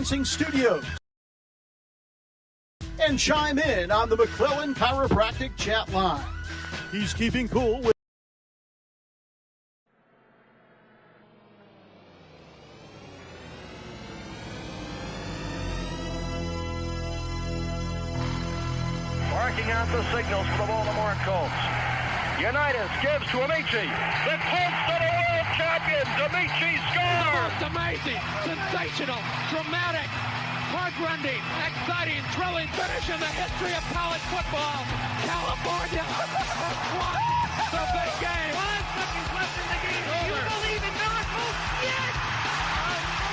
Fencing Studios. And chime in on the McClellan Chiropractic chat line. He's keeping cool with barking out the signals for the Baltimore Colts. Unitas gives to Amici. The Colts are the world champions. Amici scores. It's amazing, sensational, dramatic, heart-rending, exciting, thrilling finish in the history of college football. California won the big game. 5 seconds left in the game. Do you believe in miracles? Yes!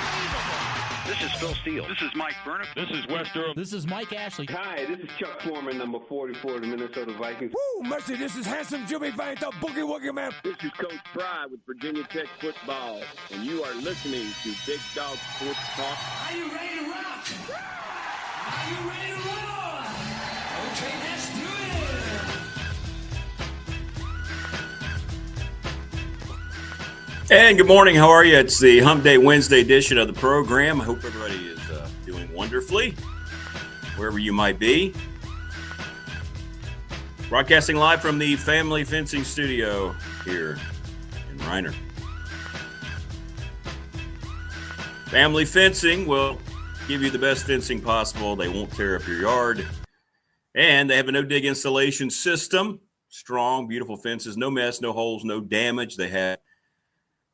Unbelievable. This is Phil Steele. This is Mike Burnham. This is Wes Durham. This is Mike Ashley. Hi, this is Chuck Foreman, number 44 of the Minnesota Vikings. Woo, mercy, this is handsome Jimmy Vang, the Boogie Woogie Man. This is Coach Fry with Virginia Tech Football, and you are listening to Big Dog Sports Talk. Are you ready to rock? Are you ready to roll? Okay, let's do it. And good morning. How are you? It's the Hump Day Wednesday edition of the program. I hope everybody is doing wonderfully, wherever you might be. Broadcasting live from the Family Fencing Studio here in Reiner. Family Fencing will give you the best fencing possible. They won't tear up your yard. And they have a no-dig installation system. Strong, beautiful fences. No mess, no holes, no damage. They have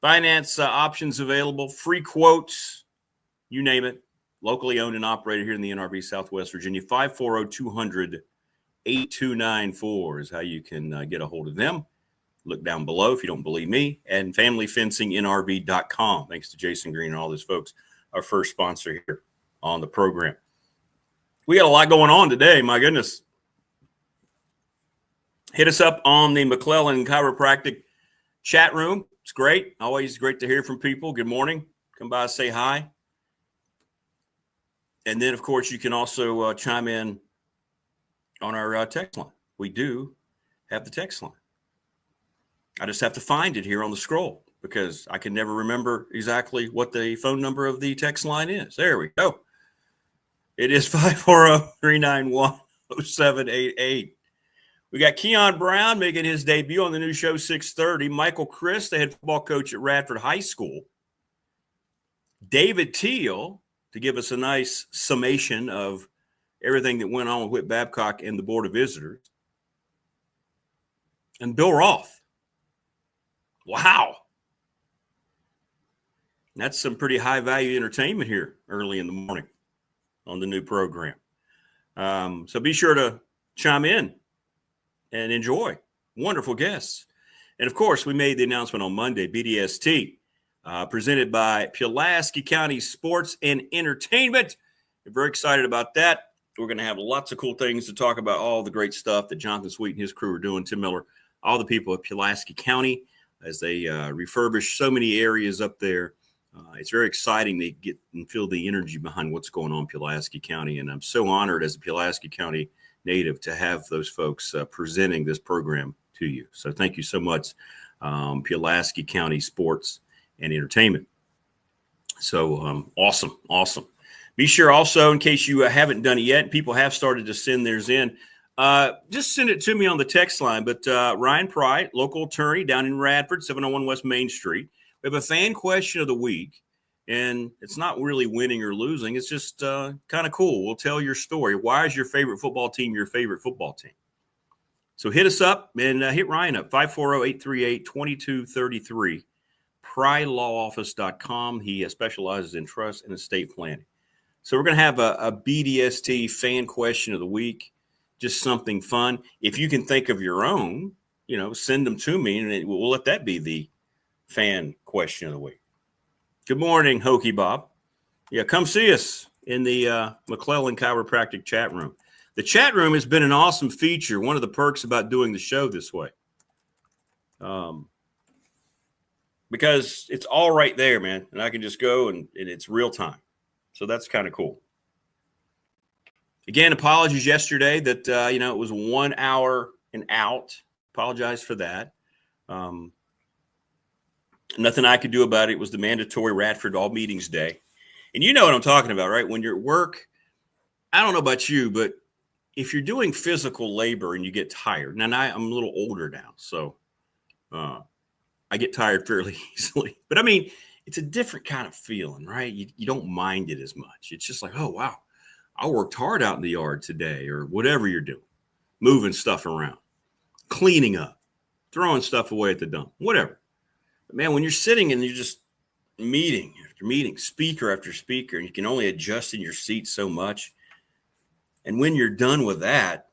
finance options available, free quotes, you name it. Locally owned and operated here in the NRV, Southwest Virginia. 540-200-8294 is how you can get a hold of them. Look down below if you don't believe me. And familyfencingnrv.com. Thanks to Jason Green and all those folks, our first sponsor here on the program. We got a lot going on today, my goodness. Hit us up on the McClellan Chiropractic chat room. It's great. Always great to hear from people. Good morning. Come by, say hi. And then, of course, you can also chime in on our text line. We do have the text line. I just have to find it here on the scroll because I can never remember exactly what the phone number of the text line is. There we go. It is 540-391-0788. We got Keon Brown making his debut on the new show 6:30. Michael Crist, the head football coach at Radford High School. David Teel to give us a nice summation of everything that went on with Whit Babcock and the Board of Visitors. And Bill Roth. Wow. That's some pretty high-value entertainment here early in the morning on the new program. So be sure to chime in and enjoy. Wonderful guests. And, of course, we made the announcement on Monday, BDST, presented by Pulaski County Sports and Entertainment. We're very excited about that. We're going to have lots of cool things to talk about, all the great stuff that Jonathan Sweet and his crew are doing, Tim Miller, all the people at Pulaski County as they refurbish so many areas up there. It's very exciting to get and feel the energy behind what's going on in Pulaski County. And I'm so honored as a Pulaski County native to have those folks presenting this program to you. So thank you so much, Pulaski County Sports and Entertainment. So awesome. Be sure also, in case you haven't done it yet, people have started to send theirs in. Just send it to me on the text line. But Ryan Pry, local attorney down in Radford, 701 West Main Street. We have a fan question of the week. And it's not really winning or losing. It's just kind of cool. We'll tell your story. Why is your favorite football team your favorite football team? So hit us up and hit Ryan up, 540-838-2233, prylawoffice.com. He specializes in trust and estate planning. So we're going to have a BDST fan question of the week, just something fun. If you can think of your own, send them to me, and we'll let that be the fan question of the week. Good morning, Hokey Bob. Yeah, come see us in the McClellan Chiropractic chat room. The chat room has been an awesome feature, one of the perks about doing the show this way. Because it's all right there, man, and I can just go and it's real time. So that's kind of cool. Again, apologies yesterday that, it was 1 hour and out. Apologize for that. Nothing I could do about it. It was the mandatory Radford all meetings day. And you know what I'm talking about, right? When you're at work, I don't know about you, but if you're doing physical labor and you get tired, now I'm a little older now, so I get tired fairly easily. But I mean, it's a different kind of feeling, right? You don't mind it as much. It's just like, oh, wow, I worked hard out in the yard today, or whatever you're doing, moving stuff around, cleaning up, throwing stuff away at the dump, whatever. But man, when you're sitting and you're just meeting after meeting, speaker after speaker, and you can only adjust in your seat so much. And when you're done with that,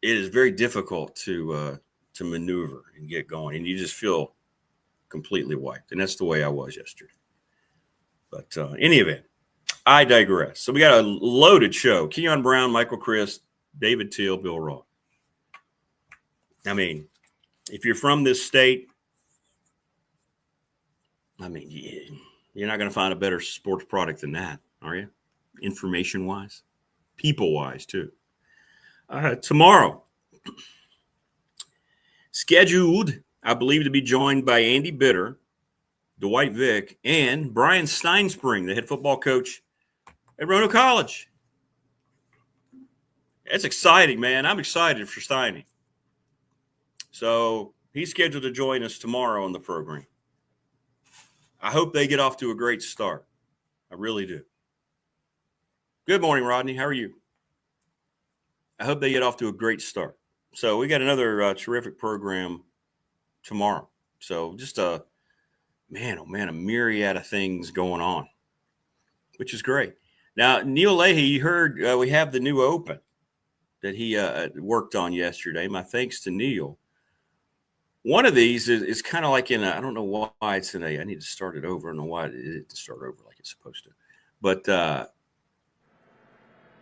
it is very difficult to maneuver and get going. And you just feel completely wiped. And that's the way I was yesterday. But in any event, I digress. So we got a loaded show. Keon Brown, Michael Crist, David Teel, Bill Roth. I mean, if you're from this state, I mean, you're not going to find a better sports product than that, are you? Information-wise, people-wise, too. Tomorrow, scheduled, I believe, to be joined by Andy Bitter, Dwight Vick, and Brian Steinspring, the head football coach at Roanoke College. That's exciting, man. I'm excited for Steiny. So he's scheduled to join us tomorrow on the program. I hope they get off to a great start. I really do. Good morning, Rodney. How are you? I hope they get off to a great start. So we got another terrific program tomorrow. So just a myriad of things going on, which is great. Now, Neil Leahy, you heard we have the new open that he worked on yesterday. My thanks to Neil. One of these is kind of like I don't know why it's I need to start it over. I don't know why it didn't start over like it's supposed to. But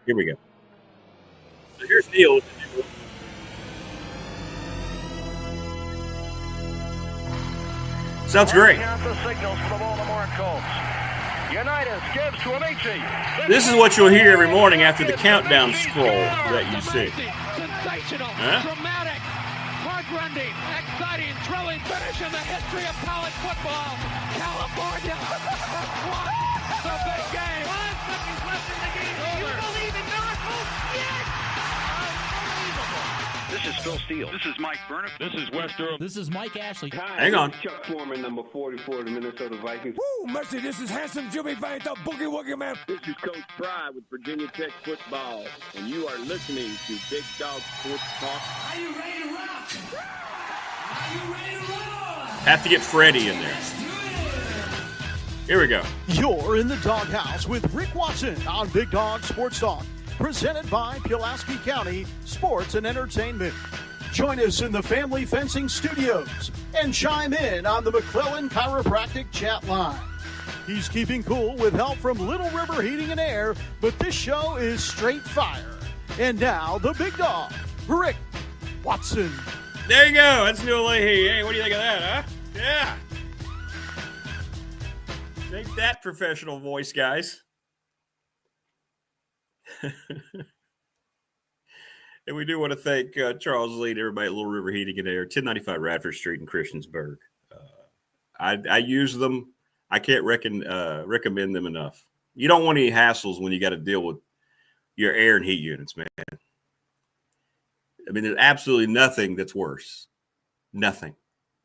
here we go. So here's Neil. Sounds great. This is what you'll hear every morning after the countdown scroll that you see. Sensational, dramatic, heart-rending, exciting, thrilling finish in the history of college football. California won the big game. 5 seconds left in the game. You believe in miracles? Yes! Unbelievable. This is Phil Steele. This is Mike Burnham. This is Wes Durham. This is Mike Ashley. Hi, hang on. Chuck Foreman, number 44 of the Minnesota Vikings. Woo, mercy, this is handsome Jimmy Vine, the boogie woogie man. This is Coach Fry with Virginia Tech football, and you are listening to Big Dog Sports Talk. Are you ready to rock? Are you ready to roll? Have to get Freddie in there. Let's do it. Here we go. You're in the Doghouse with Rick Watson on Big Dog Sports Talk, presented by Pulaski County Sports and Entertainment. Join us in the Family Fencing Studios and chime in on the McClellan Chiropractic chat line. He's keeping cool with help from Little River Heating and Air, but this show is straight fire. And now, the big dog, Rick Watson. There you go. That's Neil Leahy. Hey, what do you think of that, huh? Yeah. Take that, professional voice, guys. And we do want to thank Charles Lee and everybody at Little River Heating and Air, 1095 Radford Street in Christiansburg. I use them. I can't recommend them enough. You don't want any hassles when you got to deal with your air and heat units, man. I mean, there's absolutely nothing that's worse. Nothing.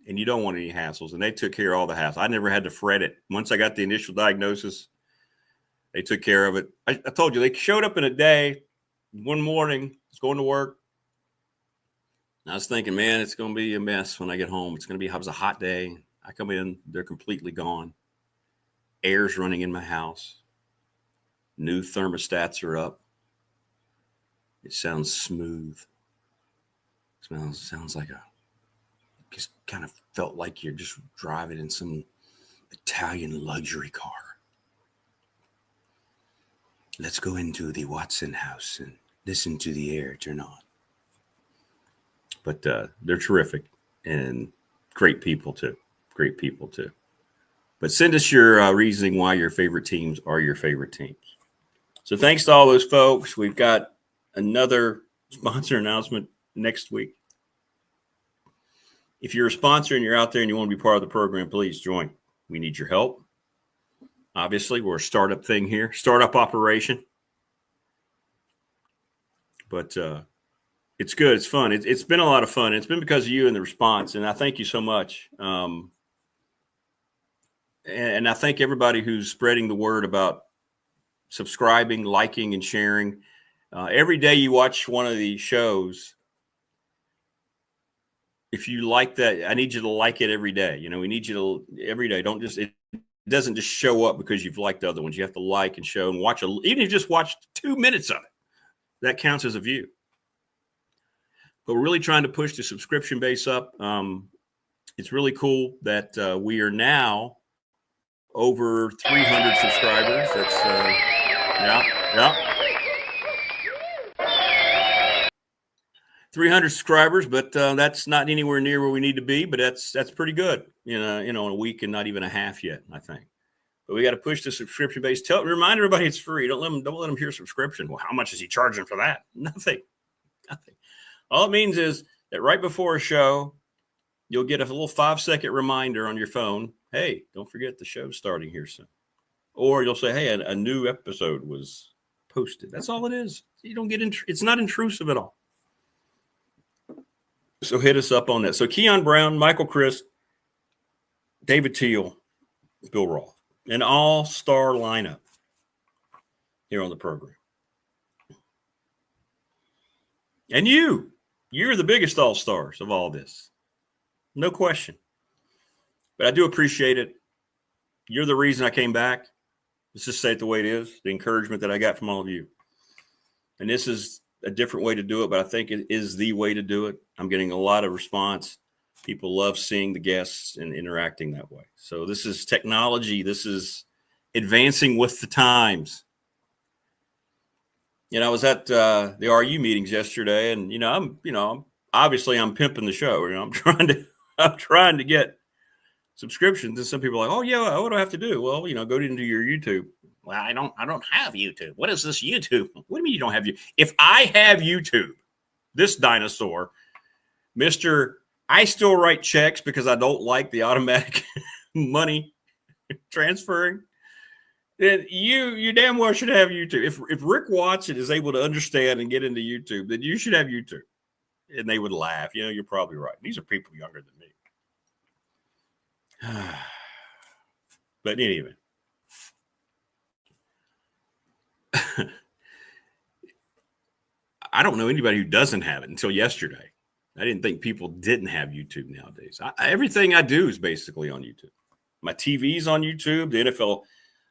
And you don't want any hassles. And they took care of all the hassles. I never had to fret it. Once I got the initial diagnosis, they took care of it. I told you, they showed up in a day. One morning, I was going to work. I was thinking, man, it's going to be a mess when I get home. It was a hot day. I come in, they're completely gone. Air's running in my house. New thermostats are up. It sounds smooth. Sounds like just kind of felt like you're just driving in some Italian luxury car. Let's go into the Watson house and listen to the air turn on. But they're terrific and great people too. Great people too. But send us your reasoning why your favorite teams are your favorite teams. So thanks to all those folks. We've got another sponsor announcement next week. If you're a sponsor and you're out there and you want to be part of the program, please join. We need your help. Obviously, we're a startup thing here, startup operation. But it's good. It's fun. It's been a lot of fun. It's been because of you and the response, and I thank you so much. And I thank everybody who's spreading the word about subscribing, liking, and sharing. Every day you watch one of these shows, if you like that, I need you to like it every day. We need you to every day. It doesn't just show up because you've liked the other ones. You have to like and show and watch. Even if you just watched 2 minutes of it, that counts as a view. But we're really trying to push the subscription base up. It's really cool that we are now over 300 subscribers. That's yeah. 300 subscribers, but that's not anywhere near where we need to be. But that's pretty good. In a week and not even a half yet, I think. But we got to push the subscription base. Remind everybody it's free. Don't let them hear subscription. Well, how much is he charging for that? Nothing. All it means is that right before a show, you'll get a little 5-second reminder on your phone. Hey, don't forget the show's starting here soon. Or you'll say, hey, a new episode was posted. That's all it is. You don't get it's not intrusive at all. So hit us up on that. So Keon Brown, Michael Crist, David Teel, Bill Roth, an all-star lineup here on the program. And you're the biggest all-stars of all this. No question. But I do appreciate it. You're the reason I came back. Let's just say it the way it is, the encouragement that I got from all of you. And this is a different way to do it, but I think it is the way to do it. I'm getting a lot of response. People love seeing the guests and interacting that way. So this is technology. This is advancing with the times. I was at the RU meetings yesterday, and I'm pimping the show. I'm trying to get subscriptions, and some people are like, oh yeah, what do I have to do? Well, go into your YouTube. Well, I don't have YouTube. What is this YouTube? What do you mean you don't have YouTube? If I have YouTube, this dinosaur, I still write checks because I don't like the automatic money transferring. Then you damn well should have YouTube. If Rick Watson is able to understand and get into YouTube, then you should have YouTube. And they would laugh. You're probably right. These are people younger than me. But anyway. I don't know anybody who doesn't have it until yesterday. I didn't think people didn't have YouTube nowadays. Everything I do is basically on YouTube. My TV's on YouTube. The NFL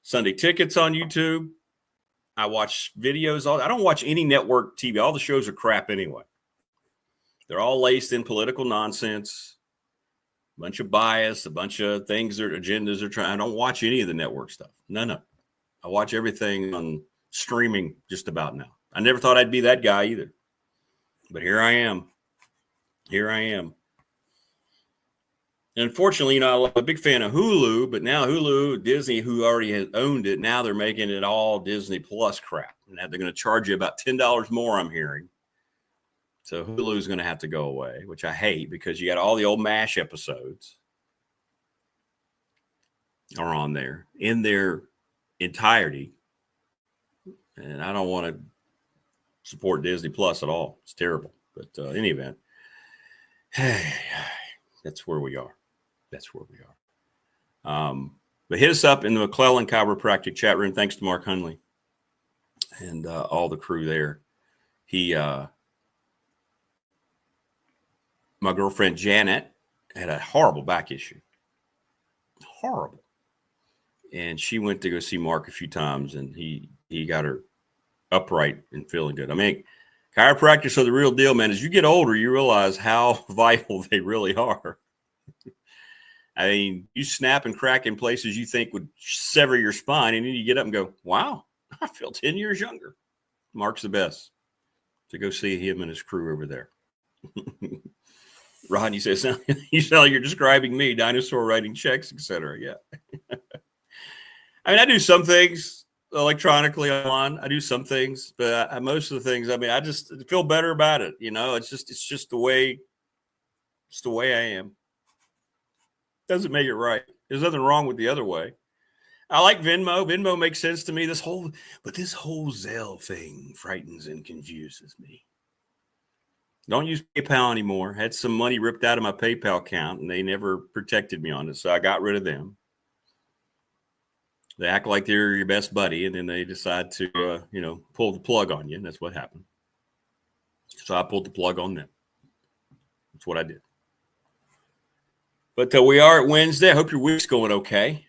Sunday Ticket's on YouTube. I watch videos. I don't watch any network TV. All the shows are crap anyway. They're all laced in political nonsense, a bunch of bias, a bunch of things their agendas are trying. I don't watch any of the network stuff. No. I watch everything on streaming just about now. I never thought I'd be that guy either. But here I am. And unfortunately, I'm a big fan of Hulu, but now Hulu, Disney, who already has owned it, now they're making it all Disney Plus crap. Now they're going to charge you about $10 more, I'm hearing. So Hulu's going to have to go away, which I hate because you got all the old MASH episodes are on there in their entirety. And I don't want to support Disney Plus at all. It's terrible. But in any event, that's where we are. But hit us up in the McClellan Chiropractic chat room. Thanks to Mark Hunley and all the crew there. My girlfriend Janet had a horrible back issue. Horrible. And she went to go see Mark a few times, and he got her upright and feeling good. I mean, chiropractors are the real deal, man. As you get older, you realize how vital they really are. I mean, you snap and crack in places you think would sever your spine, and then you get up and go, wow, I feel 10 years younger. Mark's the best. To go see him and his crew over there. Rodney says, you sound like you're describing me, dinosaur writing checks, etc. Yeah. I mean, I do some things electronically online. I do some things, but most of the things, I mean, I just feel better about it. It's just the way I am. Doesn't make it right. There's nothing wrong with the other way. I like Venmo. Venmo makes sense to me. This whole Zelle thing frightens and confuses me. Don't use PayPal anymore. Had some money ripped out of my PayPal account, and they never protected me on it, so I got rid of them. They act like they're your best buddy, and then they decide to, pull the plug on you, and that's what happened. So I pulled the plug on them. That's what I did. But we are at Wednesday. I hope your week's going okay.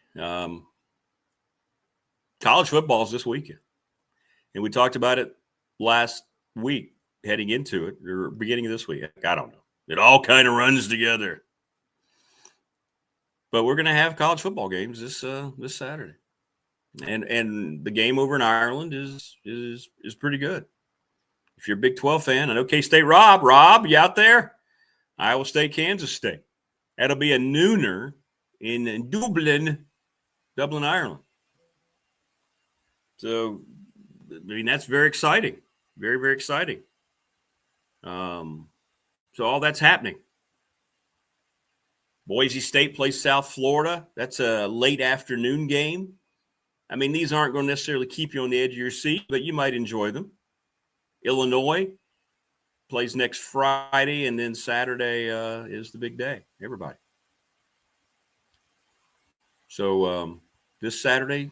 College football is this weekend. And we talked about it last week, heading into it, or beginning of this week. I don't know. It all kind of runs together. But we're going to have college football games this Saturday. And the game over in Ireland is pretty good. If you're a Big 12 fan, I know K-State Rob, you out there? Iowa State, Kansas State. That'll be a nooner in Dublin, Ireland. So, I mean, that's very exciting. Very, very exciting. So all that's happening. Boise State plays South Florida. That's a late afternoon game. I mean, these aren't going to necessarily keep you on the edge of your seat, but you might enjoy them. Illinois plays next Friday, and then Saturday is the big day. Everybody. So this Saturday,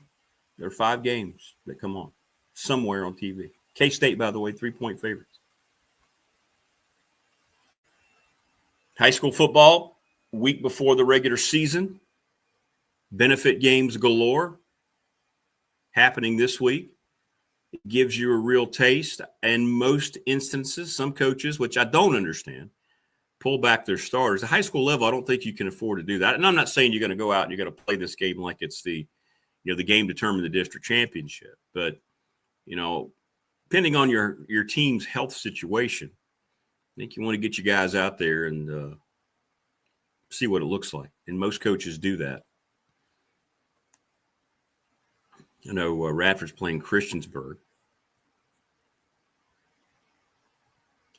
there are 5 games that come on somewhere on TV. K-State, by the way, 3-point favorites. High school football, week before the regular season. Benefit games galore happening this week. It gives you a real taste. In most instances, some coaches, which I don't understand, pull back their starters. At high school level, I don't think you can afford to do that. And I'm not saying you're going to go out and you're going to play this game like it's the game determined the district championship. But, depending on your team's health situation, I think you want to get you guys out there and see what it looks like. And most coaches do that. I know Radford's playing Christiansburg.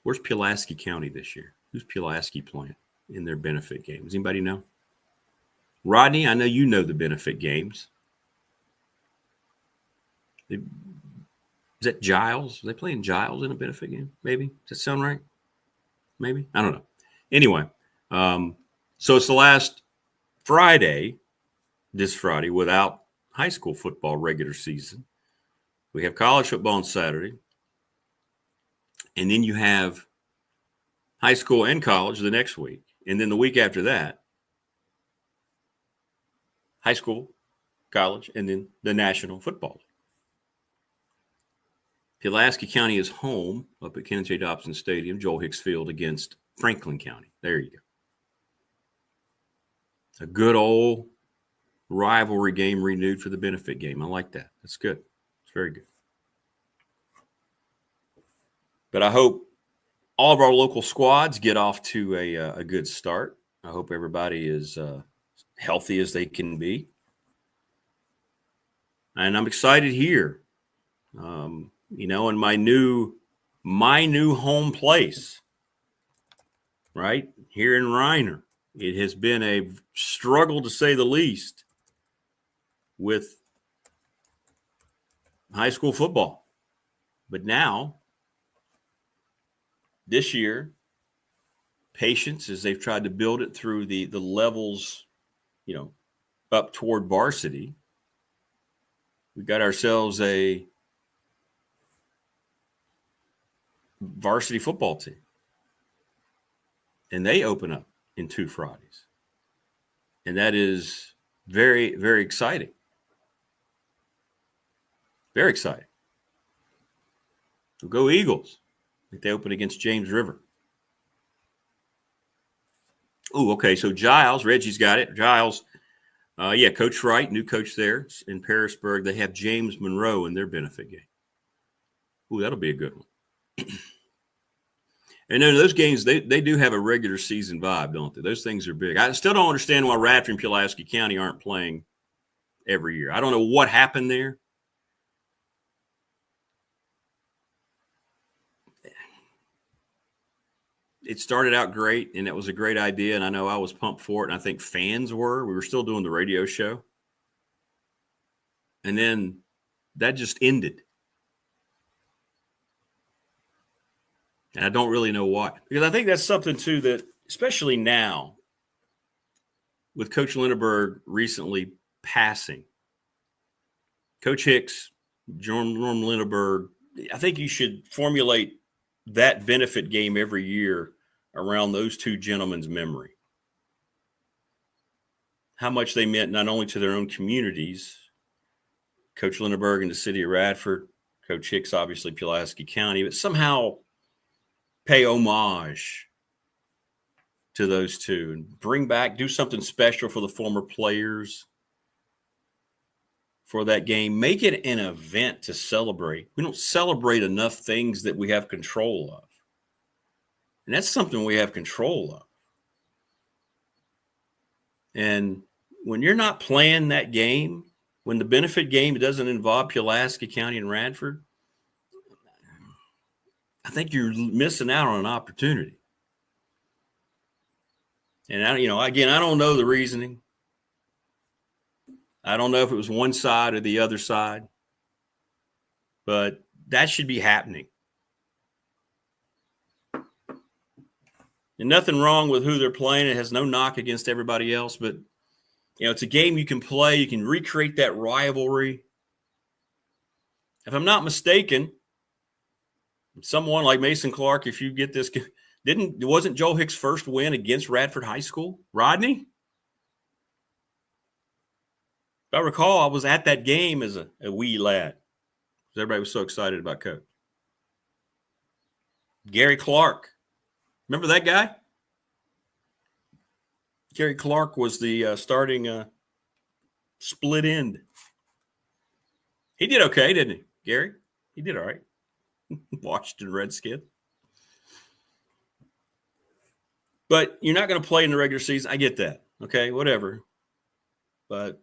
Where's Pulaski County this year? Who's Pulaski playing in their benefit game? Does anybody know? Rodney, I know you know the benefit games. Is that Giles? Are they playing Giles in a benefit game? Maybe. Does that sound right? Maybe. I don't know. Anyway, so it's the last Friday, this Friday, without high school football regular season. We have college football on Saturday. And then you have high school and college the next week. And then the week after that, high school, college, and then the National Football League. Pulaski County is home up at Kenneth J. Dobson Stadium, Joel Hicks Field, against Franklin County. There you go. A good old rivalry game renewed for the benefit game. I like that. That's good. It's very good. But I hope all of our local squads get off to a good start. I hope everybody is healthy as they can be. And I'm excited here. In my new home place, right here in Reiner. It has been a struggle, to say the least, with high school football. But now, this year, patience as they've tried to build it through the levels, up toward varsity. We got ourselves a varsity football team. And they open up in 2 Fridays. And that is very, very exciting. Very exciting. So go Eagles. I think they open against James River. Oh, okay. So Giles, Reggie's got it. Giles, Coach Wright, new coach there in Parisburg. They have James Monroe in their benefit game. Ooh, that'll be a good one. And then those games, they do have a regular season vibe, don't they? Those things are big. I still don't understand why Radford and Pulaski County aren't playing every year. I don't know what happened there. It started out great, and it was a great idea, and I know I was pumped for it, and I think fans were. We were still doing the radio show. And then that just ended. And I don't really know why. Because I think that's something, too, that especially now with Coach Lindenberg recently passing, Coach Hicks, Norm Lindenberg, I think you should formulate that benefit game every year around those two gentlemen's memory. How much they meant not only to their own communities, Coach Lindenberg in the city of Radford, Coach Hicks, obviously, Pulaski County, but somehow pay homage to those two and bring back, do something special for the former players for that game. Make it an event to celebrate. We don't celebrate enough things that we have control of. And that's something we have control of. And when you're not playing that game, when the benefit game doesn't involve Pulaski County and Radford, I think you're missing out on an opportunity. And, again, I don't know the reasoning. I don't know if it was one side or the other side. But that should be happening. And nothing wrong with who they're playing. It has no knock against everybody else. But, it's a game you can play. You can recreate that rivalry. If I'm not mistaken, someone like Mason Clark, if you get this, wasn't Joe Hicks' first win against Radford High School? Rodney? If I recall, I was at that game as a wee lad. Everybody was so excited about Coach. Gary Clark. Remember that guy? Gary Clark was the starting split end. He did okay, didn't he, Gary? He did all right. Washington Redskin. But you're not going to play in the regular season. I get that. Okay, whatever. But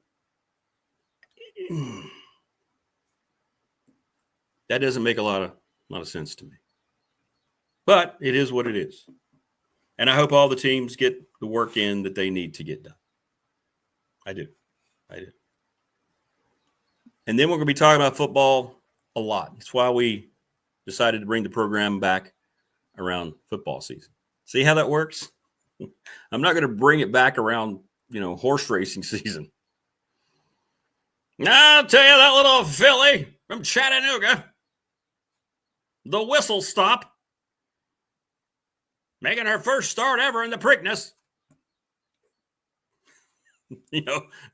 that doesn't make a lot of sense to me. But it is what it is. And I hope all the teams get the work in that they need to get done. I do. And then we're going to be talking about football a lot. That's why we decided to bring the program back around football season. See how that works? I'm not going to bring it back around, horse racing season. I'll tell you, that little filly from Chattanooga, the whistle stop, making her first start ever in the Preakness.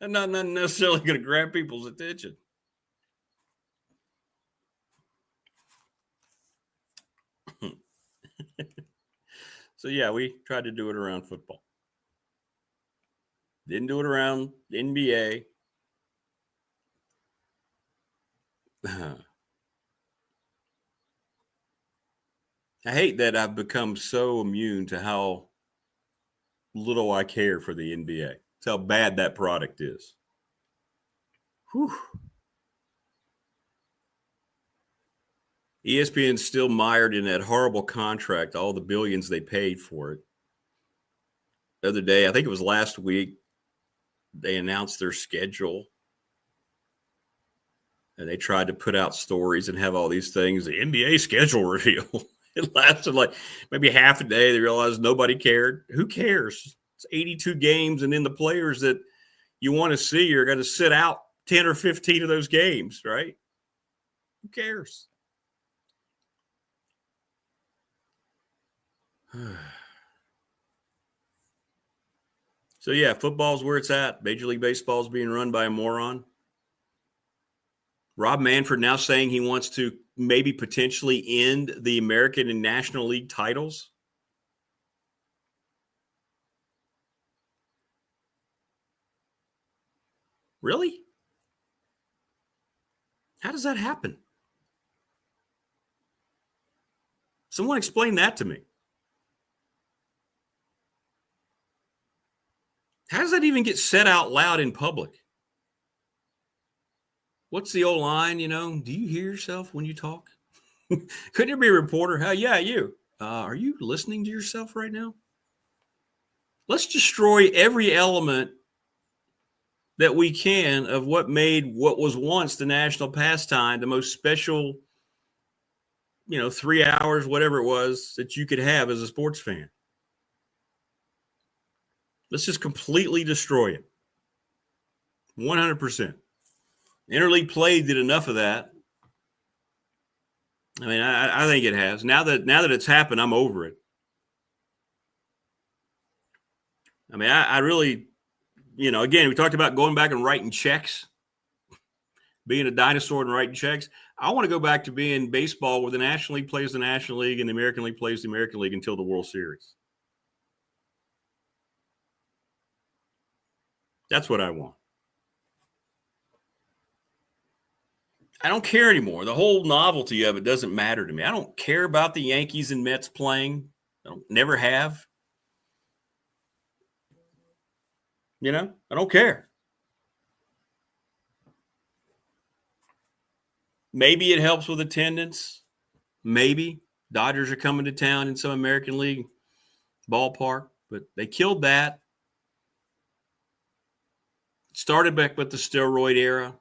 I'm not necessarily going to grab people's attention. So, yeah, we tried to do it around football. Didn't do it around the NBA. I hate that I've become so immune to how little I care for the NBA. It's how bad that product is. Whew. ESPN's still mired in that horrible contract, all the billions they paid for it. The other day, I think it was last week, they announced their schedule. And they tried to put out stories and have all these things. The NBA schedule reveal. It lasted like maybe half a day. They realized nobody cared. Who cares? It's 82 games, and then the players that you want to see are going to sit out 10 or 15 of those games, right? Who cares? So, yeah, football's where it's at. Major League Baseball's being run by a moron. Rob Manfred now saying he wants to maybe potentially end the American and National League titles. Really? How does that happen? Someone explain that to me. How does that even get said out loud in public? What's the old line, do you hear yourself when you talk? Couldn't there be a reporter? Hell, yeah, you. Are you listening to yourself right now? Let's destroy every element that we can of what made what was once the national pastime the most special, 3 hours, whatever it was, that you could have as a sports fan. Let's just completely destroy it. 100%. Interleague play did enough of that. I mean, I think it has. Now that it's happened, I'm over it. I mean, I really, again, we talked about going back and writing checks, being a dinosaur and writing checks. I want to go back to being baseball where the National League plays the National League and the American League plays the American League until the World Series. That's what I want. I don't care anymore. The whole novelty of it doesn't matter to me. I don't care about the Yankees and Mets playing. Never have. I don't care. Maybe it helps with attendance. Maybe. Dodgers are coming to town in some American League ballpark, but they killed that. Started back with the steroid era.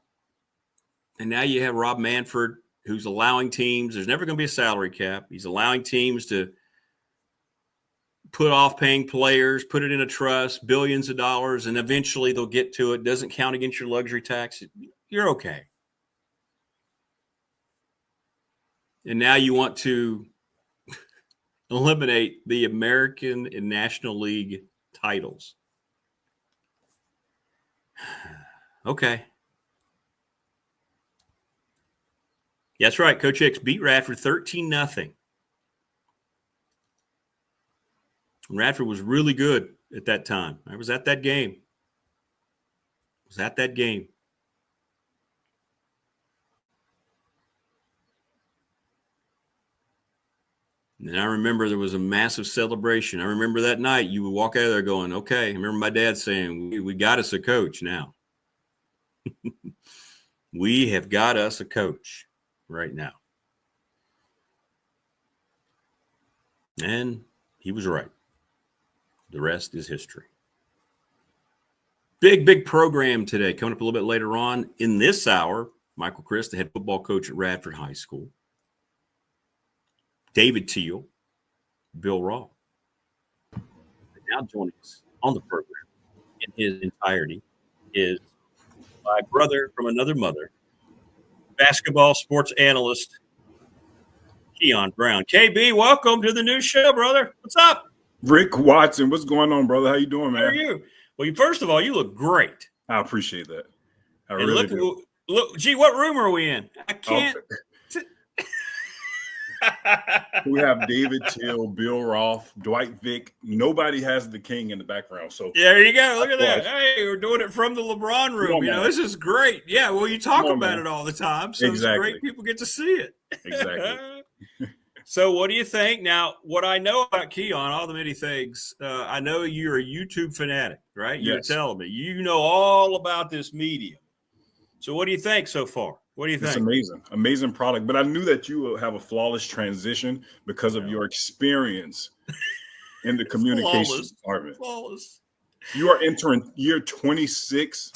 And now you have Rob Manfred, who's allowing teams. There's never going to be a salary cap. He's allowing teams to put off paying players, put it in a trust, billions of dollars, and eventually they'll get to it. Doesn't count against your luxury tax. You're okay. And now you want to eliminate the American and National League titles. Okay. That's right. Coach X beat Radford 13-0. Radford was really good at that time. I was at that game. And I remember there was a massive celebration. I remember that night you would walk out of there going, okay. I remember my dad saying, we got us a coach now. We have got us a coach right now. And he was right. The rest is history. Big program today. Coming up a little bit later on in this hour, Michael Crist, the head football coach at Radford High School. David Teel, Bill Roth. Now joining us on the program in his entirety is my brother from another mother, basketball sports analyst, Keon Brown. KB, welcome to the new show, brother. What's up? Rick Watson, what's going on, brother? How you doing, man? How are you? Well, first of all, you look great. I appreciate that. I and really do. Look, gee, what room are we in? I can't. We have David Teel, Bill Roth, Dwight Vick. Nobody has the king in the background. So there you go. Look at that. Hey, we're doing it from the LeBron room. This is great. Yeah, well, you talk about it all the time, so it's great people get to see it. Exactly. So what do you think? Now, what I know about Kion, all the many things, I know you're a YouTube fanatic, right? You're telling me. You know all about this medium. So what do you think so far? What do you think? It's amazing. Amazing product. But I knew that you will have a flawless transition because of your experience in the communications department. Flawless. You are entering year 26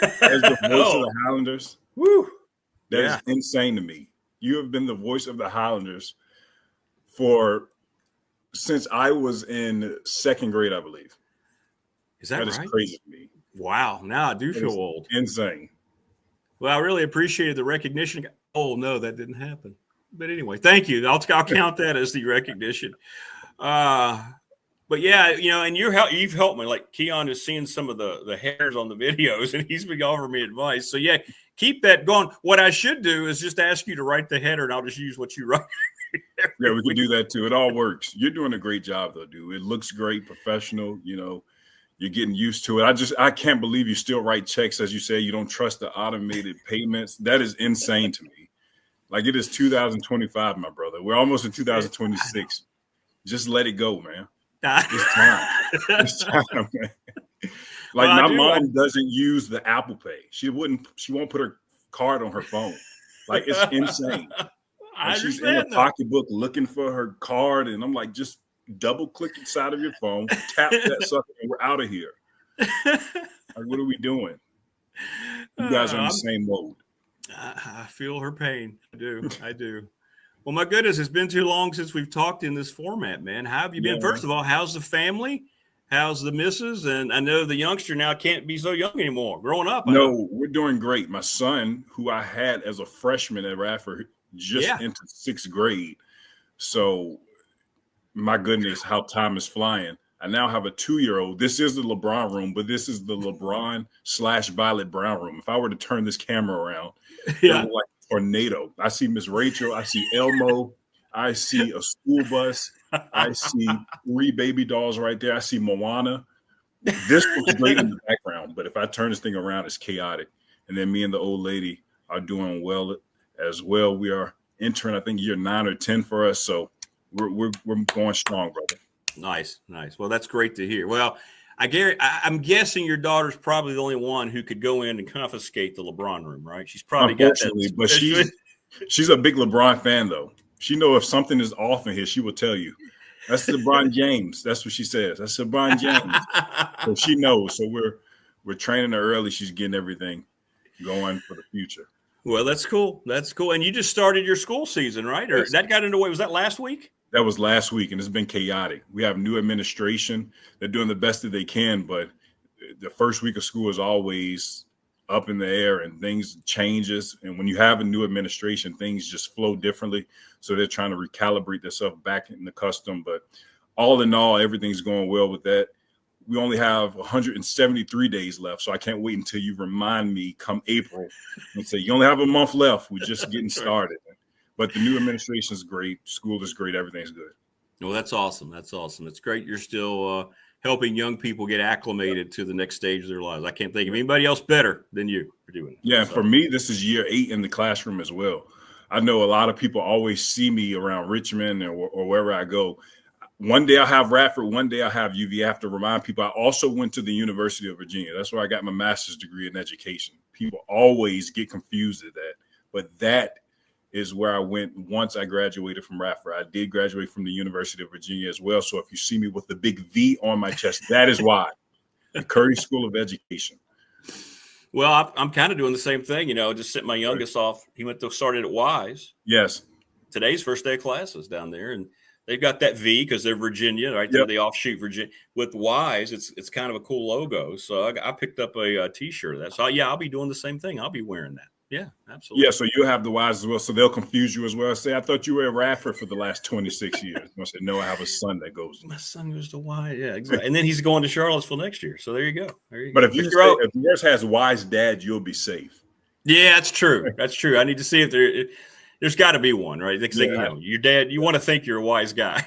as the voice of the Highlanders. Woo! That is insane to me. You have been the voice of the Highlanders since I was in second grade, I believe. Is that right? That is crazy to me. Wow. Now I do feel old. Insane. Well, I really appreciated the recognition. Oh, no, that didn't happen. But anyway, thank you. I'll count that as the recognition. But yeah, and you've helped me. Like Keon is seeing some of the hairs on the videos, and he's been offering me advice. So yeah, keep that going. What I should do is just ask you to write the header, and I'll just use what you write. Yeah, we can do that too. It all works. You're doing a great job, though, dude. It looks great, professional. You're getting used to it. I can't believe you still write checks, as you say. You don't trust the automated payments. That is insane to me. Like, it is 2025, my brother. We're almost in 2026. Just let it go, man. It's time. It's time, man. Like, my mom doesn't use the Apple Pay. She won't put her card on her phone. Like, it's insane. Like, she's in her pocketbook looking for her card, and I'm like, just double-click inside of your phone, tap that sucker, and we're out of here. Like, what are we doing? You guys are in the same mode. I feel her pain. I do. Well, my goodness, it's been too long since we've talked in this format, man. How have you been? First of all, how's the family? How's the missus? And I know the youngster now can't be so young anymore. Growing up. No, we're doing great. My son, who I had as a freshman at Radford, just entered 6th grade. So, my goodness, how time is flying. I now have a 2-year-old. This is the LeBron room, but this is the LeBron/Violet Brown room. If I were to turn this camera around, it would look like a tornado. I see Miss Rachel. I see Elmo. I see a school bus. I see 3 baby dolls right there. I see Moana. This looks great in the background, but if I turn this thing around, it's chaotic. And then me and the old lady are doing well as well. We are entering, I think, year 9 or 10 for us. So we're going strong, brother. Nice. Well, that's great to hear. Well, I'm guessing your daughter's probably the only one who could go in and confiscate the LeBron room, right? She's probably got that. But she's a big LeBron fan, though. She know if something is off in here, she will tell you. That's LeBron James. That's what she says. That's LeBron James. So she knows. So we're training her early. She's getting everything going for the future. Well, that's cool. And you just started your school season, right? Or that got underway. Was that last week? That was last week, and it's been chaotic. We have new administration. They're doing the best that they can, but the first week of school is always up in the air and things changes. And when you have a new administration, things just flow differently. So they're trying to recalibrate themselves back in the custom. But all in all, everything's going well with that. We only have 173 days left. So I can't wait until you remind me come April and say, you only have a month left. We're just getting started. But the new administration is great. School is great. Everything's good. Well, that's awesome. It's great. You're still helping young people get acclimated to the next stage of their lives. I can't think of anybody else better than you for doing it. Yeah, so. For me, this is year 8 in the classroom as well. I know a lot of people always see me around Richmond or wherever I go. One day I'll have Radford, one day I'll have UV. I have to remind people I also went to the University of Virginia. That's where I got my master's degree in education. People always get confused at that. But that is where I went once I graduated from Radford. I did graduate from the University of Virginia as well. So if you see me with the big V on my chest, that is why. The Curry School of Education. Well, I'm kind of doing the same thing, just sent my youngest off. He started at Wise. Yes. Today's first day of classes down there. And they've got that V because they're Virginia, right? They're the offshoot Virginia. With Wise, it's kind of a cool logo. So I picked up a T-shirt of that. So, I'll be doing the same thing. I'll be wearing that. Yeah, absolutely. Yeah, so you'll have the Wise as well. So they'll confuse you as well. Say, I thought you were at Radford for the last 26 years. I said, no, I have a son that goes. My son goes to Wise. Yeah, exactly. And then he's going to Charlottesville next year. So there you go. But if yours has Wise dad, you'll be safe. Yeah, that's true. I need to see if there's got to be one, right? Because your dad, you want to think you're a wise guy.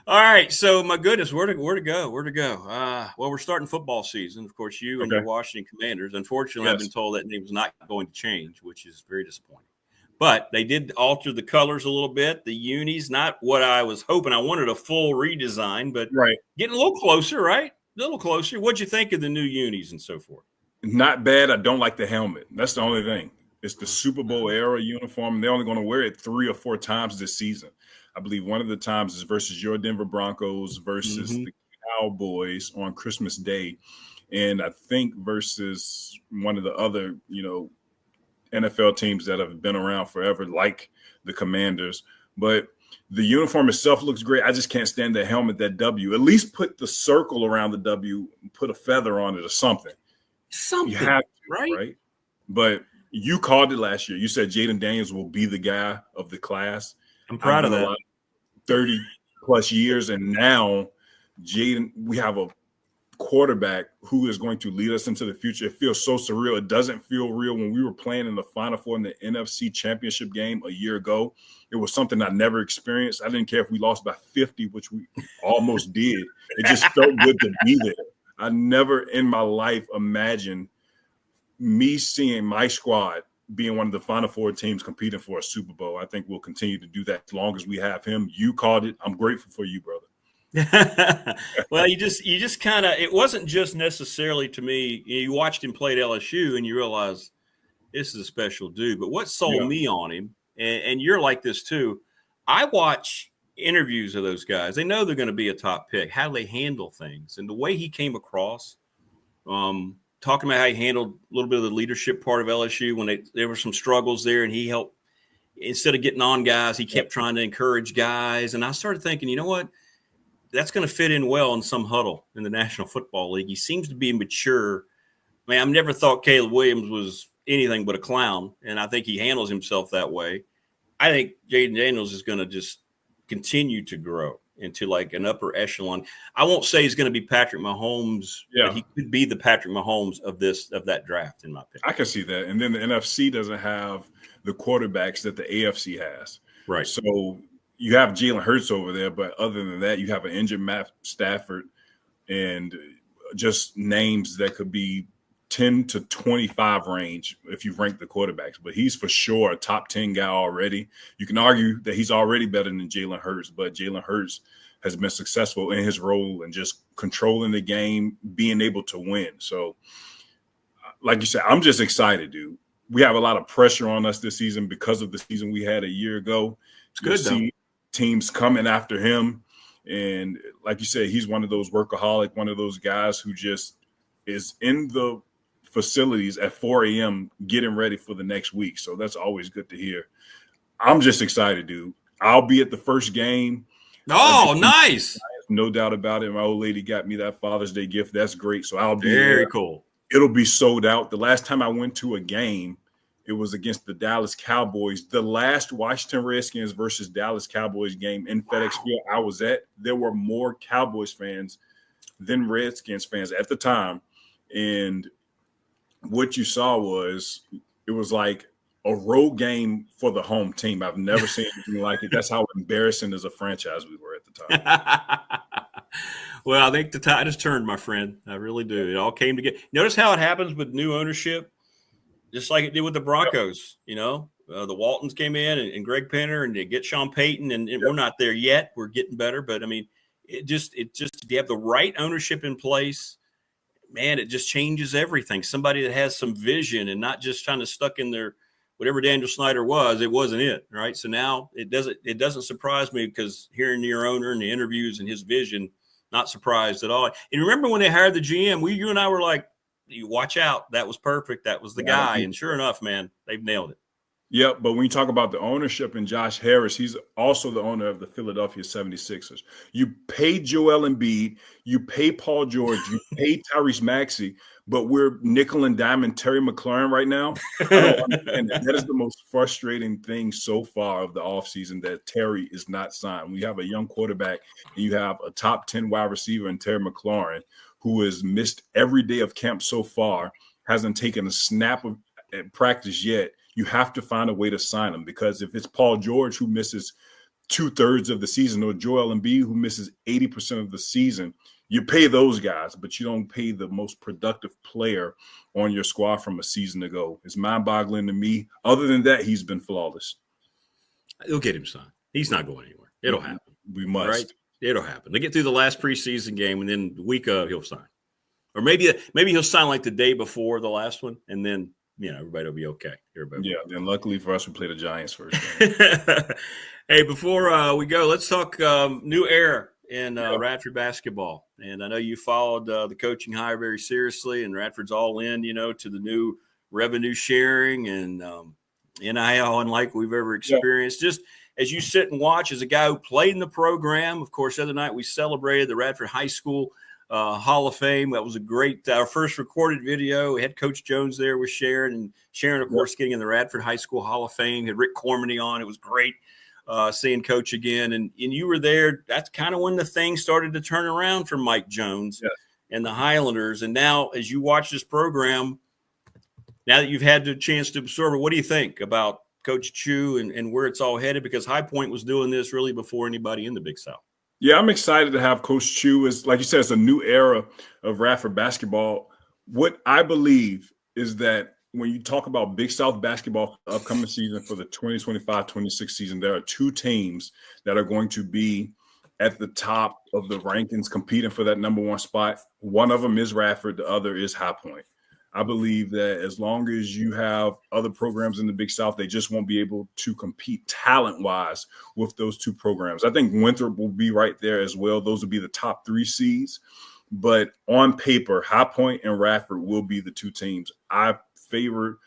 All right, so my goodness, where to go? Well, we're starting football season. Of course, you and your Washington Commanders. Unfortunately, I've been told that name's not going to change, which is very disappointing. But they did alter the colors a little bit. The unis, not what I was hoping. I wanted a full redesign, but getting a little closer, right? A little closer. What'd you think of the new unis and so forth? Not bad. I don't like the helmet. That's the only thing. It's the Super Bowl era uniform. They're only going to wear it 3 or 4 times this season. I believe one of the times is versus your Denver Broncos versus the Cowboys on Christmas Day. And I think versus one of the other, NFL teams that have been around forever, like the Commanders. But the uniform itself looks great. I just can't stand the helmet, that W. At least put the circle around the W, put a feather on it or something. You have to, right? But you called it last year. You said Jaden Daniels will be the guy of the class. I'm proud of that. 30 plus years, and now Jaden, we have a quarterback who is going to lead us into the future. It feels so surreal. It doesn't feel real. When we were playing in the Final Four in the NFC Championship game a year ago, it was something I never experienced. I didn't care if we lost by 50, which we almost did. It just felt good to be there. I never in my life imagined me seeing my squad being one of the Final Four teams competing for a Super Bowl. I think we'll continue to do that as long as we have him. You called it. I'm grateful for you, brother. Well, you just kind of, it wasn't just necessarily to me. You watched him play at LSU and you realize this is a special dude. But what sold me on him, and you're like this too, I watch interviews of those guys. They know they're going to be a top pick, how they handle things. And the way he came across talking about how he handled a little bit of the leadership part of LSU when there were some struggles there, and he helped. Instead of getting on guys, he kept trying to encourage guys. And I started thinking, you know what? That's going to fit in well in some huddle in the National Football League. He seems to be mature. I mean, I've never thought Caleb Williams was anything but a clown, and I think he handles himself that way. I think Jaden Daniels is going to just continue to grow into like an upper echelon. I won't say he's going to be Patrick Mahomes, but he could be the Patrick Mahomes of that draft, in my opinion. I can see that. And then the NFC doesn't have the quarterbacks that the AFC has. Right. So you have Jalen Hurts over there, but other than that, you have an injured Matt Stafford and just names that could be 10 to 25 range if you rank the quarterbacks. But he's for sure a top 10 guy already. You can argue that he's already better than Jalen Hurts, but Jalen Hurts has been successful in his role and just controlling the game, being able to win. So, like you said, I'm just excited, dude. We have a lot of pressure on us this season because of the season we had a year ago. It's good, see teams coming after him. And like you said, he's one of those workaholic, one of those guys who just is in the facilities at 4 a.m. getting ready for the next week. So that's always good to hear. I'm just excited, dude. I'll be at the first game. Oh, nice. No doubt about it. My old lady got me that Father's Day gift. That's great. So I'll be very there. Cool. It'll be sold out. The last time I went to a game, it was against the Dallas Cowboys. The last Washington Redskins versus Dallas Cowboys game in FedEx Field I was at, there were more Cowboys fans than Redskins fans at the time. And what you saw was it was like a road game for the home team. I've never seen anything like it. That's how embarrassing as a franchise we were at the time. Well, I think the tide has turned, my friend. I really do. It all came together. Notice how it happens with new ownership, just like it did with the Broncos. You know, the Waltons came in and Greg Penner, and they get Sean Payton, and we're not there yet. We're getting better, but I mean, it just if you have the right ownership in place, man, it just changes everything. Somebody that has some vision and not just kind of stuck in their whatever Daniel Snyder was, it wasn't it, right? So now it doesn't surprise me because hearing your owner and the interviews and his vision, not surprised at all. And remember when they hired the GM, you and I were like, you watch out. That was perfect. That was the guy. And sure enough, man, they've nailed it. Yep, but when you talk about the ownership and Josh Harris, he's also the owner of the Philadelphia 76ers. You pay Joel Embiid, you pay Paul George, you pay Tyrese Maxey, but we're nickel and diamond Terry McLaurin right now. I don't understand that. That is the most frustrating thing so far of the offseason, that Terry is not signed. We have a young quarterback, and you have a top 10 wide receiver in Terry McLaurin, who has missed every day of camp so far, hasn't taken a snap of practice yet. You have to find a way to sign him, because if it's Paul George who misses 2/3 of the season, or Joel Embiid who misses 80% of the season, you pay those guys, but you don't pay the most productive player on your squad from a season ago. It's mind-boggling to me. Other than that, he's been flawless. They'll get him signed. He's not going anywhere. It'll happen. We must. Right? It'll happen. They get through the last preseason game, and then the week of he'll sign. Or maybe he'll sign like the day before the last one, and then everybody will be okay. Then luckily for us, we play the Giants first. Hey, before we go, let's talk new era in Radford basketball. And I know you followed the coaching hire very seriously, and Radford's all in, to the new revenue sharing and NIL unlike we've ever experienced. Just as you sit and watch, as a guy who played in the program, of course, the other night we celebrated the Radford High School Hall of Fame. That was a great, our first recorded video. We had Coach Jones there with Sharon, and Sharon, of course, getting in the Radford High School Hall of Fame. Had Rick Cormany on. It was great seeing Coach again. And you were there. That's kind of when the thing started to turn around for Mike Jones and the Highlanders. And now, as you watch this program, now that you've had the chance to absorb it, what do you think about Coach Chu and where it's all headed? Because High Point was doing this really before anybody in the Big South. Yeah, I'm excited to have Coach Chu. Is, like you said, it's a new era of Radford basketball. What I believe is that when you talk about Big South basketball for the upcoming season, for the 2025-26 season, there are two teams that are going to be at the top of the rankings competing for that number one spot. One of them is Radford. The other is High Point. I believe that as long as you have other programs in the Big South, they just won't be able to compete talent-wise with those two programs. I think Winthrop will be right there as well. Those will be the top 3 seeds. But on paper, High Point and Radford will be the two teams. I favor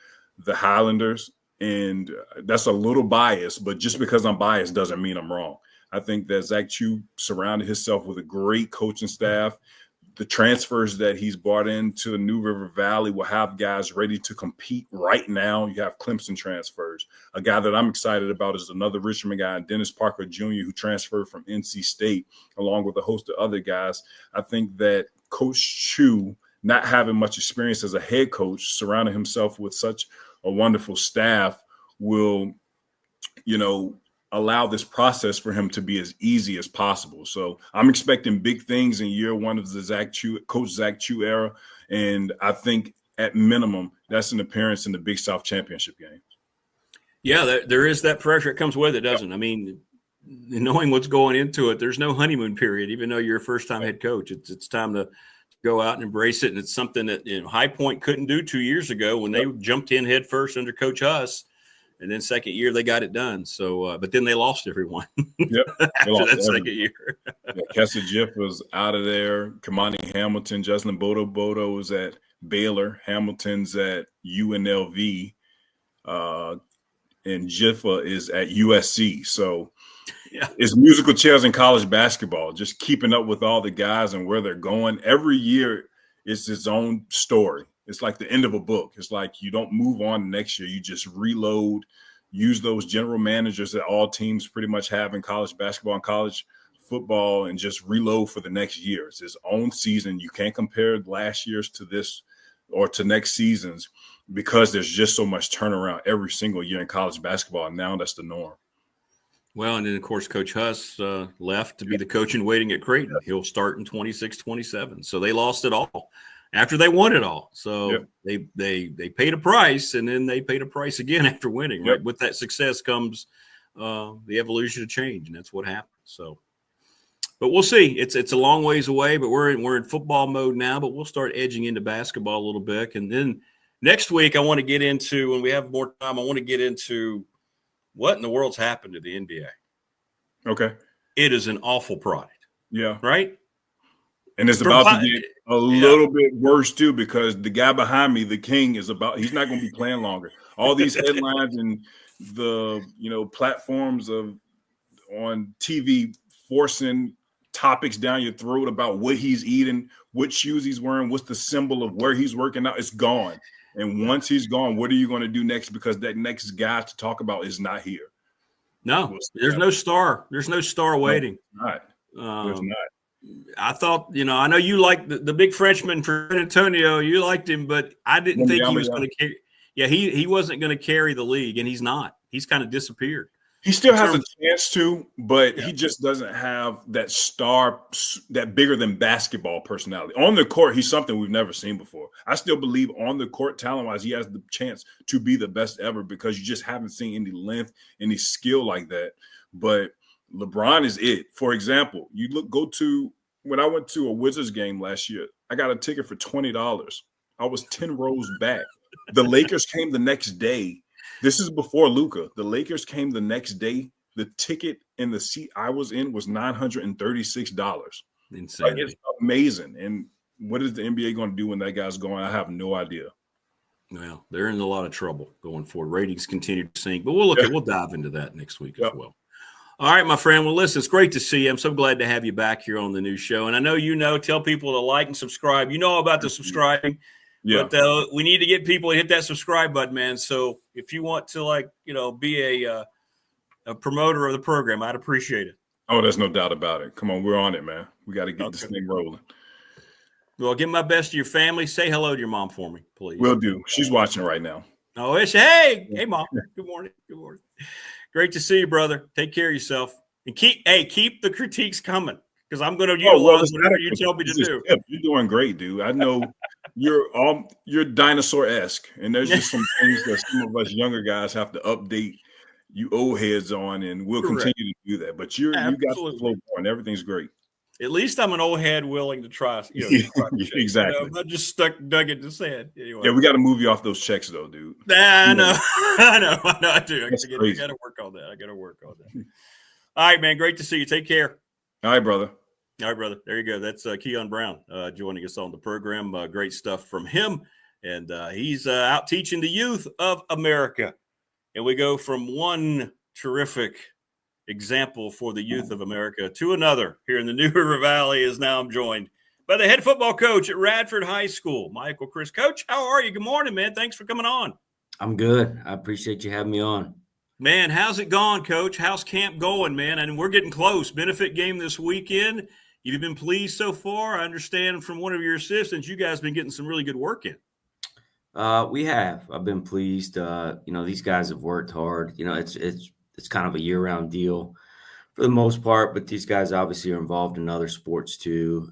the Highlanders, and that's a little biased, but just because I'm biased doesn't mean I'm wrong. I think that Zach Chu surrounded himself with a great coaching staff. The transfers that he's brought into the New River Valley will have guys ready to compete right now. You have Clemson transfers. A guy that I'm excited about is another Richmond guy, Dennis Parker Jr., who transferred from NC State, along with a host of other guys. I think that Coach Chu, not having much experience as a head coach, surrounding himself with such a wonderful staff will, allow this process for him to be as easy as possible. So I'm expecting big things in year one of the Coach Zach Chu era. And I think at minimum, that's an appearance in the Big South Championship game. Yeah, there is that pressure. It comes with it, doesn't it? I mean, knowing what's going into it, there's no honeymoon period, even though you're a first-time head coach. It's time to go out and embrace it. And it's something that High Point couldn't do 2 years ago when they jumped in head first under Coach Huss. And then second year, they got it done. So, but then they lost everyone after that second year. Kessa Jiff was out of there. Kamani Hamilton, Jocelyn Bodo was at Baylor. Hamilton's at UNLV. And Jiffa is at USC. So it's musical chairs in college basketball, just keeping up with all the guys and where they're going. Every year, it's its own story. It's like the end of a book. It's like you don't move on next year. You just reload, use those general managers that all teams pretty much have in college basketball and college football, and just reload for the next year. It's its own season. You can't compare last year's to this or to next season's because there's just so much turnaround every single year in college basketball. And now that's the norm. Well, and then, of course, Coach Huss left to be the coach in waiting at Creighton. He'll start in 26-27. So they lost it all after they won it all. So they paid a price, and then they paid a price again after winning. Right? With that success comes the evolution of change, and that's what happened. So, but we'll see. It's a long ways away, but we're in football mode now. But we'll start edging into basketball a little bit, and then next week I want to get into, when we have more time, I want to get into what in the world's happened to the NBA. Okay, it is an awful product. Yeah, right. And it's about to get a little bit worse, too, because the guy behind me, the king, he's not going to be playing longer. All these headlines and the, platforms on TV forcing topics down your throat about what he's eating, what shoes he's wearing, what's the symbol of where he's working out, it's gone. And once he's gone, what are you going to do next? Because that next guy to talk about is not here. No, there's no star. There's no star waiting. There's not. I thought, I know you like the big Frenchman for San Antonio. You liked him, but I didn't think he was going to carry. Yeah, he wasn't going to carry the league, and he's not. He's kind of disappeared. He still has a chance to, but he just doesn't have that star, that bigger than basketball personality. On the court, he's something we've never seen before. I still believe on the court, talent-wise, he has the chance to be the best ever because you just haven't seen any length, any skill like that. But LeBron is it. For example, when I went to a Wizards game last year, I got a ticket for $20. I was 10 rows back. The Lakers came the next day. This is before Luka. The Lakers came the next day. The ticket in the seat I was in was $936. Insane. It's amazing. And what is the NBA going to do when that guy's going? I have no idea. Well, they're in a lot of trouble going forward. Ratings continue to sink, but we'll dive into that next week as well. All right, my friend. Well, listen, it's great to see you. I'm so glad to have you back here on the new show. And I know tell people to like and subscribe. You know about the subscribing. Yeah. But we need to get people to hit that subscribe button, man. So if you want to, be a promoter of the program, I'd appreciate it. Oh, there's no doubt about it. Come on, we're on it, man. We got to get this thing rolling. Well, give my best to your family. Say hello to your mom for me, please. Will do. She's watching right now. Oh, hey, Mom. Good morning. Good morning. Great to see you, brother. Take care of yourself. And keep the critiques coming because I'm going to utilize whatever you tell me to do. You're doing great, dude. I know you're dinosaur-esque, and there's just some things that some of us younger guys have to update you old heads on, and we'll continue to do that. But you got the flow going. Everything's great. At least I'm an old head willing to try. Exactly. I'm not just dug in the sand. Anyway. Yeah, we got to move you off those checks, though, dude. I know. I do. I got to work on that. All right, man. Great to see you. Take care. All right, brother. All right, brother. There you go. That's Keon Brown joining us on the program. Great stuff from him. And he's out teaching the youth of America. And we go from one terrific example for the youth of America to another here in the New River Valley. Is now I'm joined by the head football coach at Radford High School, Michael Crist. Coach, how are you? Good morning, man. Thanks for coming on. I'm good. I appreciate you having me on. Man, how's it gone, Coach? How's camp going, man? And we're getting close. Benefit game this weekend. You've been pleased so far. I understand from one of your assistants, you guys have been getting some really good work in. We have. I've been pleased. These guys have worked hard. It's kind of a year-round deal for the most part, but these guys obviously are involved in other sports too.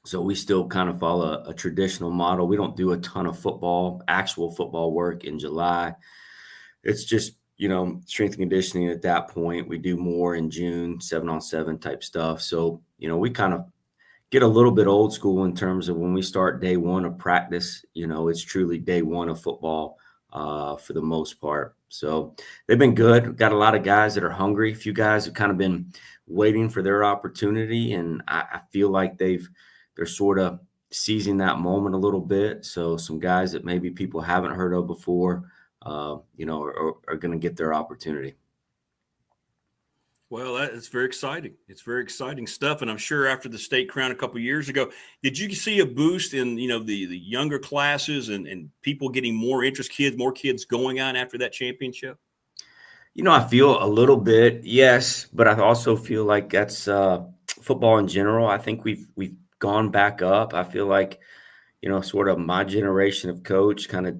So we still kind of follow a traditional model. We don't do a ton of actual football work in July. It's just, strength and conditioning at that point. We do more in June, 7-on-7 type stuff. So, we kind of get a little bit old school in terms of when we start day one of practice, it's truly day one of football for the most part. So they've been good. We've got a lot of guys that are hungry. A few guys have kind of been waiting for their opportunity. And I feel like they're sort of seizing that moment a little bit. So some guys that maybe people haven't heard of before, are going to get their opportunity. Well, it's very exciting. It's very exciting stuff. And I'm sure after the state crown a couple of years ago, did you see a boost in, the younger classes and people getting more interest, more kids going on after that championship? I feel a little bit, yes, but I also feel like that's football in general. I think we've gone back up. I feel like, sort of my generation of coach kind of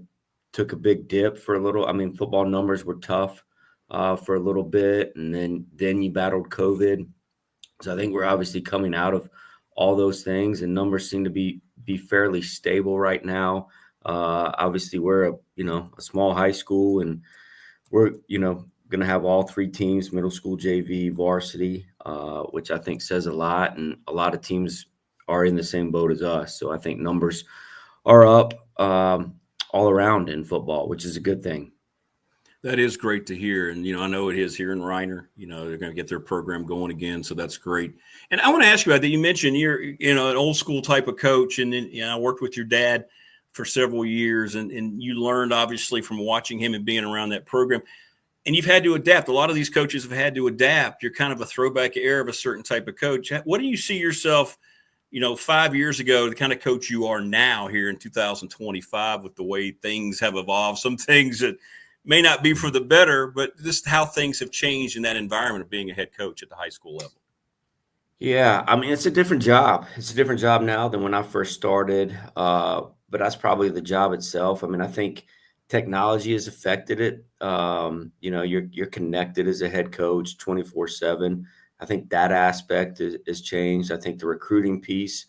took a big dip for a little. I mean, football numbers were tough for a little bit, and then you battled COVID. So I think we're obviously coming out of all those things, and numbers seem to be fairly stable right now. Obviously, we're a small high school, and we're going to have all three teams: middle school, JV, varsity, which I think says a lot. And a lot of teams are in the same boat as us. So I think numbers are up all around in football, which is a good thing. That is great to hear. And, I know it is here in Reiner. They're going to get their program going again. So that's great. And I want to ask you about that. You mentioned you're, an old school type of coach. And then, I worked with your dad for several years. And you learned, obviously, from watching him and being around that program. And you've had to adapt. A lot of these coaches have had to adapt. You're kind of a throwback era of a certain type of coach. What do you see yourself 5 years ago, the kind of coach you are now here in 2025 with the way things have evolved, some things that may not be for the better, but just how things have changed in that environment of being a head coach at the high school level? Yeah, I mean, it's a different job. It's a different job now than when I first started, but that's probably the job itself. I mean, I think technology has affected it. You're connected as a head coach 24/7. I think that aspect is changed. I think the recruiting piece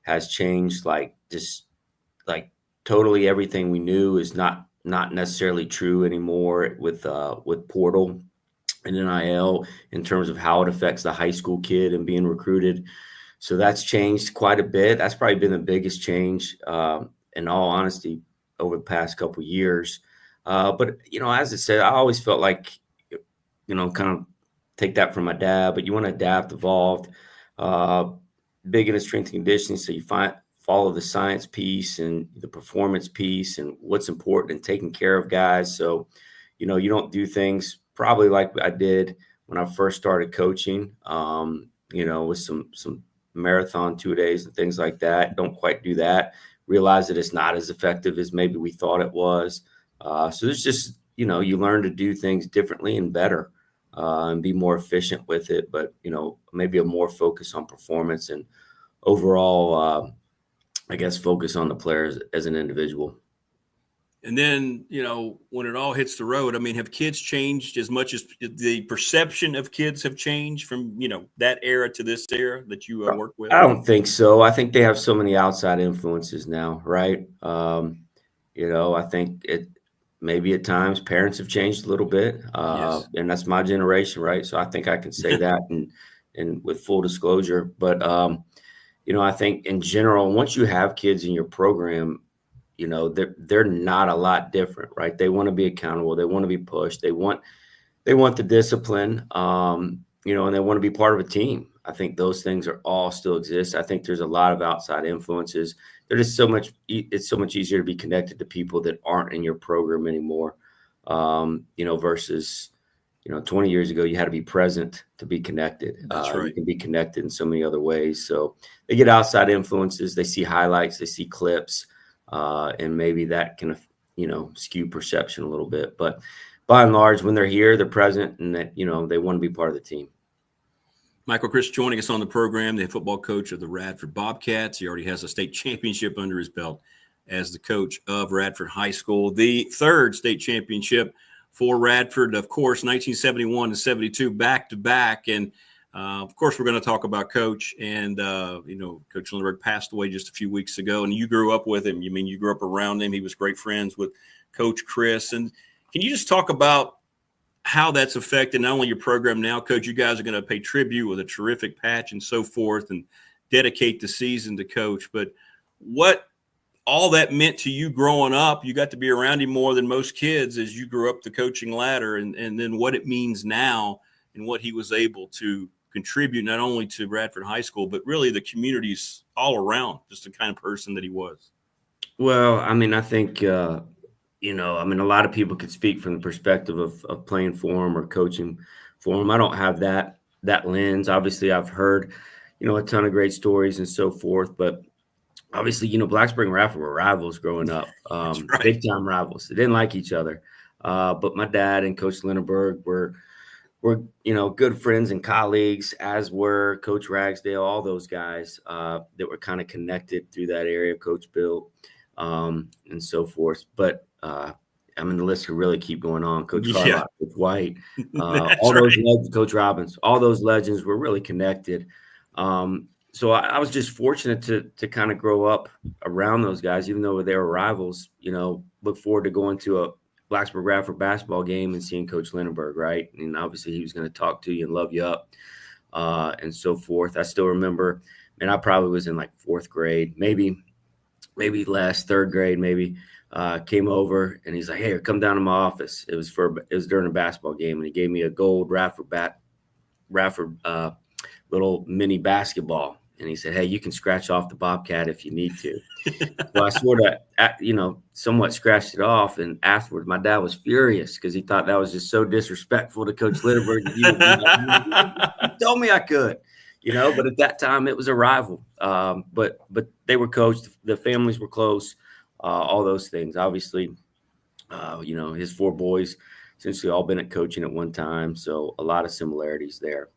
has changed. Just totally everything we knew is not necessarily true anymore with portal and NIL in terms of how it affects the high school kid and being recruited. So that's changed quite a bit. That's probably been the biggest change, in all honesty, over the past couple of years. But as I said, I always felt like, kind of take that from my dad, but you want to adapt, evolve, big into strength and conditioning. So you follow the science piece and the performance piece and what's important and taking care of guys. So, you don't do things probably like I did when I first started coaching, with some marathon 2 days and things like that. Don't quite do that. Realize that it's not as effective as maybe we thought it was. So there's just, you learn to do things differently and better. And be more efficient with it, but, maybe a more focus on performance and overall, focus on the players as an individual. And then, when it all hits the road, I mean, have kids changed as much as the perception of kids have changed from, that era to this era that you work with? I don't think so. I think they have so many outside influences now, right? I think maybe at times parents have changed a little bit, yes. And that's my generation, right? So I think I can say that and with full disclosure. But, I think in general, once you have kids in your program, they're not a lot different, right? They want to be accountable. They want to be pushed. They want the discipline. and they want to be part of a team. I think those things are all still exist. I think there's a lot of outside influences. They're just it's so much easier to be connected to people that aren't in your program anymore. Versus, 20 years ago, you had to be present to be connected. That's right. You can be connected in so many other ways. So they get outside influences. They see highlights, they see clips, and maybe that can, skew perception a little bit. But by and large, when they're here, they're present, and that, they want to be part of the team. Michael Crist joining us on the program, the football coach of the Radford Bobcats. He already has a state championship under his belt as the coach of Radford High School. The third state championship for Radford, of course, 1971 and 72 back-to-back. And, of course, we're going to talk about Coach. And, Coach Lindenberg passed away just a few weeks ago, and you grew up with him. You grew up around him. He was great friends with Coach Crist. And can you just talk about how that's affected not only your program now, Coach? You guys are going to pay tribute with a terrific patch and so forth and dedicate the season to Coach. But what all that meant to you growing up, you got to be around him more than most kids as you grew up the coaching ladder, and then what it means now and what he was able to contribute not only to Radford High School, but really the communities all around, just the kind of person that he was. Well, I think, a lot of people could speak from the perspective of playing for him or coaching for him. I don't have that lens. Obviously, I've heard, a ton of great stories and so forth, but obviously, Blacksburg and Radford were rivals growing up, right. Big time rivals. They didn't like each other. But my dad and Coach Lindenberg were good friends and colleagues, as were Coach Ragsdale, all those guys that were kind of connected through that area, Coach Bill, and so forth. But the list could really keep going on. Coach Carlock, Coach White, all those legends, Coach Robbins, all those legends were really connected. So I was just fortunate to kind of grow up around those guys, even though they were rivals. Look forward to going to a Blacksburg Radford basketball game and seeing Coach Lindenberg, right? And obviously he was going to talk to you and love you up and so forth. I still remember, and I probably was in like fourth grade, maybe last third grade, maybe. Came over and he's like, "Hey, come down to my office." It was during a basketball game, and he gave me a gold Radford little mini basketball. And he said, "Hey, you can scratch off the Bobcat if you need to." Well, I sort of, somewhat scratched it off. And afterwards, my dad was furious because he thought that was just so disrespectful to Coach Lindenberg. He told me I could, but at that time it was a rival. But they were coached. The families were close. All those things. Obviously, his four boys essentially all been at coaching at one time. So a lot of similarities there.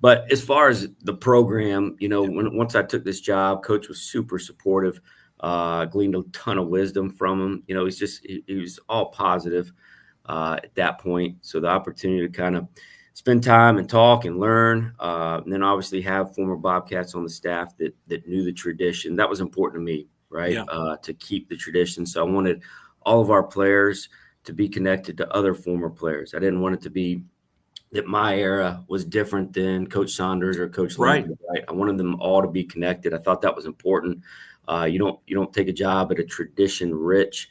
But as far as the program, once I took this job, Coach was super supportive, gleaned a ton of wisdom from him. He was all positive at that point. So the opportunity to kind of spend time and talk and learn, and then obviously have former Bobcats on the staff that knew the tradition. That was important to me, right? Yeah. To keep the tradition. So I wanted all of our players to be connected to other former players. I didn't want it to be that my era was different than Coach Saunders or Coach Lindenberg, right? I wanted them all to be connected. I thought that was important. You don't take a job at a tradition-rich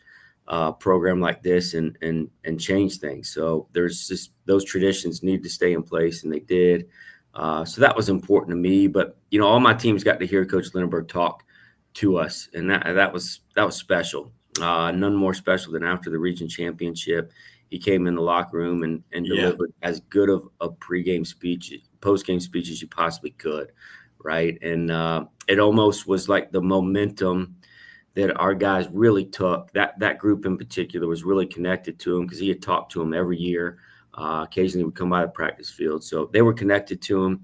program like this and change things. So there's just those traditions need to stay in place, and they did. So that was important to me. But all my teams got to hear Coach Lindenberg talk to us, and that was special. None more special than after the region championship. He came in the locker room and delivered as good of a pregame speech, postgame speech as you possibly could, right? And it almost was like the momentum that our guys really took. That group in particular was really connected to him because he had talked to him every year. Occasionally would come by the practice field, so they were connected to him,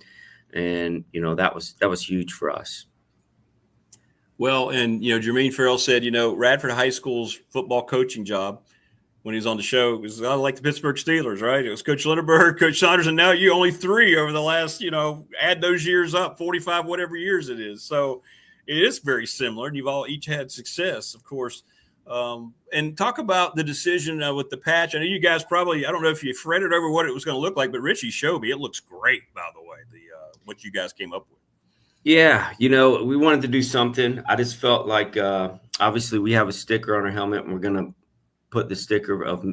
and that was huge for us. Well, and Jermaine Farrell said, Radford High School's football coaching job, when he was on the show, it was like the Pittsburgh Steelers, right? It was Coach Lindenberg, Coach Saunders, and now you only three over the last, add those years up, 45, whatever years it is. So it is very similar, and you've all each had success, of course. And talk about the decision with the patch. I know you guys probably, I don't know if you fretted over what it was going to look like, but Richie showed me it looks great, by the way, what you guys came up with. Yeah, we wanted to do something. I just felt like obviously we have a sticker on our helmet, and we're going to put the sticker of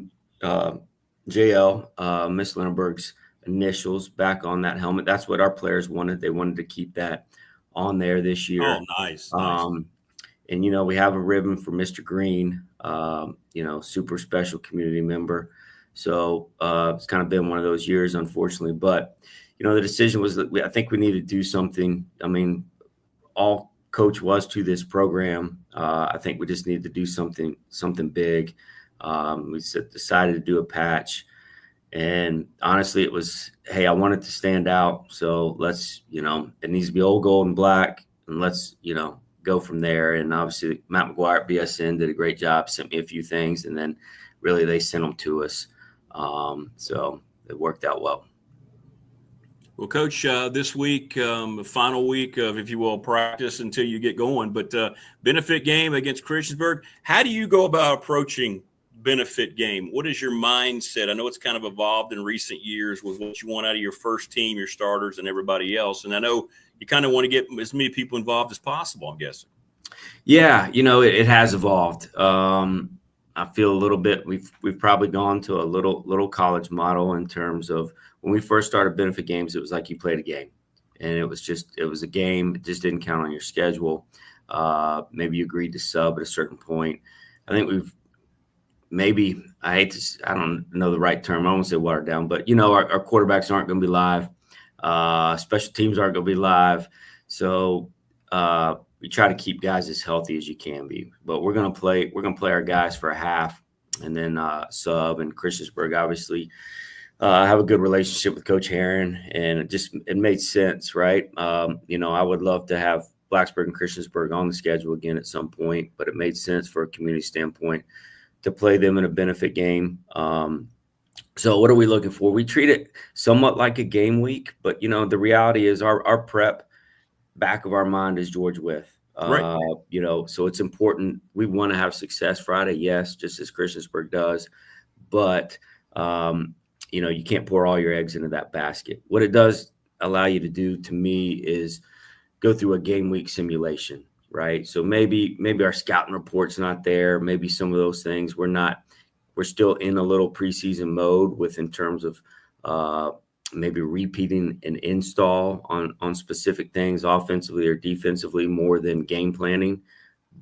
JL, Miss Lindenberg's initials back on that helmet. That's what our players wanted. They wanted to keep that on there this year. Oh, nice. And, we have a ribbon for Mr. Green, super special community member. So it's kind of been one of those years, unfortunately. But, the decision was that I think we need to do something. I mean, all coach was to this program. I think we just need to do something big. We decided to do a patch. And honestly, it was, hey, I wanted to stand out. So let's, it needs to be old gold and black. And let's, go from there. And obviously, Matt McGuire at BSN did a great job, sent me a few things. And then really they sent them to us. So it worked out well. Well, Coach, this week, final week of, if you will, practice until you get going, but benefit game against Christiansburg. How do you go about approaching benefit game? What is your mindset? I know it's kind of evolved in recent years with what you want out of your first team, your starters, and everybody else. And I know you kind of want to get as many people involved as possible, I'm guessing. Yeah, it has evolved. I feel a little bit we've probably gone to a little college model in terms of when we first started benefit games, it was like you played a game, and it was a game. It just didn't count on your schedule. Maybe you agreed to sub at a certain point. I think I don't know the right term. I won't say watered down, but our quarterbacks aren't going to be live. Special teams aren't going to be live. So we try to keep guys as healthy as you can be, but we're going to play our guys for a half and then sub. And Christiansburg obviously have a good relationship with Coach Herron, and it made sense, right? I would love to have Blacksburg and Christiansburg on the schedule again at some point, but it made sense for a community standpoint to play them in a benefit game. So what are we looking for? We treat it somewhat like a game week, but the reality is our prep back of our mind is George Wythe. Right. So it's important. We want to have success Friday, yes, just as Christiansburg does, but you can't pour all your eggs into that basket. What it does allow you to do, to me, is go through a game week simulation, right? So maybe our scouting report's not there. Maybe some of those things we're still in a little preseason mode in terms of maybe repeating an install on specific things offensively or defensively more than game planning.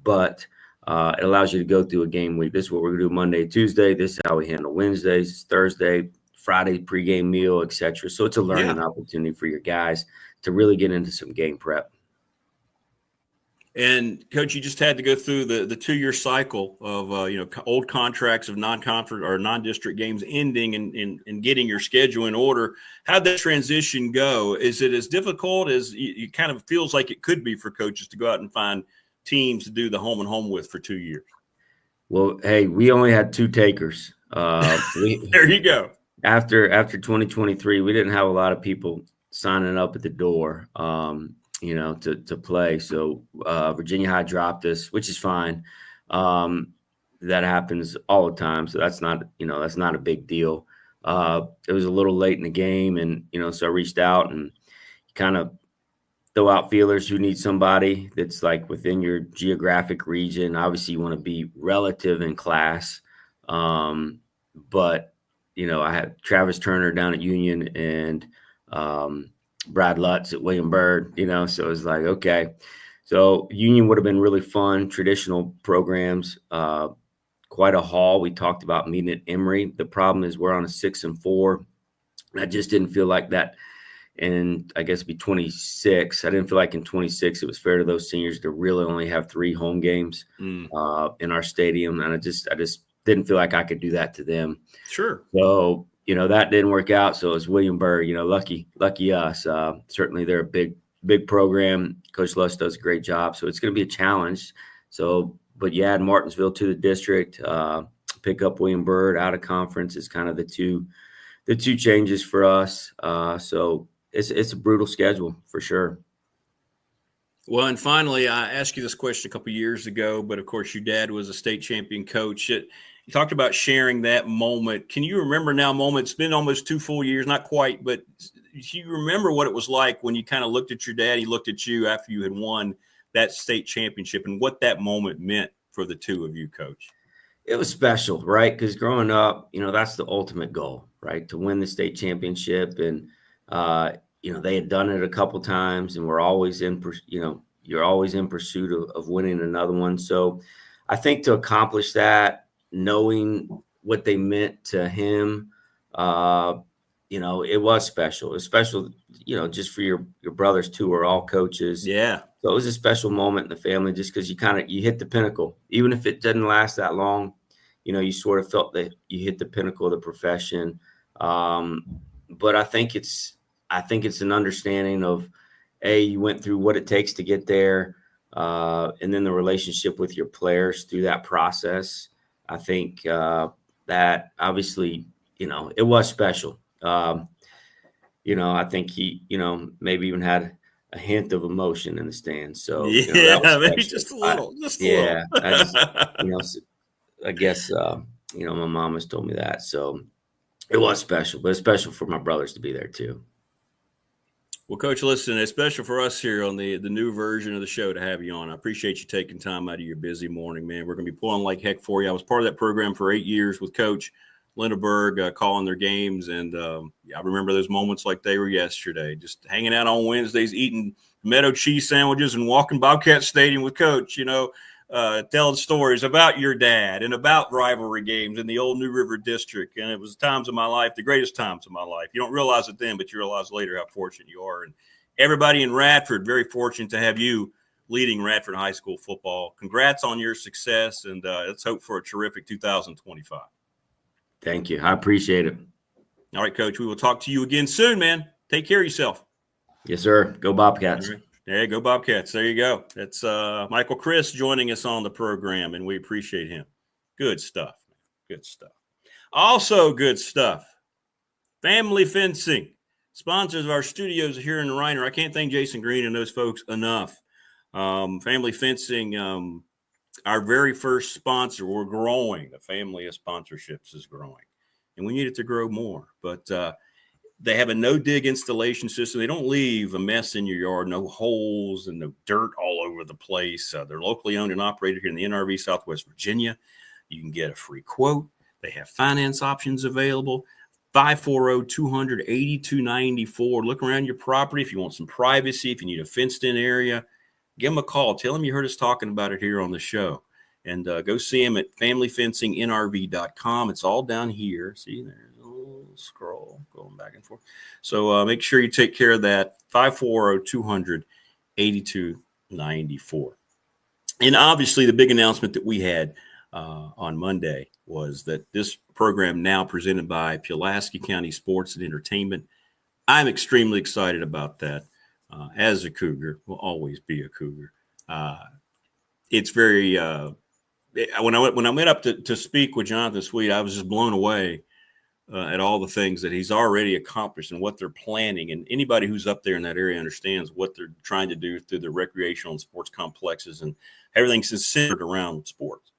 But it allows you to go through a game week. This is what we're going to do Monday, Tuesday. This is how we handle Wednesdays, Thursday, Friday pregame meal, etc. So it's a learning opportunity for your guys to really get into some game prep. And Coach, you just had to go through the 2-year cycle of old contracts of non-conference or non-district games ending and getting your schedule in order. How'd that transition go? Is it as difficult as it kind of feels like it could be for coaches to go out and find teams to do the home and home with for 2 years? Well, hey, we only had 2 takers. There you go. After 2023, we didn't have a lot of people signing up at the door. To play. So Virginia High dropped us, which is fine. That happens all the time. So that's not a big deal. It was a little late in the game, and so I reached out and kind of throw out feelers who need somebody that's like within your geographic region. Obviously, you want to be relative in class, but I had Travis Turner down at Union and Brad Lutz at William Byrd, so it was like, okay. So Union would have been really fun, traditional programs, quite a haul. We talked about meeting at Emory. The problem is we're on a 6-4. And I just didn't feel like that. And I guess it'd be 26. I didn't feel like in 26 it was fair to those seniors to really only have 3 home games in our stadium. And I just didn't feel like I could do that to them. Sure. So that didn't work out. So it was William Byrd, lucky us. Certainly they're a big program. Coach Luss does a great job. So it's going to be a challenge. So, but you add Martinsville to the district, pick up William Byrd out of conference is kind of the two changes for us. So it's a brutal schedule for sure. Well, and finally, I asked you this question a couple of years ago, but of course your dad was a state champion coach. You talked about sharing that moment. Can you remember now moments? It's been almost 2 full years, not quite, but do you remember what it was like when you kind of looked at your dad, he looked at you after you had won that state championship, and what that moment meant for the two of you, Coach? It was special, right? Because growing up, that's the ultimate goal. right, to win the state championship. And, they had done it a couple times, and we're always you're always in pursuit of winning another one. So I think to accomplish that, knowing what they meant to him, it was special. It was special, just for your brothers too, are all coaches. Yeah. So it was a special moment in the family, just because you hit the pinnacle. Even if it didn't last that long, you sort of felt that you hit the pinnacle of the profession. But I think it's an understanding of, you went through what it takes to get there, and then the relationship with your players through that process. I think that obviously, it was special. I think he, maybe even had a hint of emotion in the stands. So maybe just a little. I guess my mom has told me that. So it was special, but it's special for my brothers to be there too. Well, Coach, listen, it's special for us here on the new version of the show to have you on. I appreciate you taking time out of your busy morning, man. We're going to be pulling like heck for you. I was part of that program for 8 years with Coach Lindeberg, calling their games. And I remember those moments like they were yesterday, just hanging out on Wednesdays, eating Meadow cheese sandwiches and walking Bobcat Stadium with Coach, telling stories about your dad and about rivalry games in the old New River District. And it was times of my life, the greatest times of my life. You don't realize it then, but you realize later how fortunate you are. And everybody in Radford, very fortunate to have you leading Radford High School football. Congrats on your success, and let's hope for a terrific 2025. Thank you. I appreciate it. All right, Coach, we will talk to you again soon, man. Take care of yourself. Yes, sir. Go Bobcats. Yeah, go Bobcats. There you go. That's Michael Crist joining us on the program, and we appreciate him. Good stuff. Good stuff. Also good stuff. Family Fencing, sponsors of our studios here in Reiner. I can't thank Jason Green and those folks enough. Family Fencing, our very first sponsor. We're growing. The family of sponsorships is growing, and we need it to grow more. But they have a no-dig installation system. They don't leave a mess in your yard, no holes and no dirt all over the place. They're locally owned and operated here in the NRV, Southwest Virginia. You can get a free quote. They have finance options available. 540-200-8294. Look around your property if you want some privacy, if you need a fenced-in area. Give them a call. Tell them you heard us talking about it here on the show. And go see them at familyfencingnrv.com. It's all down here. See, there's a little scroll going back and forth. So make sure you take care of that. 540-200-8294. And obviously the big announcement that we had on Monday was that this program now presented by Pulaski County Sports and Entertainment. I'm extremely excited about that. As a Cougar, will always be a Cougar. It's very when I went up to speak with Jonathan Sweet, I was just blown away at all the things that he's already accomplished and what they're planning. And anybody who's up there in that area understands what they're trying to do through the recreational and sports complexes, and everything's centered around sports.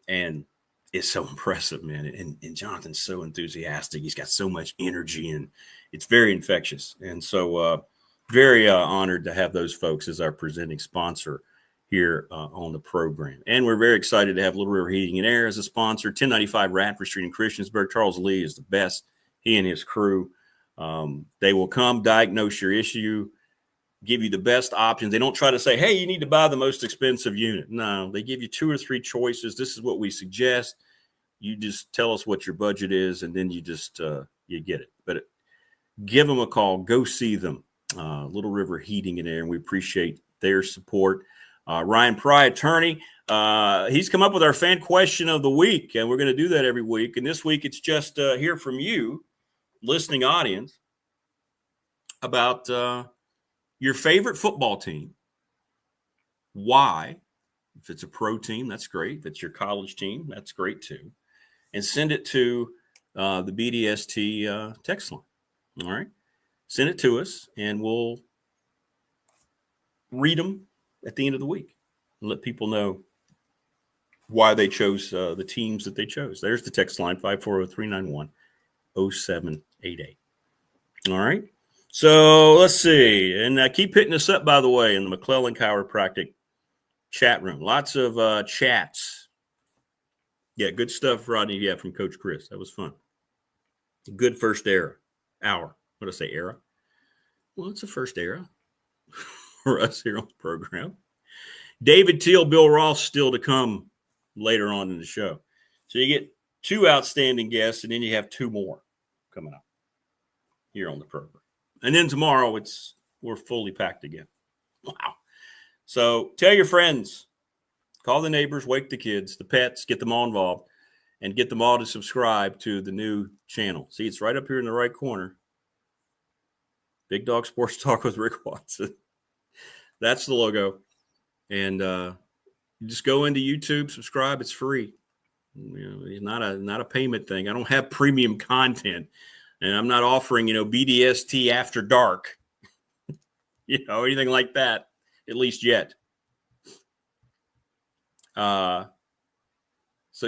And it's so impressive, man. And Jonathan's so enthusiastic. He's got so much energy, and it's very infectious. And so very honored to have those folks as our presenting sponsor here on the program. And we're very excited to have Little River Heating and Air as a sponsor. 1095 Radford Street in Christiansburg. Charles Lee is the best. He and his crew. They will come, diagnose your issue, give you the best options. They don't try to say, hey, you need to buy the most expensive unit. No, they give you 2 or 3 choices. This is what we suggest. You just tell us what your budget is, and then you just you get it. But give them a call. Go see them. Little River Heating and Air, and we appreciate their support. Ryan Pry, attorney, he's come up with our fan question of the week, and we're going to do that every week. And this week it's just hear from you, listening audience, about your favorite football team. Why? If it's a pro team, that's great. If it's your college team, that's great too. And send it to the BDST text line. All right? Send it to us, and we'll read them at the end of the week and let people know why they chose the teams that they chose. There's the text line, 540-391-0788. All right? So let's see. And keep hitting us up, by the way, in the McClellan Chiropractic chat room. Lots of chats. Yeah, good stuff, Rodney, from Coach Chris. That was fun. Good first hour. What did I say, era? Well, it's a first era for us here on the program. David Teel, Bill Roth still to come later on in the show. So you get 2 outstanding guests, and then you have 2 more coming up here on the program. And then tomorrow we're fully packed again. Wow. So tell your friends, call the neighbors, wake the kids, the pets, get them all involved, and get them all to subscribe to the new channel. See, it's right up here in the right corner. Big Dog Sports Talk with Rick Watson. That's the logo. And you just go into YouTube, subscribe. It's free. It's not a payment thing. I don't have premium content, and I'm not offering, BDST after dark, anything like that, at least yet. So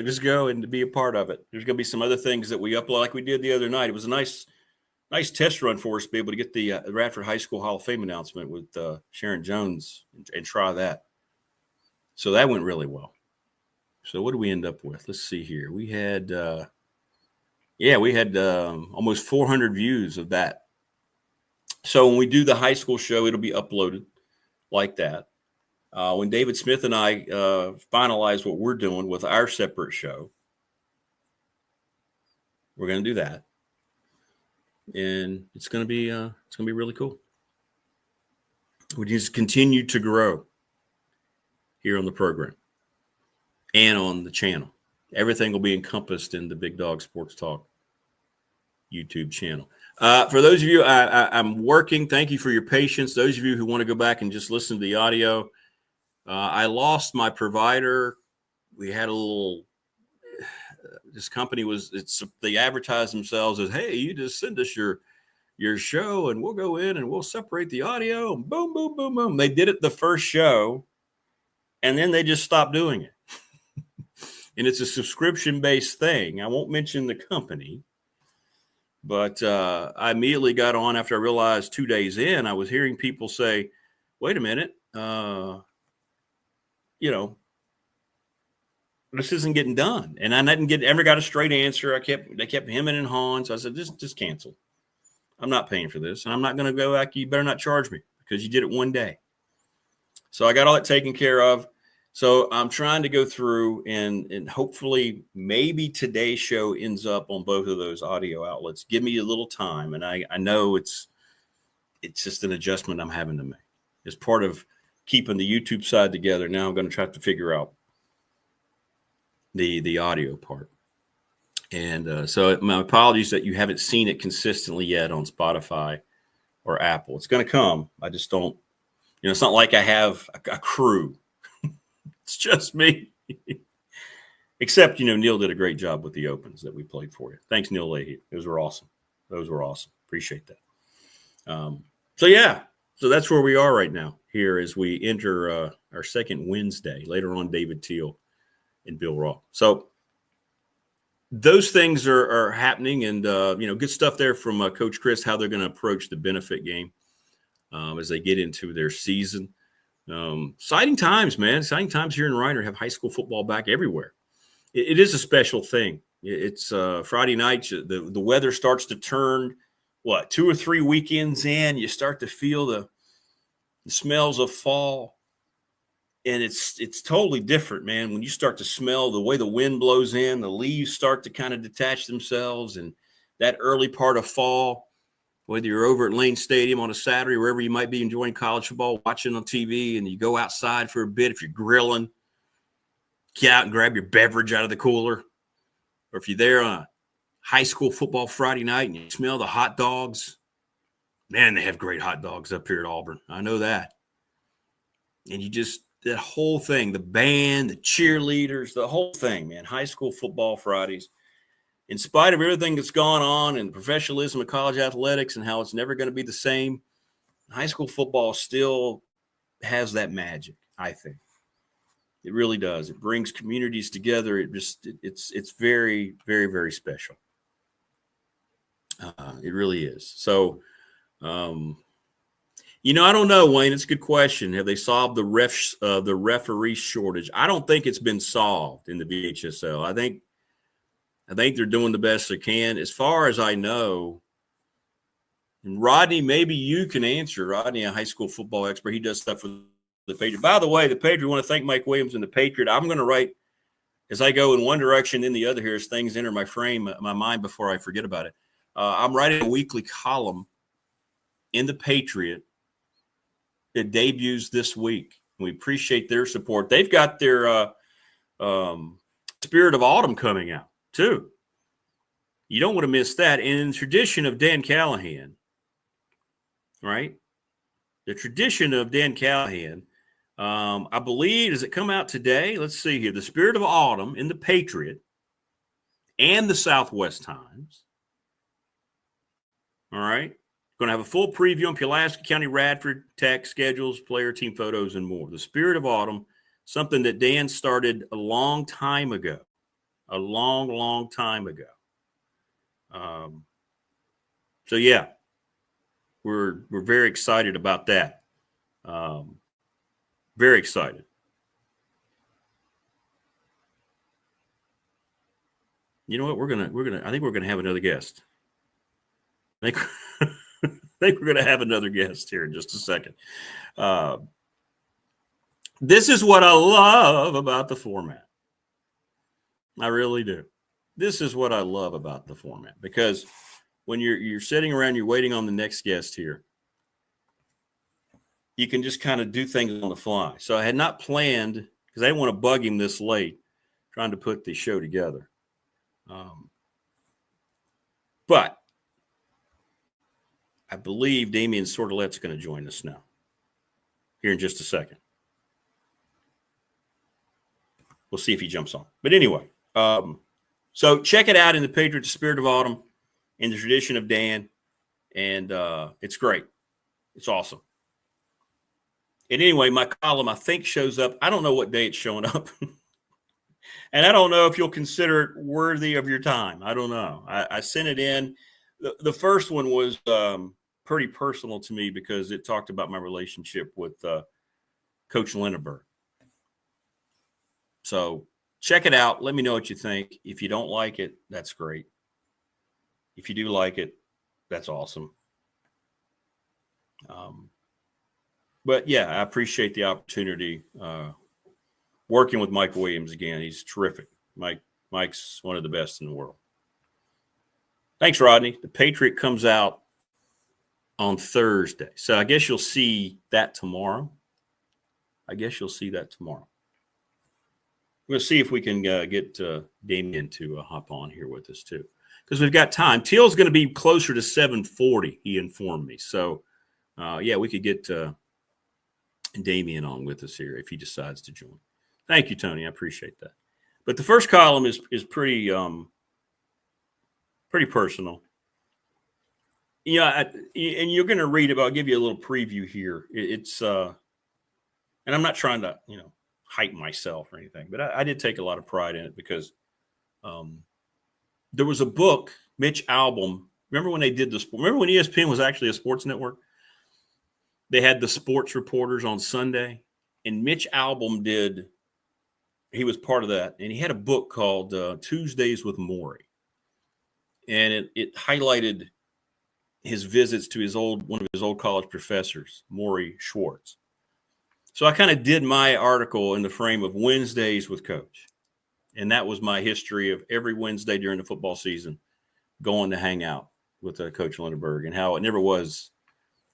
just go and be a part of it. There's going to be some other things that we upload like we did the other night. It was a nice test run for us to be able to get the Radford High School Hall of Fame announcement with Sharon Jones and try that. So that went really well. So what did we end up with? Let's see here. We had, almost 400 views of that. So when we do the high school show, it'll be uploaded like that. When David Smith and I finalize what we're doing with our separate show, we're going to do that, and it's going to be really cool. We just continue to grow here on the program and on the channel. Everything will be encompassed in the Big Dog Sports Talk YouTube channel. For those of you, I'm working. Thank you for your patience. Those of you who want to go back and just listen to the audio. I lost my provider. We had a little, this company they advertised themselves as, hey, you just send us your show and we'll go in and we'll separate the audio and boom, boom, boom, boom. They did it the first show and then they just stopped doing it. And it's a subscription-based thing. I won't mention the company, but I immediately got on after I realized 2 days in, I was hearing people say, wait a minute, this isn't getting done. And I didn't ever got a straight answer. They kept hemming and hawing. So I said, just cancel. I'm not paying for this. And I'm not going to go back. You better not charge me because you did it one day. So I got all that taken care of. So I'm trying to go through and hopefully maybe today's show ends up on both of those audio outlets. Give me a little time. And I know it's just an adjustment I'm having to make. It's part of keeping the YouTube side together. Now I'm going to try to figure out the audio part. And so my apologies that you haven't seen it consistently yet on Spotify or Apple. It's going to come. I just don't, it's not like I have a crew. It's just me. Except, Neil did a great job with the opens that we played for you. Thanks, Neil Leahy. Those were awesome. Appreciate that. So that's where we are right now here as we enter our second Wednesday. Later on, David Teel and Bill Roth. So those things are happening, and good stuff there from Coach Crist, how they're going to approach the benefit game as they get into their season. Exciting times, man. Exciting times here in Ryder. Have high school football back everywhere. It is a special thing. It's Friday night. The weather starts to turn. 2 or 3 weekends in, you start to feel the smells of fall. And it's totally different, man. When you start to smell the way the wind blows in, the leaves start to kind of detach themselves. And that early part of fall, whether you're over at Lane Stadium on a Saturday, wherever you might be enjoying college football, watching on TV, and you go outside for a bit, if you're grilling, get out and grab your beverage out of the cooler. Or if you're there on a high school football Friday night and you smell the hot dogs, man, they have great hot dogs up here at Auburn. I know that. And that whole thing, the band, the cheerleaders, the whole thing, man, high school football Fridays. In spite of everything that's gone on and the professionalism of college athletics and how it's never going to be the same, high school football still has that magic, I think. It really does. It brings communities together. It's very, very, very special. It really is. So, I don't know, Wayne. It's a good question. Have they solved the referee shortage? I don't think it's been solved in the BHSL. I I think they're doing the best they can. As far as I know, and Rodney, maybe you can answer. Rodney, a high school football expert, he does stuff for the Patriot. By the way, the Patriot, I want to thank Mike Williams and the Patriot. I'm going to write, as I go in one direction, then the other here, as things enter my mind before I forget about it. I'm writing a weekly column in the Patriot that debuts this week. We appreciate their support. They've got their Spirit of Autumn coming out, too. You don't want to miss that. And in the tradition of Dan Callahan, right? The tradition of Dan Callahan, I believe, does it come out today? Let's see here. The Spirit of Autumn in the Patriot and the Southwest Times. All right. Going to have a full preview on Pulaski County Radford, tech schedules, player, team photos, and more. The Spirit of Autumn, something that Dan started a long time ago. A long, long time ago. So yeah, we're very excited about that. Very excited. You know what? I think we're gonna have another guest. I think we're gonna have another guest here in just a second. This is what I love about the format. I really do. This is what I love about the format, because when you're sitting around, you're waiting on the next guest here, you can just kind of do things on the fly. So I had not planned, because I didn't want to bug him this late trying to put the show together. But I believe Damian Sordlet's going to join us now here in just a second. We'll see if he jumps on. But anyway, so check it out in the Patriot, the Spirit of Autumn, in the tradition of Dan, and it's great. It's awesome. And anyway, my column, I think, shows up. I don't know what day it's showing up. And I don't know if you'll consider it worthy of your time. I don't know. I sent it in. The first one was pretty personal to me because it talked about my relationship with Coach Lindenberg. So check it out. Let me know what you think. If you don't like it, that's great. If you do like it, that's awesome. But yeah, I appreciate the opportunity working with Mike Williams again. He's terrific. Mike's one of the best in the world. Thanks, Rodney. The Patriot comes out on Thursday. So I guess you'll see that tomorrow. We'll see if we can get Damian to hop on here with us too, because we've got time. Teal's going to be closer to 7:40, he informed me. So, yeah, we could get Damian on with us here if he decides to join. Thank you, Tony. I appreciate that. But the first column is pretty personal. Yeah, and you're going to read about. I'll give you a little preview here. It's and I'm not trying to hype myself or anything, but I did take a lot of pride in it because there was a book, Mitch Albom. Remember when they did the sport? Remember when ESPN was actually a sports network? They had the sports reporters on Sunday, and Mitch Albom he was part of that, and he had a book called Tuesdays with Maury, and it highlighted his visits to one of his old college professors, Maury Schwartz. So I kind of did my article in the frame of Wednesdays with Coach. And that was my history of every Wednesday during the football season going to hang out with Coach Lindenberg, and how it never was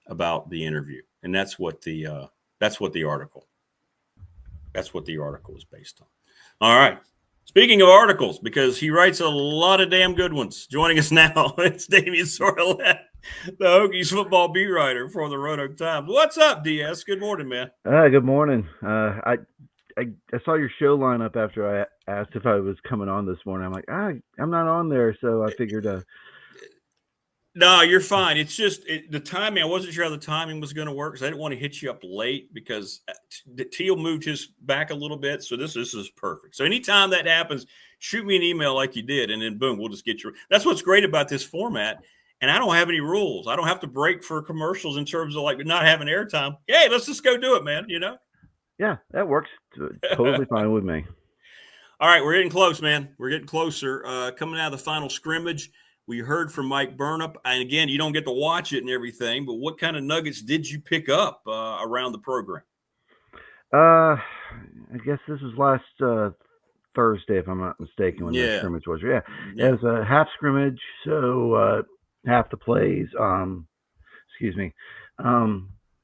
about the interview. And that's what the article is based on. All right. Speaking of articles, because he writes a lot of damn good ones, joining us now, it's Damian Sordlet, the Hokies football beat writer for the Roanoke Times. What's up, DS? Good morning, man. Good morning. I saw your show lineup after I asked if I was coming on this morning. I'm like, I'm not on there, so I figured. No, you're fine. It's just the timing. I wasn't sure how the timing was going to work because I didn't want to hit you up late because Teal moved his back a little bit. So this is perfect. So anytime that happens, shoot me an email like you did, and then boom, we'll just get you. That's what's great about this format. And I don't have any rules. I don't have to break for commercials in terms of like not having airtime. Hey, let's just go do it, man. Yeah, that works totally fine with me. All right, we're getting close, man. We're getting closer. Coming out of the final scrimmage, we heard from Mike Burnap. And again, you don't get to watch it and everything, but what kind of nuggets did you pick up around the program? I guess this was last Thursday, if I'm not mistaken, when the scrimmage was. Yeah, it was a half scrimmage, so half the plays. I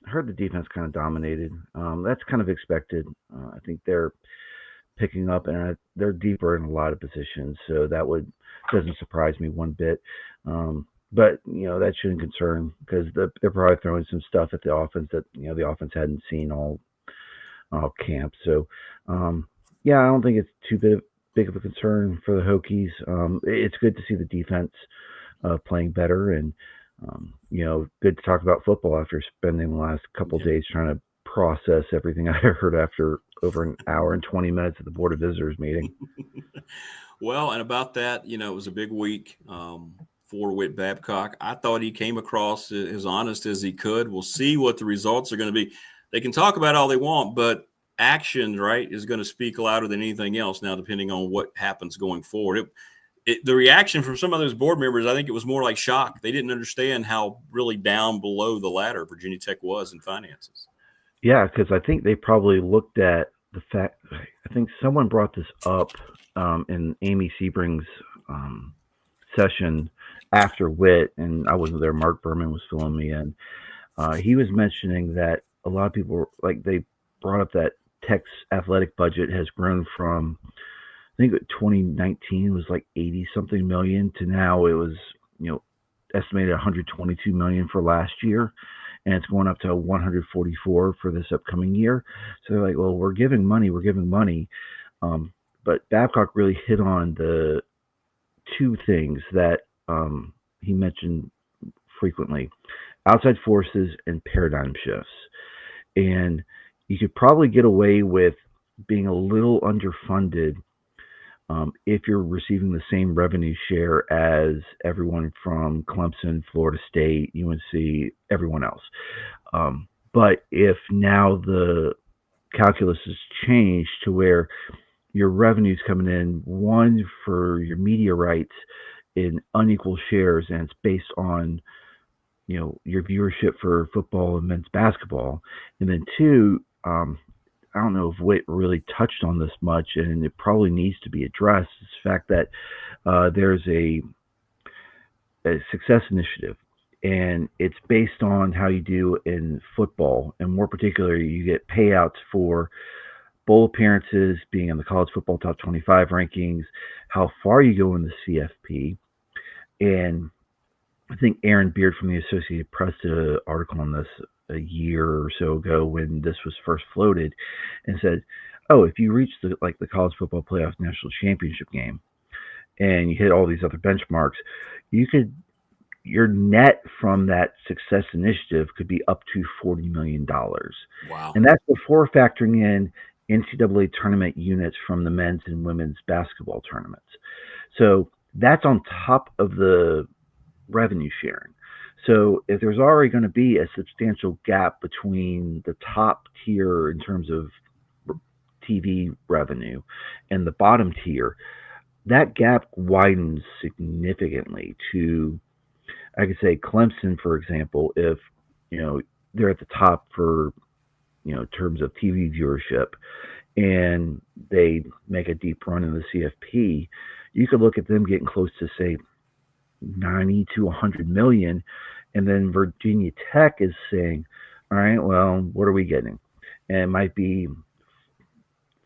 heard the defense kind of dominated. That's kind of expected. I think they're picking up, and they're deeper in a lot of positions, so doesn't surprise me one bit. But that shouldn't concern, because they're probably throwing some stuff at the offense that the offense hadn't seen all camp. So I don't think it's too big of a concern for the Hokies. It's good to see the defense playing better, and good to talk about football after spending the last couple of days trying to process everything I heard after over an hour and 20 minutes at the Board of Visitors meeting. Well, and about that, it was a big week for Whit Babcock. I thought he came across as honest as he could. We'll see what the results are going to be. They can talk about all they want, but action, right, is going to speak louder than anything else now, depending on what happens going forward. The reaction from some of those board members, I think it was more like shock. They didn't understand how really down below the ladder Virginia Tech was in finances. Yeah, because I think they probably looked at the fact – I think someone brought this up in Amy Sebring's session after Whit, and I wasn't there. Mark Berman was filling me in. He was mentioning that a lot of people they brought up that Tech's athletic budget has grown from, I think 2019 was like 80-something million to now it was, estimated 122 million for last year, and it's going up to 144 for this upcoming year. So they're like, well, we're giving money. But Babcock really hit on the two things that he mentioned frequently: outside forces and paradigm shifts. And you could probably get away with being a little underfunded if you're receiving the same revenue share as everyone from Clemson, Florida State, UNC, everyone else. But if now the calculus has changed to where your revenue's coming in, one, for your media rights in unequal shares, and it's based on your viewership for football and men's basketball, and then two, I don't know if Whit really touched on this much, and it probably needs to be addressed, is the fact that there's a success initiative, and it's based on how you do in football, and more particularly, you get payouts for bowl appearances, being in the college football top 25 rankings, how far you go in the CFP, and I think Aaron Beard from the Associated Press did an article on this a year or so ago when this was first floated, and said, if you reach the college football playoff national championship game and you hit all these other benchmarks, your net from that success initiative could be up to $40 million. Wow. And that's before factoring in NCAA tournament units from the men's and women's basketball tournaments. So that's on top of the revenue sharing. So if there's already going to be a substantial gap between the top tier in terms of TV revenue and the bottom tier, that gap widens significantly to, I could say, Clemson, for example, if, they're at the top for, terms of TV viewership, and they make a deep run in the CFP, you could look at them getting close to, say, 90 to 100 million, and then Virginia Tech is saying, all right, well, what are we getting? And it might be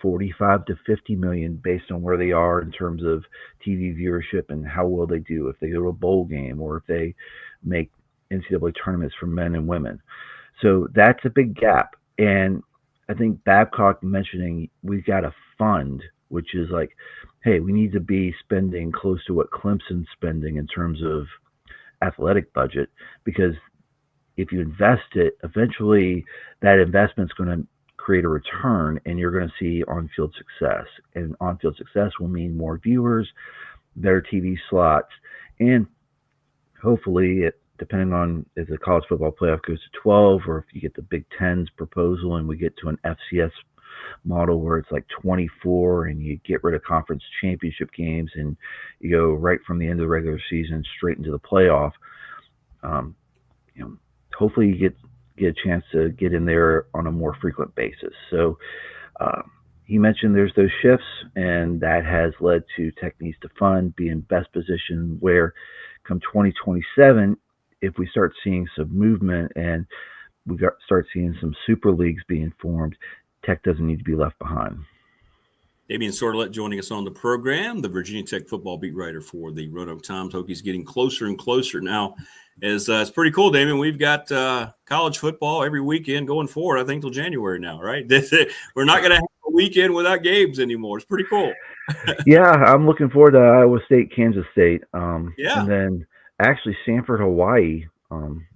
45 to 50 million based on where they are in terms of TV viewership and how well they do if they go to a bowl game or if they make NCAA tournaments for men and women. So that's a big gap. And I think Babcock mentioning we've got a fund, which is like, hey, we need to be spending close to what Clemson's spending in terms of athletic budget, because if you invest it, eventually that investment's going to create a return and you're going to see on-field success. And on-field success will mean more viewers, better TV slots, and hopefully, depending on if the college football playoff goes to 12 or if you get the Big Ten's proposal and we get to an FCS model where it's like 24 and you get rid of conference championship games and you go right from the end of the regular season straight into the playoff. Hopefully you get a chance to get in there on a more frequent basis. So he mentioned there's those shifts, and that has led to Tech needs to fund, be in best position where come 2027, if we start seeing some movement and start seeing some super leagues being formed, Tech doesn't need to be left behind. Damian Sordlet joining us on the program, the Virginia Tech football beat writer for the Roanoke Times. Hokies getting closer and closer now. It's pretty cool, Damian. We've got college football every weekend going forward, I think, till January now, right? We're not going to have a weekend without games anymore. It's pretty cool. Yeah, I'm looking forward to Iowa State, Kansas State. Yeah. And then actually Sanford, Hawaii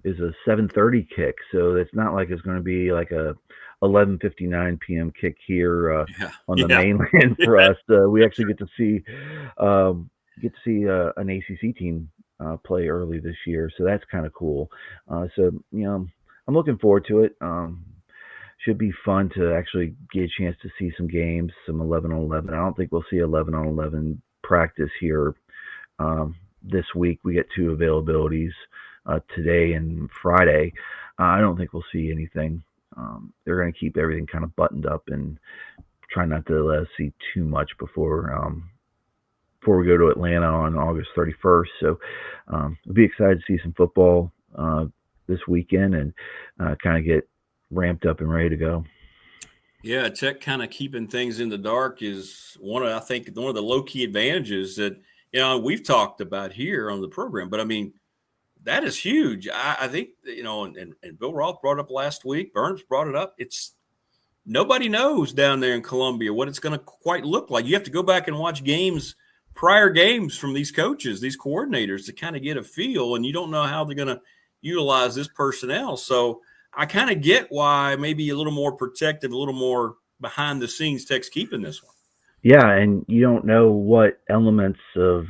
is a 7:30 kick. So it's not like it's going to be like a 11:59 p.m. kick here on the mainland for us. We actually get to see an ACC team play early this year, so that's kind of cool. So I'm looking forward to it. Should be fun to actually get a chance to see some games, some 11 on 11. I don't think we'll see 11 on 11 practice here this week. We get 2 availabilities today and Friday. I don't think we'll see anything. They're going to keep everything kind of buttoned up and try not to let us see too much before we go to Atlanta on August 31st. So I'll be excited to see some football this weekend and kind of get ramped up and ready to go. Yeah, Tech kind of keeping things in the dark is one of the low-key advantages that we've talked about here on the program. But I mean, that is huge. I think, and Bill Roth brought it up last week. Burns brought it up. It's nobody knows down there in Columbia what it's going to quite look like. You have to go back and watch prior games from these coaches, these coordinators to kind of get a feel, and you don't know how they're going to utilize this personnel. So I kind of get why maybe a little more protective, a little more behind the scenes Tech's keeping this one. Yeah, and you don't know what elements of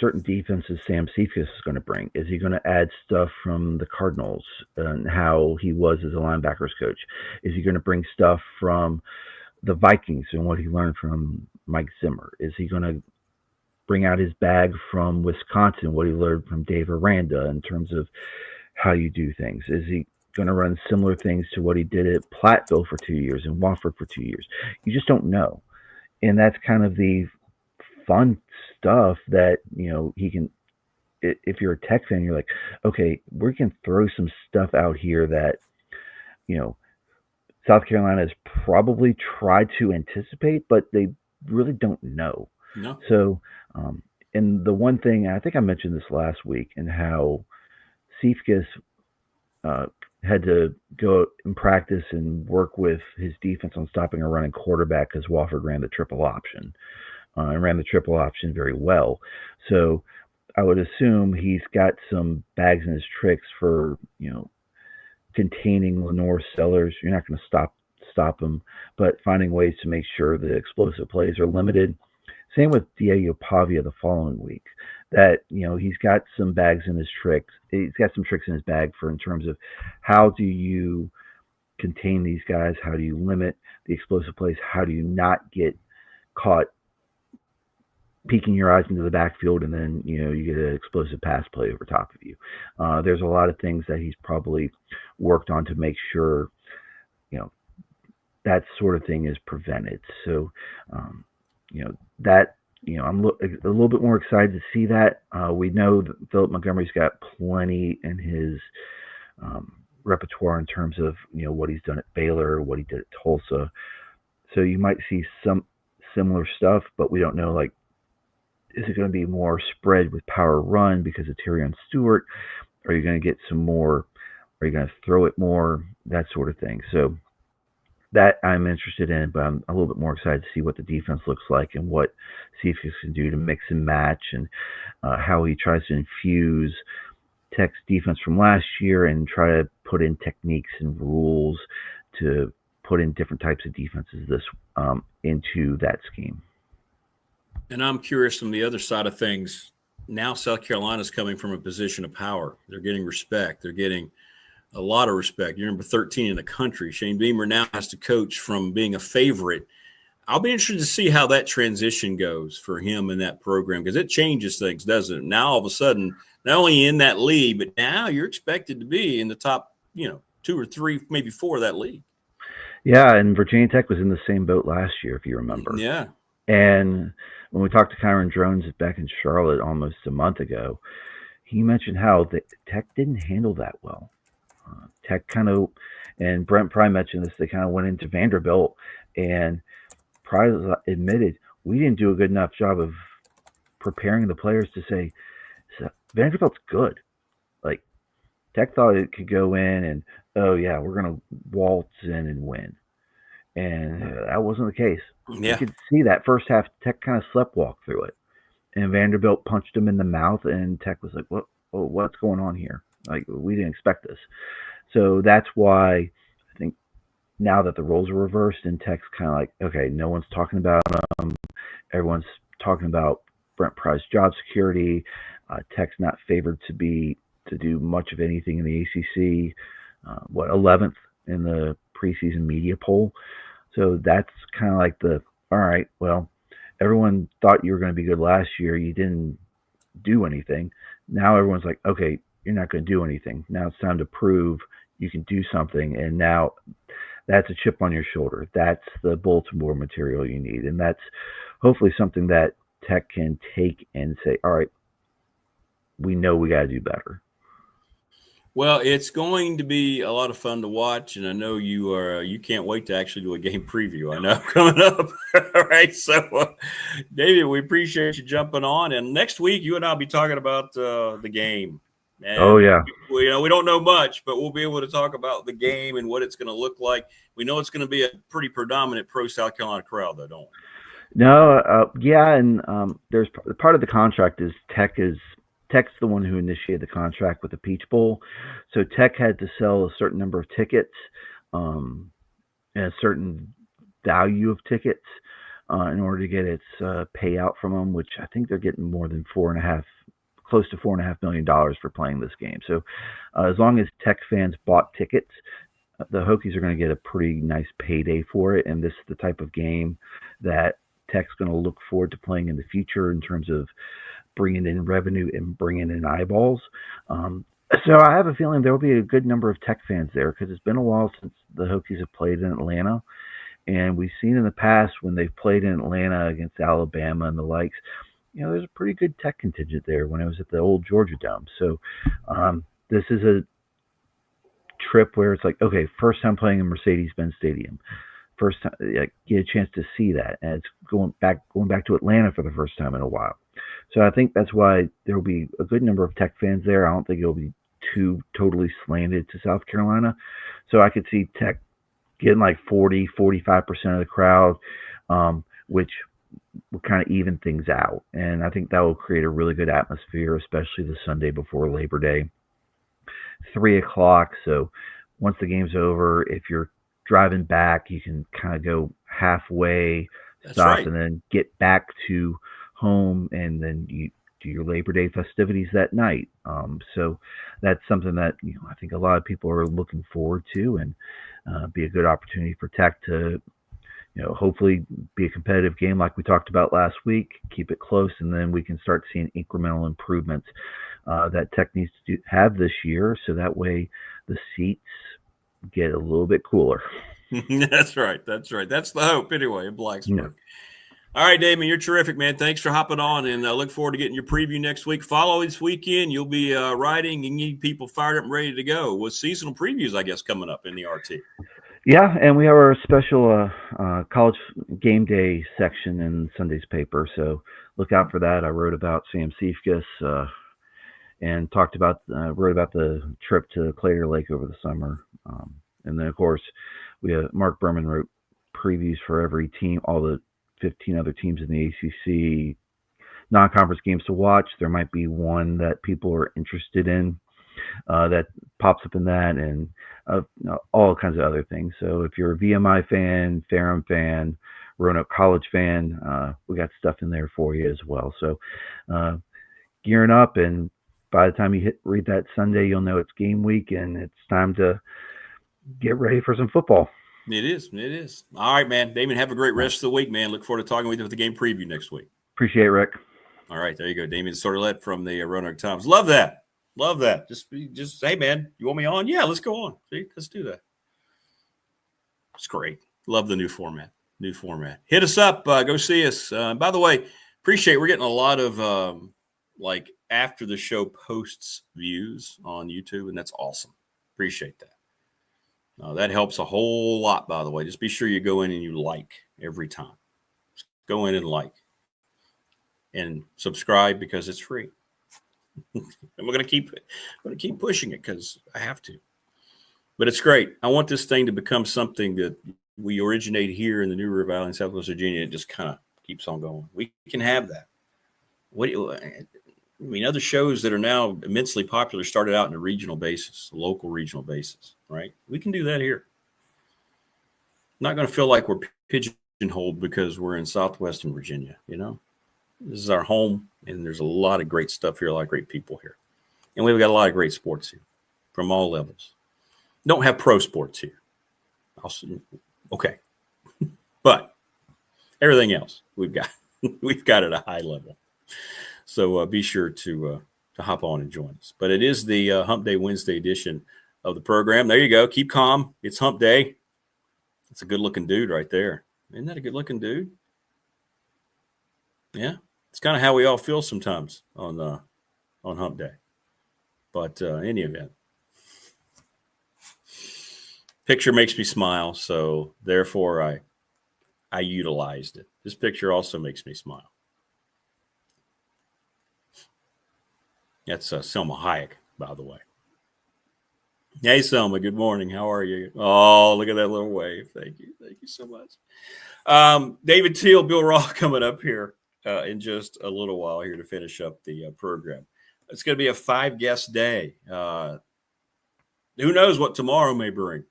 certain defenses Sam Cephas is going to bring. Is he going to add stuff from the Cardinals and how he was as a linebackers coach? Is he going to bring stuff from the Vikings and what he learned from Mike Zimmer? Is he going to bring out his bag from Wisconsin, what he learned from Dave Aranda in terms of how you do things? Is he going to run similar things to what he did at Platteville for 2 years and Wofford for 2 years? You just don't know. And that's kind of the fun stuff that, he can, if you're a Tech fan, you're like, okay, we can throw some stuff out here that, South Carolina has probably tried to anticipate, but they really don't know. No. So, and the one thing, I think I mentioned this last week, and how Cephas had to go and practice and work with his defense on stopping a running quarterback because Wofford ran the triple option and ran the triple option very well. So I would assume he's got some bags in his tricks for, containing Lenore Sellers. You're not going to stop him, but finding ways to make sure the explosive plays are limited. Same with Diego Pavia the following week. That, he's got some bags in his tricks. He's got some tricks in his bag in terms of how do you contain these guys? How do you limit the explosive plays? How do you not get caught peeking your eyes into the backfield and then, you get an explosive pass play over top of you? There's a lot of things that he's probably worked on to make sure, that sort of thing is prevented. So, I'm a little bit more excited to see that. We know that Philip Montgomery's got plenty in his repertoire in terms of, what he's done at Baylor, what he did at Tulsa. So you might see some similar stuff, but we don't know, is it going to be more spread with power run because of Tyrion Stewart? Are you going to get some more? Are you going to throw it more? That sort of thing. So that I'm interested in, but I'm a little bit more excited to see what the defense looks like and what Cephas can do to mix and match, and how he tries to infuse Tech's defense from last year and try to put in techniques and rules to put in different types of defenses into that scheme. And I'm curious from the other side of things. Now South Carolina's coming from a position of power. They're getting respect. They're getting a lot of respect. You're number 13 in the country. Shane Beamer now has to coach from being a favorite I'll be interested to see how that transition goes for him in that program, because it changes things, doesn't it? Now all of a sudden, not only in that league, but now you're expected to be in the top, 2 or 3, maybe 4 of that league. Yeah, and Virginia Tech was in the same boat last year, if you remember. Yeah. And when we talked to Kyron Drones back in Charlotte almost a month ago, he mentioned how the Tech didn't handle that well. Tech kind of, and Brent Pry mentioned this, they kind of went into Vanderbilt, and Pry admitted, we didn't do a good enough job of preparing the players to say, Vanderbilt's good. Like, Tech thought it could go in and, oh, yeah, we're going to waltz in and win. And that wasn't the case. Yeah. You could see that first half, Tech kind of sleptwalk through it. And Vanderbilt punched him in the mouth, and Tech was like, what's going on here? Like, we didn't expect this. So that's why I think now that the roles are reversed and Tech's kind of like, okay, no one's talking about them. Everyone's talking about Brent Pry's job security. Tech's not favored to do much of anything in the ACC. 11th in the preseason media poll. So that's kind of like all right, well, everyone thought you were going to be good last year. You didn't do anything. Now everyone's like, okay, you're not going to do anything. Now it's time to prove you can do something. And now that's a chip on your shoulder. That's the bulletin board material you need. And that's hopefully something that Tech can take and say, all right, we know we got to do better. Well, it's going to be a lot of fun to watch, and I know you can't wait to actually do a game preview. I know coming up. All right, so David, we appreciate you jumping on, and next week you and I'll be talking about the game. And oh yeah, we don't know much, but we'll be able to talk about the game and what it's going to look like. We know it's going to be a pretty predominant pro South Carolina crowd, though, don't we? No, yeah, and there's part of the contract is Tech's the one who initiated the contract with the Peach Bowl. So Tech had to sell a certain number of tickets and a certain value of tickets in order to get its payout from them, which I think they're getting more than close to $4.5 million for playing this game. So as long as Tech fans bought tickets, the Hokies are going to get a pretty nice payday for it. And this is the type of game that Tech's going to look forward to playing in the future in terms of bringing in revenue and bringing in eyeballs. So I have a feeling there will be a good number of Tech fans there because it's been a while since the Hokies have played in Atlanta. And we've seen in the past when they've played in Atlanta against Alabama and the likes, there's a pretty good Tech contingent there when it was at the old Georgia Dome. So this is a trip where it's like, okay, first time playing in Mercedes-Benz Stadium. First time, get a chance to see that. And it's going back to Atlanta for the first time in a while. So I think that's why there will be a good number of Tech fans there. I don't think it'll be too totally slanted to South Carolina. So I could see Tech getting like 40, 45% of the crowd, which will kind of even things out. And I think that will create a really good atmosphere, especially the Sunday before Labor Day. 3:00. So once the game's over, if you're driving back, you can kind of go halfway, stop, right, and then get back to home, and then you do your Labor Day festivities that night. So that's something that I think a lot of people are looking forward to, and be a good opportunity for Tech to hopefully be a competitive game like we talked about last week, keep it close, and then we can start seeing incremental improvements that Tech needs to have this year, so that way the seats get a little bit cooler. That's right. That's the hope anyway in Blacksburg. Yeah. All right, Damian, you're terrific, man. Thanks for hopping on, and I look forward to getting your preview next week. Follow this weekend. You'll be riding and getting people fired up and ready to go with seasonal previews, I guess, coming up in the RT. Yeah, and we have our special college game day section in Sunday's paper, so look out for that. I wrote about Sam Seifkes and wrote about the trip to Claytor Lake over the summer. And then, of course, Mark Berman wrote previews for every team, all the 15 other teams in the ACC, non-conference games to watch. There might be one that people are interested in that pops up in that, and all kinds of other things. So if you're a VMI fan, Ferrum fan, Roanoke College fan, we got stuff in there for you as well. So gearing up, and by the time you read that Sunday, you'll know it's game week and it's time to get ready for some football. It is. It is. All right, man. Damian, have a great rest of the week, man. Look forward to talking with you with the game preview next week. Appreciate it, Rick. All right, there you go. Damian Sordlet from the Roanoke Times. Love that. Love that. Just hey, man, you want me on? Yeah, let's go on. See, let's do that. It's great. Love the new format. Hit us up. Go see us. By the way, appreciate we're getting a lot of like after the show posts views on YouTube, and that's awesome. Appreciate that. That helps a whole lot, by the way. Just be sure you go in and you like every time. Just go in and like and subscribe because it's free. And we're going to keep pushing it because I have to. But it's great. I want this thing to become something that we originate here in the New River Valley in Southwest Virginia. It just kind of keeps on going. We can have that. Other shows that are now immensely popular started out in a regional basis, a local regional basis, right? We can do that here. Not going to feel like we're pigeonholed because we're in Southwestern Virginia, This is our home, and there's a lot of great stuff here, a lot of great people here. And we've got a lot of great sports here from all levels. Don't have pro sports here. Okay. But everything else we've got at a high level. So be sure to hop on and join us. But it is the Hump Day Wednesday edition of the program. There you go. Keep calm. It's Hump Day. That's a good-looking dude right there. Isn't that a good-looking dude? Yeah. It's kind of how we all feel sometimes on Hump Day. But any event. Picture makes me smile, so therefore I utilized it. This picture also makes me smile. That's Selma Hayek, by the way. Hey, Selma, good morning. How are you? Oh, look at that little wave. Thank you. Thank you so much. David Teel, Bill Roth coming up here in just a little while here to finish up the program. It's going to be a 5-guest day. Who knows what tomorrow may bring?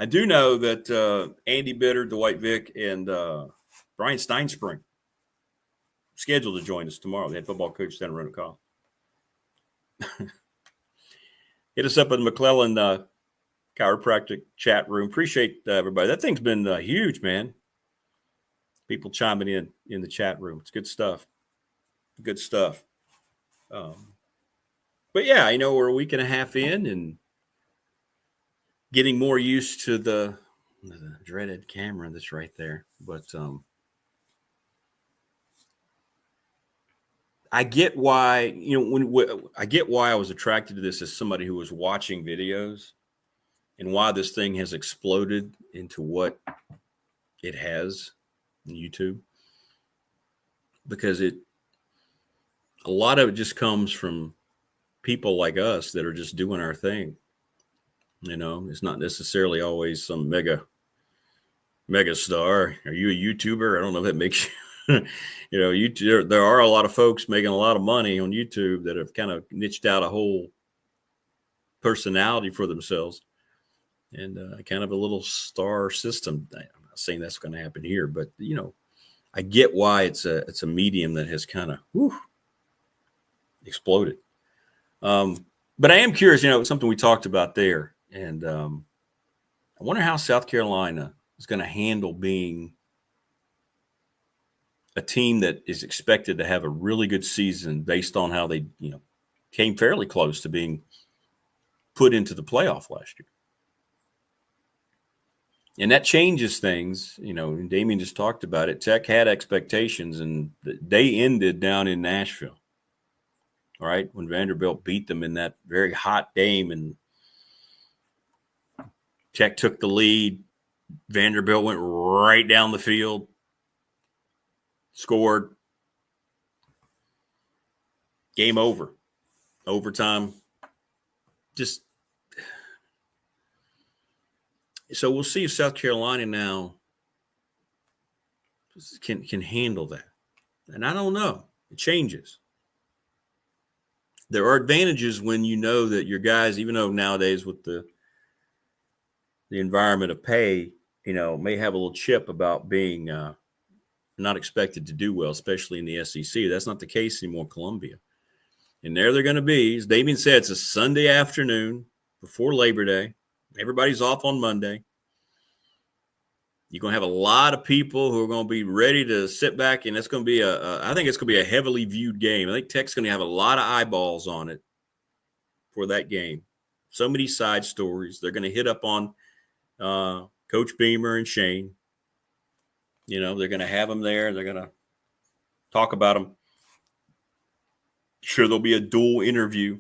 I do know that Andy Bitter, Dwight Vick, and Brian Steinspring scheduled to join us tomorrow. The head football coach down in Roanoke College. Hit us up in the McClellan chiropractic chat room. Appreciate everybody. That thing's been huge, man. People chiming in the chat room. It's good stuff. Good stuff. But yeah, we're a week and a half in and getting more used to the dreaded camera that's right there. But I get why, I get why I was attracted to this as somebody who was watching videos and why this thing has exploded into what it has on YouTube. Because a lot of it just comes from people like us that are just doing our thing. It's not necessarily always some mega star. Are you a YouTuber? I don't know if that makes you. There are a lot of folks making a lot of money on YouTube that have kind of niched out a whole personality for themselves and kind of a little star system. I'm not saying that's going to happen here, but I get why it's a medium that has kind of exploded. But I am curious, something we talked about there, and I wonder how South Carolina is going to handle being a team that is expected to have a really good season based on how they, came fairly close to being put into the playoff last year. And that changes things, and Damian just talked about it. Tech had expectations, and they ended down in Nashville, all right, when Vanderbilt beat them in that very hot game, and Tech took the lead. Vanderbilt went right down the field. Scored. Game over. Overtime. So we'll see if South Carolina now can handle that. And I don't know. It changes. There are advantages when you know that your guys, even though nowadays with the environment of pay, may have a little chip about being not expected to do well, especially in the SEC. That's not the case anymore in Columbia. And there they're going to be. As Damian said, it's a Sunday afternoon before Labor Day. Everybody's off on Monday. You're going to have a lot of people who are going to be ready to sit back, and it's going to be I think it's going to be a heavily viewed game. I think Tech's going to have a lot of eyeballs on it for that game. So many side stories. They're going to hit up on Coach Beamer and Shane. You know, they're going to have them there. They're going to talk about them. Sure, there'll be a dual interview.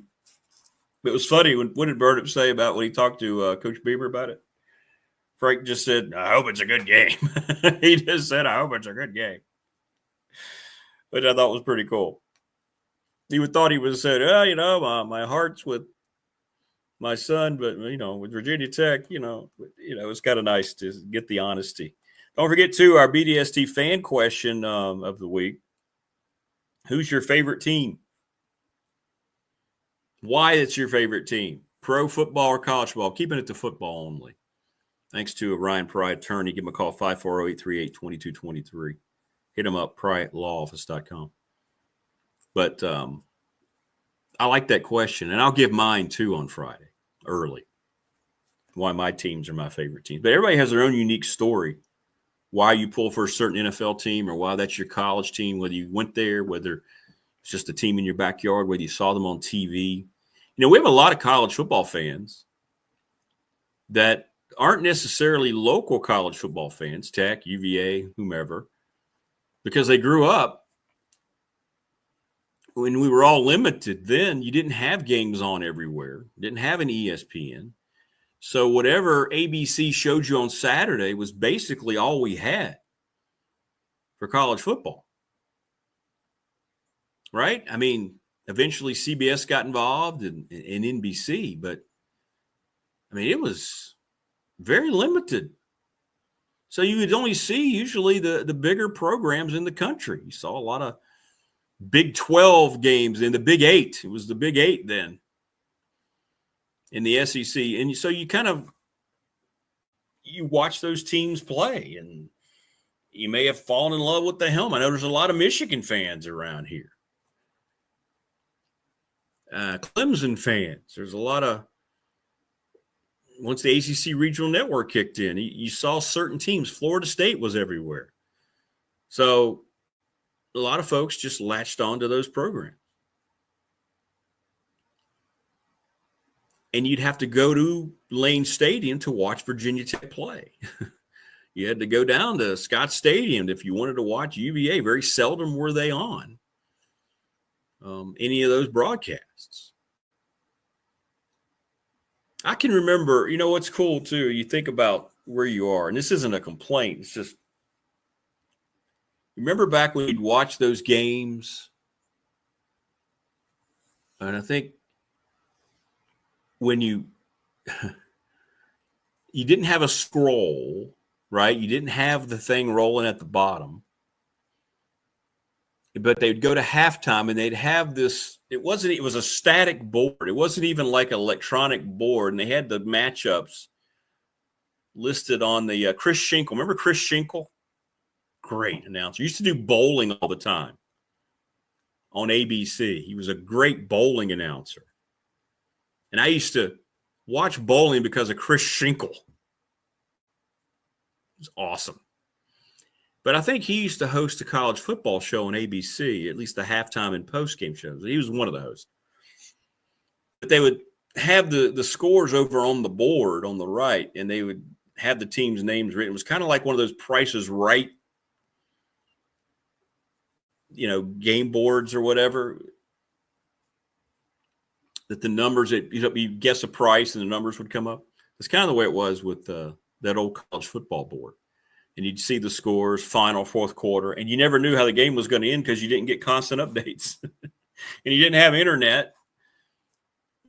But it was funny. What did Burnett say about when he talked to Coach Beamer about it? Frank just said, I hope it's a good game. He just said, I hope it's a good game. Which I thought was pretty cool. He thought he was said, oh, you know, my heart's with my son, but, you know, with Virginia Tech, it's kind of nice to get the honesty. Don't forget, too, our BDST fan question of the week. Who's your favorite team? Why it's your favorite team? Pro football or college football? Keeping it to football only. Thanks to Ryan Pry, attorney. Give him a call, 540-838-2223. Hit him up, prylawoffice.com. But I like that question, and I'll give mine, too, on Friday, early, why my teams are my favorite teams. But everybody has their own unique story, why you pull for a certain NFL team or why that's your college team, whether you went there, whether it's just a team in your backyard, whether you saw them on TV. You know, we have a lot of college football fans that aren't necessarily local college football fans, Tech, UVA, whomever, because they grew up when we were all limited. Then you didn't have games on everywhere, didn't have an ESPN. So whatever ABC showed you on Saturday was basically all we had for college football. Right? I mean, eventually CBS got involved and NBC, but I mean, it was very limited. So you would only see usually the bigger programs in the country. You saw a lot of Big 12 games in the Big 8. It was the Big 8 then in the SEC. And so you watch those teams play, and you may have fallen in love with the helm. I know there's a lot of Michigan fans around here. Clemson fans. There's a lot of, once the ACC regional network kicked in, you saw certain teams. Florida State was everywhere. So a lot of folks just latched on to those programs. And you'd have to go to Lane Stadium to watch Virginia Tech play. You had to go down to Scott Stadium if you wanted to watch UVA. Very seldom were they on any of those broadcasts. I can remember, you know what's cool too? You think about where you are, and this isn't a complaint. It's just, remember back when you'd watch those games, and I think when you didn't have a scroll, right? You didn't have the thing rolling at the bottom. But they'd go to halftime and they'd have this, it was a static board. It wasn't even like an electronic board. And they had the matchups listed on the Chris Schenkel. Remember Chris Schenkel? Great announcer. He used to do bowling all the time on ABC. He was a great bowling announcer. And I used to watch bowling because of Chris Schenkel. It was awesome. But I think he used to host a college football show on ABC, at least the halftime and post-game shows. He was one of the hosts. But they would have the scores over on the board on the right, and they would have the teams' names written. It was kind of like one of those Price is Right, game boards or whatever, that the numbers, you guess a price and the numbers would come up. It's kind of the way it was with that old college football board. And you'd see the scores, final, fourth quarter, and you never knew how the game was going to end because you didn't get constant updates. And you didn't have internet.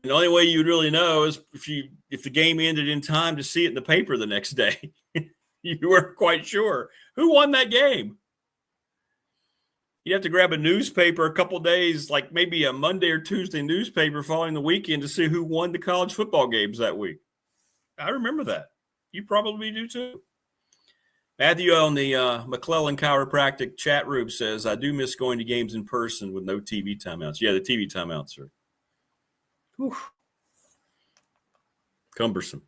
And the only way you'd really know is if the game ended in time to see it in the paper the next day. You weren't quite sure who won that game. You'd have to grab a newspaper a couple days, like maybe a Monday or Tuesday newspaper following the weekend to see who won the college football games that week. I remember that. You probably do too. Matthew on the McClellan Chiropractic chat room says, I do miss going to games in person with no TV timeouts. Yeah, the TV timeouts are cumbersome.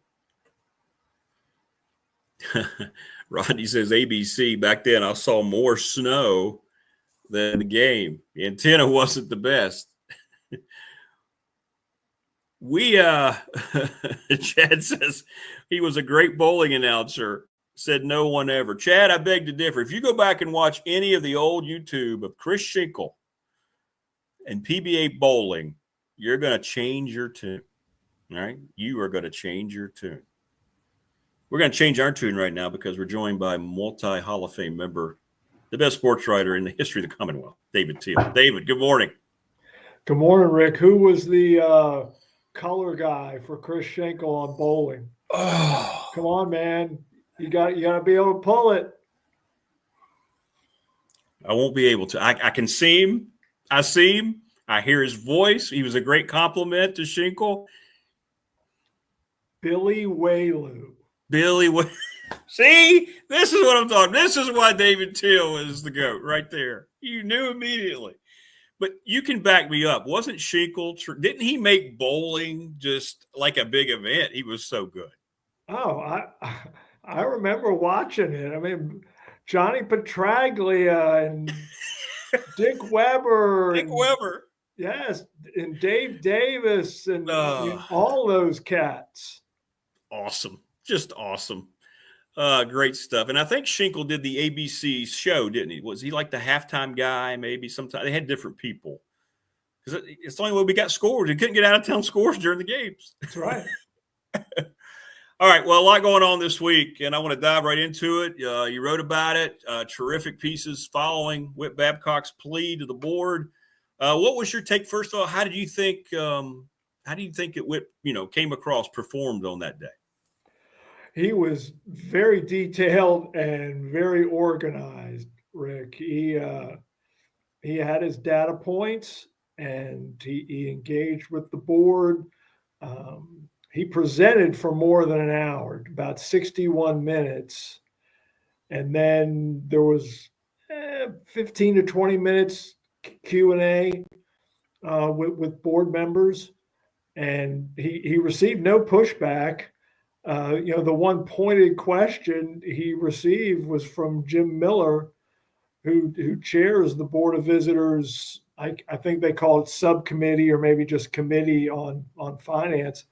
Rodney says ABC. Back then, I saw more snow than the game. The antenna wasn't the best. Chad says he was a great bowling announcer. Said no one ever. Chad, I beg to differ. If you go back and watch any of the old YouTube of Chris Schenkel and PBA bowling, you're going to change your tune. All right? You are going to change your tune. We're going to change our tune right now because we're joined by multi-Hall of Fame member, the best sports writer in the history of the Commonwealth, David Teal. David, good morning. Good morning, Rick. Who was the color guy for Chris Schenkel on bowling? Oh, come on, man! You got to be able to pull it. I won't be able to. I can see him. I see him. I hear his voice. He was a great compliment to Schenkel. Billy Waylu. See, this is what I'm talking. This is why David Teel is the GOAT right there. You knew immediately. But you can back me up. Wasn't Schenkel, didn't he make bowling just like a big event? He was so good. Oh, I remember watching it. I mean, Johnny Petraglia and Dick Weber. Yes, and Dave Davis and all those cats. Awesome. Just awesome. Great stuff. And I think Schenkel did the ABC show, didn't he? Was he like the halftime guy? Maybe sometimes they had different people. Because it's the only way we got scores. You couldn't get out of town scores during the games. That's right. All right. Well, a lot going on this week, and I want to dive right into it. You wrote about it. Terrific pieces following Whit Babcock's plea to the board. What was your take? First of all, how do you think it Whit, came across, performed on that day? He was very detailed and very organized, Rick. He had his data points and he engaged with the board. He presented for more than an hour, about 61 minutes. And then there was 15 to 20 minutes Q&A with board members. And he received no pushback. The one pointed question he received was from Jim Miller, who chairs the Board of Visitors. I think they call it subcommittee or maybe just committee on finance.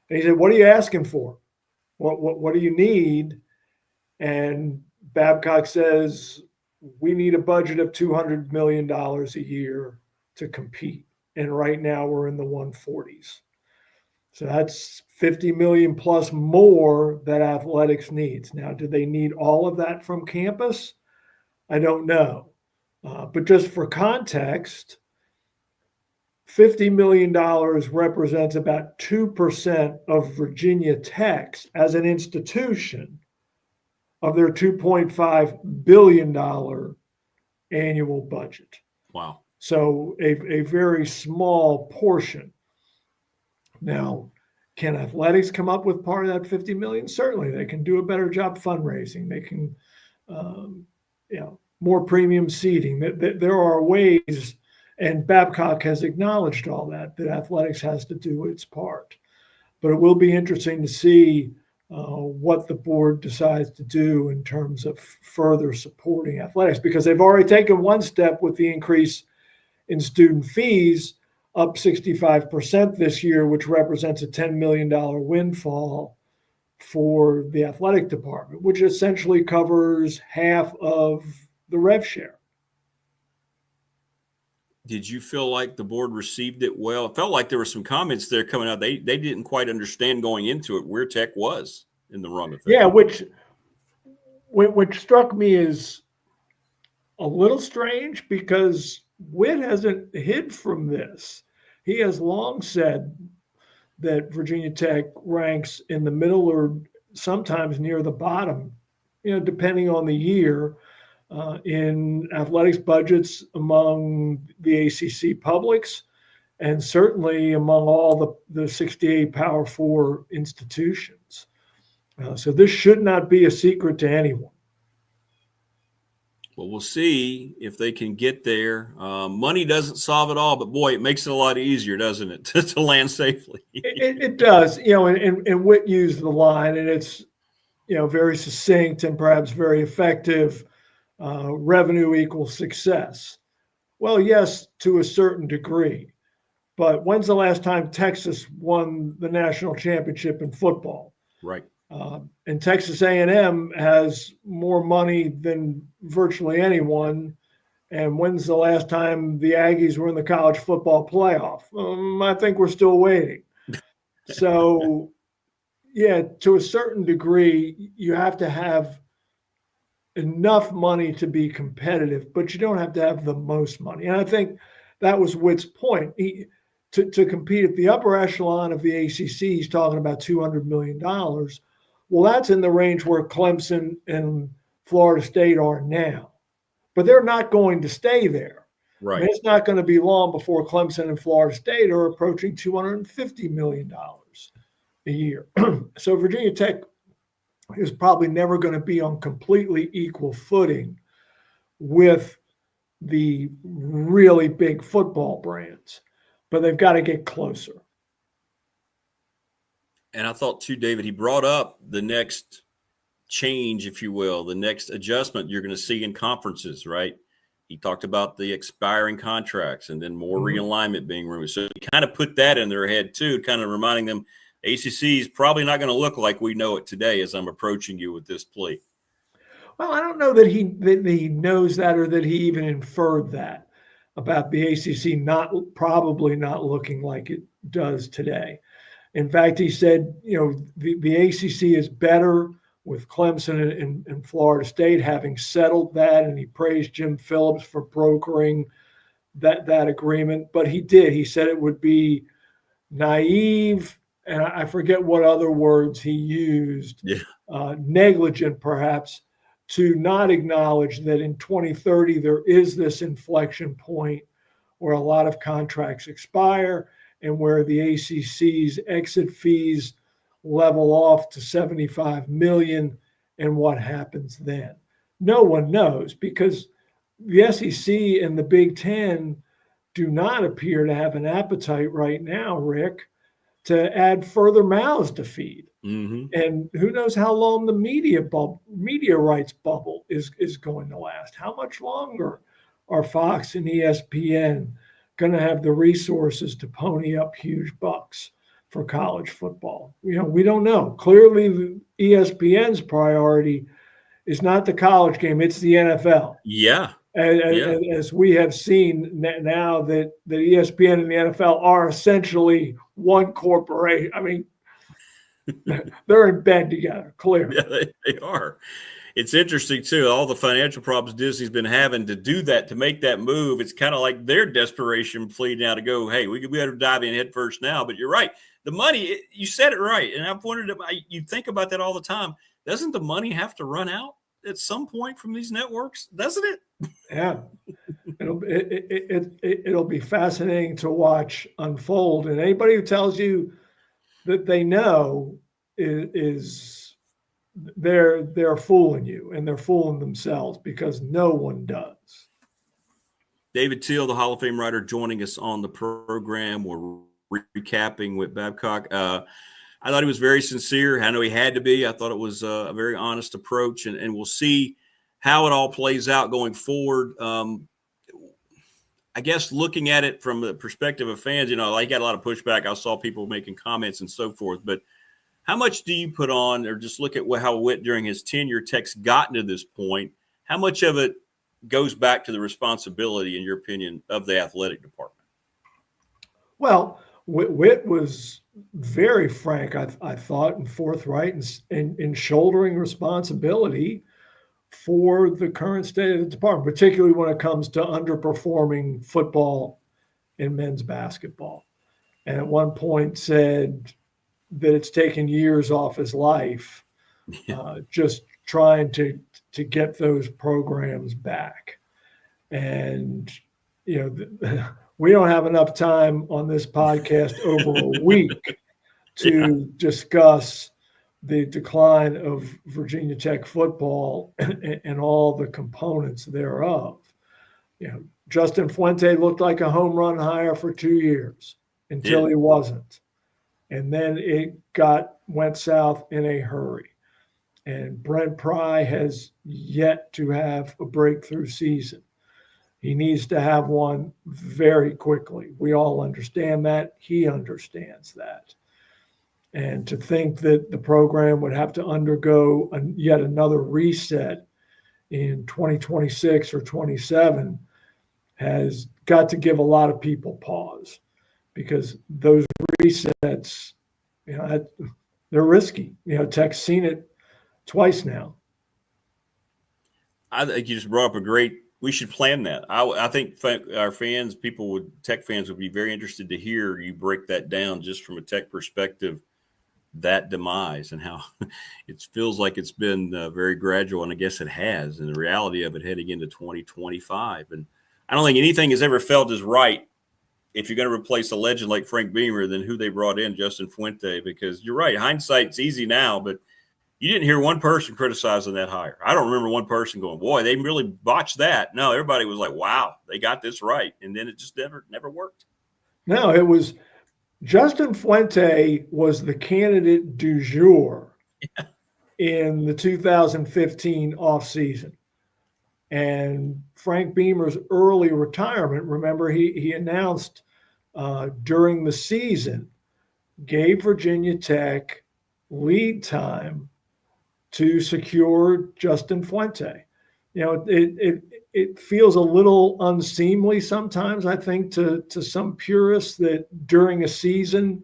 And he said, "What are you asking for? What do you need?" And Babcock says, "We need a budget of $200 million a year to compete. And right now we're in the 140s. So that's 50 million plus more that athletics needs. Now, do they need all of that from campus? I don't know. But just for context, $50 million represents about 2% of Virginia Tech's as an institution of their $2.5 billion annual budget. Wow. So a very small portion. Now, can athletics come up with part of that 50 million? Certainly, they can do a better job fundraising. They can, more premium seating. There are ways, and Babcock has acknowledged all that athletics has to do its part. But it will be interesting to see what the board decides to do in terms of further supporting athletics, because they've already taken one step with the increase in student fees, up 65% this year, which represents a $10 million windfall for the athletic department, which essentially covers half of the rev share. Did you feel like the board received it well? It felt like there were some comments there coming out. They didn't quite understand going into it where Tech was in the run of things. Yeah, which struck me as a little strange, because Whit hasn't hid from this. He has long said that Virginia Tech ranks in the middle or sometimes near the bottom, depending on the year, in athletics budgets among the ACC publics, and certainly among all the 68 Power Four institutions. So this should not be a secret to anyone. Well, we'll see if they can get there. Money doesn't solve it all, but boy, it makes it a lot easier, doesn't it, to land safely? It does, and Whit used the line, and it's very succinct and perhaps very effective. Revenue equals success. Well, yes, to a certain degree. But when's the last time Texas won the national championship in football? Right. And Texas A&M has more money than virtually anyone. And when's the last time the Aggies were in the college football playoff? I think we're still waiting. So, yeah, to a certain degree, you have to have enough money to be competitive, but you don't have to have the most money. And I think that was Witt's point. To compete at the upper echelon of the ACC, he's talking about $200 million. Well, that's in the range where Clemson and Florida State are now. But they're not going to stay there. Right. I mean, it's not going to be long before Clemson and Florida State are approaching $250 million a year. So Virginia Tech is probably never going to be on completely equal footing with the really big football brands, but they've got to get closer. And I thought too, David, he brought up the next change, if you will, the next adjustment you're going to see in conferences, right? He talked about the expiring contracts and then more realignment being removed. So he kind of put that in their head too, kind of reminding them ACC is probably not going to look like we know it today as I'm approaching you with this plea. Well, I don't know that he knows that or that he even inferred that about the ACC probably not looking like it does today. In fact, he said, the ACC is better with Clemson and Florida State having settled that, and he praised Jim Phillips for brokering that agreement. But he said it would be naive, and I forget what other words he used, negligent perhaps, to not acknowledge that in 2030 there is this inflection point where a lot of contracts expire and where the ACC's exit fees level off to $75 million, and what happens then. No one knows, because the SEC and the Big Ten do not appear to have an appetite right now, Rick, to add further mouths to feed. Mm-hmm. And who knows how long the media rights bubble is going to last. How much longer are Fox and ESPN going to have the resources to pony up huge bucks for college football? We don't know. Clearly, ESPN's priority is not the college game; it's the NFL. Yeah. As we have seen now that the ESPN and the NFL are essentially one corporation. I mean, they're in bed together, clearly. Yeah, they are. It's interesting, too, all the financial problems Disney's been having to do that, to make that move. It's kind of like their desperation plea now to go, hey, we better dive in head first now. But you're right. The money, you said it right. And I've wondered, you think about that all the time. Doesn't the money have to run out at some point from these networks? Doesn't it? Yeah. It'll be fascinating to watch unfold. And anybody who tells you that they know is they're fooling you, and they're fooling themselves, because no one does. David Teel, the Hall of Fame writer, joining us on the program. We're recapping with Babcock. I thought he was very sincere. I know he had to be. I thought it was a very honest approach, and we'll see how it all plays out going forward. I guess looking at it from the perspective of fans, I got a lot of pushback. I saw people making comments and so forth. But how much do you put on, or just look at how Witt during his tenure Tech's gotten to this point? How much of it goes back to the responsibility, in your opinion, of the athletic department? Well, Witt was very frank, I thought, and forthright in shouldering responsibility for the current state of the department, particularly when it comes to underperforming football and men's basketball. And at one point said that it's taken years off his life just trying to get those programs back. And, we don't have enough time on this podcast over a week to discuss the decline of Virginia Tech football and all the components thereof. Justin Fuente looked like a home run hire for 2 years until he wasn't. And then it went south in a hurry. And Brent Pry has yet to have a breakthrough season. He needs to have one very quickly. We all understand that. He understands that. And to think that the program would have to undergo yet another reset in 2026 or 27 has got to give a lot of people pause, because those resets, they're risky. Tech's seen it twice now. I think you just brought up we should plan that. I think our fans, Tech fans would be very interested to hear you break that down just from a Tech perspective, that demise and how it feels like it's been very gradual. And I guess it has, and the reality of it heading into 2025. And I don't think anything has ever felt as right if you're going to replace a legend like Frank Beamer than who they brought in, Justin Fuente, because you're right. Hindsight's easy now, but you didn't hear one person criticizing that hire. I don't remember one person going, boy, they really botched that. No, everybody was like, wow, they got this right. And then it just never worked. No, it was Justin Fuente was the candidate du jour in the 2015 offseason. And Frank Beamer's early retirement, remember, he announced during the season, gave Virginia Tech lead time to secure Justin Fuente. It feels a little unseemly sometimes, I think, to some purists that during a season,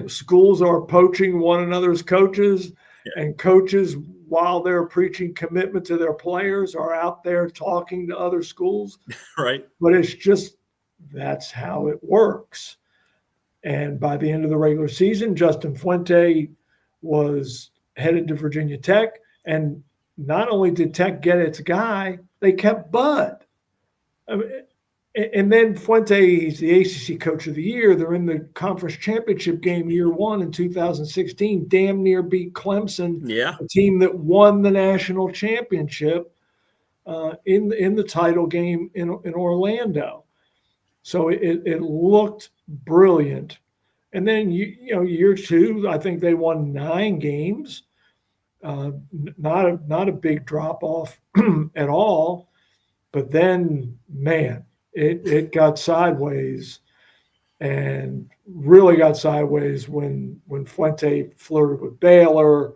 schools are poaching one another's coaches, and coaches, while they're preaching commitment to their players, are out there talking to other schools. Right. But it's just, that's how it works. And by the end of the regular season, Justin Fuente was headed to Virginia Tech. And not only did Tech get its guy, they kept Bud. And then Fuente, he's the ACC Coach of the Year. They're in the conference championship game year one in 2016, damn near beat Clemson, a team that won the national championship in the title game in Orlando. So it looked brilliant. And then, year two, I think they won 9 games. Not a big drop off at all. But then, man, it got sideways, and really got sideways when Fuente flirted with Baylor,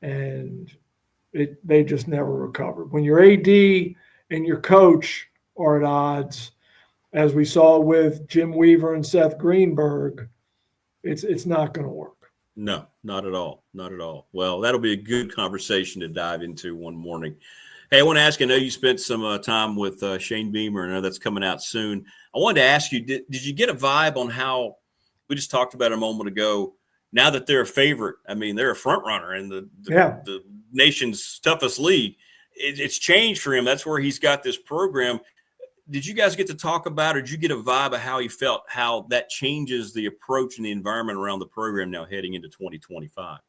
and they just never recovered. When your AD and your coach are at odds, as we saw with Jim Weaver and Seth Greenberg, it's not going to work. No, not at all. Not at all. Well, that'll be a good conversation to dive into one morning. Hey, I want to ask you, I know you spent some time with Shane Beamer. I know that's coming out soon. I wanted to ask you, did you get a vibe on how we just talked about a moment ago, now that they're a favorite? I mean, they're a front runner in the nation's toughest league. It's changed for him. That's where he's got this program. Did you guys get to talk about, or did you get a vibe of how he felt, how that changes the approach and the environment around the program now heading into 2025?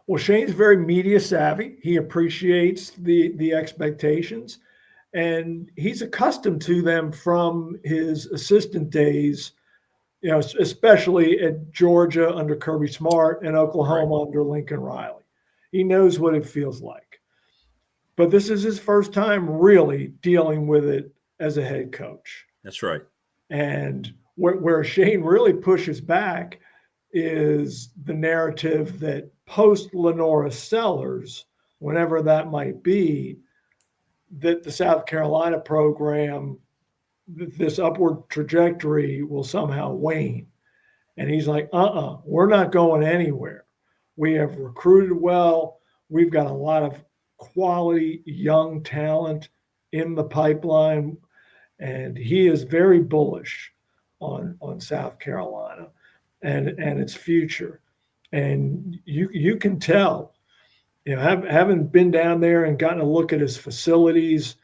Well, Shane's very media savvy. He appreciates the expectations, and he's accustomed to them from his assistant days, especially at Georgia under Kirby Smart and Oklahoma under Lincoln Riley. He knows what it feels like. But this is his first time really dealing with it as a head coach. That's right. And where Shane really pushes back is the narrative that post Lenora Sellers, whenever that might be, that the South Carolina program, this upward trajectory will somehow wane. And he's like, we're not going anywhere. We have recruited well. We've got a lot of quality young talent in the pipeline. And he is very bullish on South Carolina and its future. And you can tell, having been down there and gotten a look at his facilities,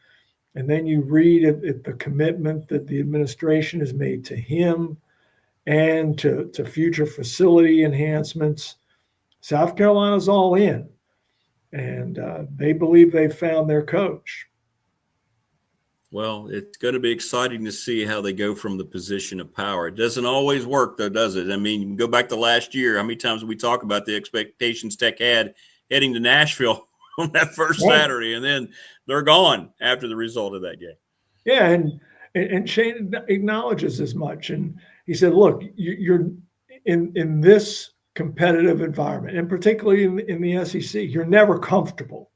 and then you read at the commitment that the administration has made to him and to future facility enhancements. South Carolina's all in, and they believe they've found their coach. Well, it's going to be exciting to see how they go from the position of power. It doesn't always work, though, does it? I mean, you can go back to last year. How many times did we talk about the expectations Tech had heading to Nashville on that first Saturday, and then they're gone after the result of that game. Yeah, and Shane acknowledges as much, and he said, "Look, you're in this competitive environment, and particularly in the SEC, you're never comfortable,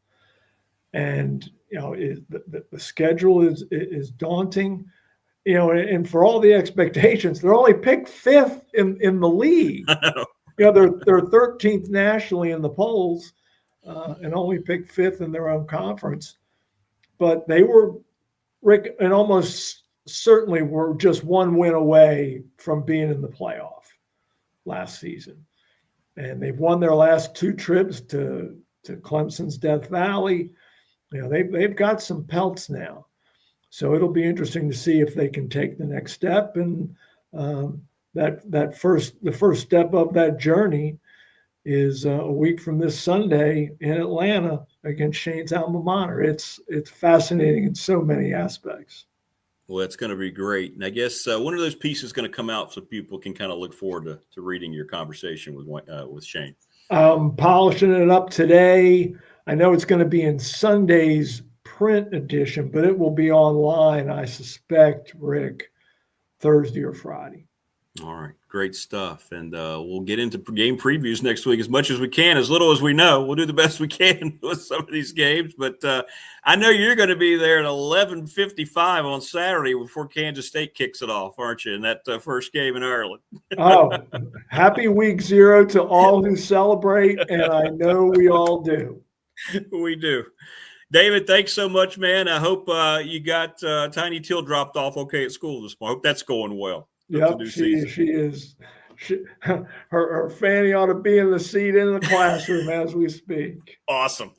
and the schedule is daunting, and for all the expectations, they're only picked 5th in the league. They're 13th nationally in the polls, and only picked 5th in their own conference, but they were, Rick, and almost certainly were just one win away from being in the playoff last season. And they've won their last 2 trips to Clemson's Death Valley. They've got some pelts now. So it'll be interesting to see if they can take the next step. And the first step of that journey is a week from this Sunday in Atlanta against Shane's alma mater. It's fascinating in so many aspects. Well, it's going to be great. And I guess one of those pieces is going to come out so people can kind of look forward to reading your conversation with Shane. Polishing it up today. I know it's going to be in Sunday's print edition, but it will be online, I suspect, Rick, Thursday or Friday. All right. Great stuff. And we'll get into game previews next week as much as we can, as little as we know. We'll do the best we can with some of these games. But I know you're going to be there at 11:55 on Saturday before Kansas State kicks it off, aren't you, in that first game in Ireland? Oh, happy week 0 to all who celebrate, and I know we all do. We do. David, thanks so much, man. I hope you got Tiny Teal dropped off okay at school this morning. I hope that's going well. Yep, she is. Her fanny ought to be in the seat in the classroom as we speak. Awesome.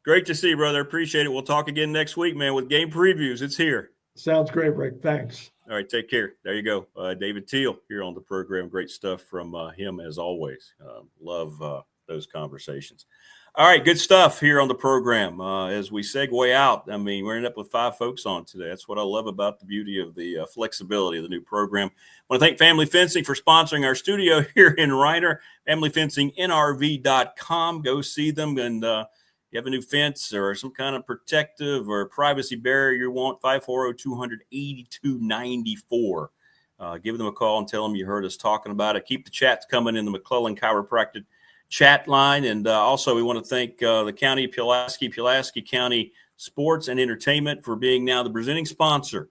Great to see you, brother. Appreciate it. We'll talk again next week, man, with game previews. It's here. Sounds great, Rick. Thanks. All right, take care. There you go. David Teal here on the program. Great stuff from him as always. Love those conversations. All right, good stuff here on the program. As we segue out, I mean, we're ending up with 5 folks on today. That's what I love about the beauty of the flexibility of the new program. I want to thank Family Fencing for sponsoring our studio here in Reiner. FamilyFencingNRV.com. Go see them. And you have a new fence or some kind of protective or privacy barrier you want, 540-200-8294. Give them a call and tell them you heard us talking about it. Keep the chats coming in the McClellan Chiropractic chat line. And also we want to thank the County of Pulaski County Sports and Entertainment for being now the presenting sponsor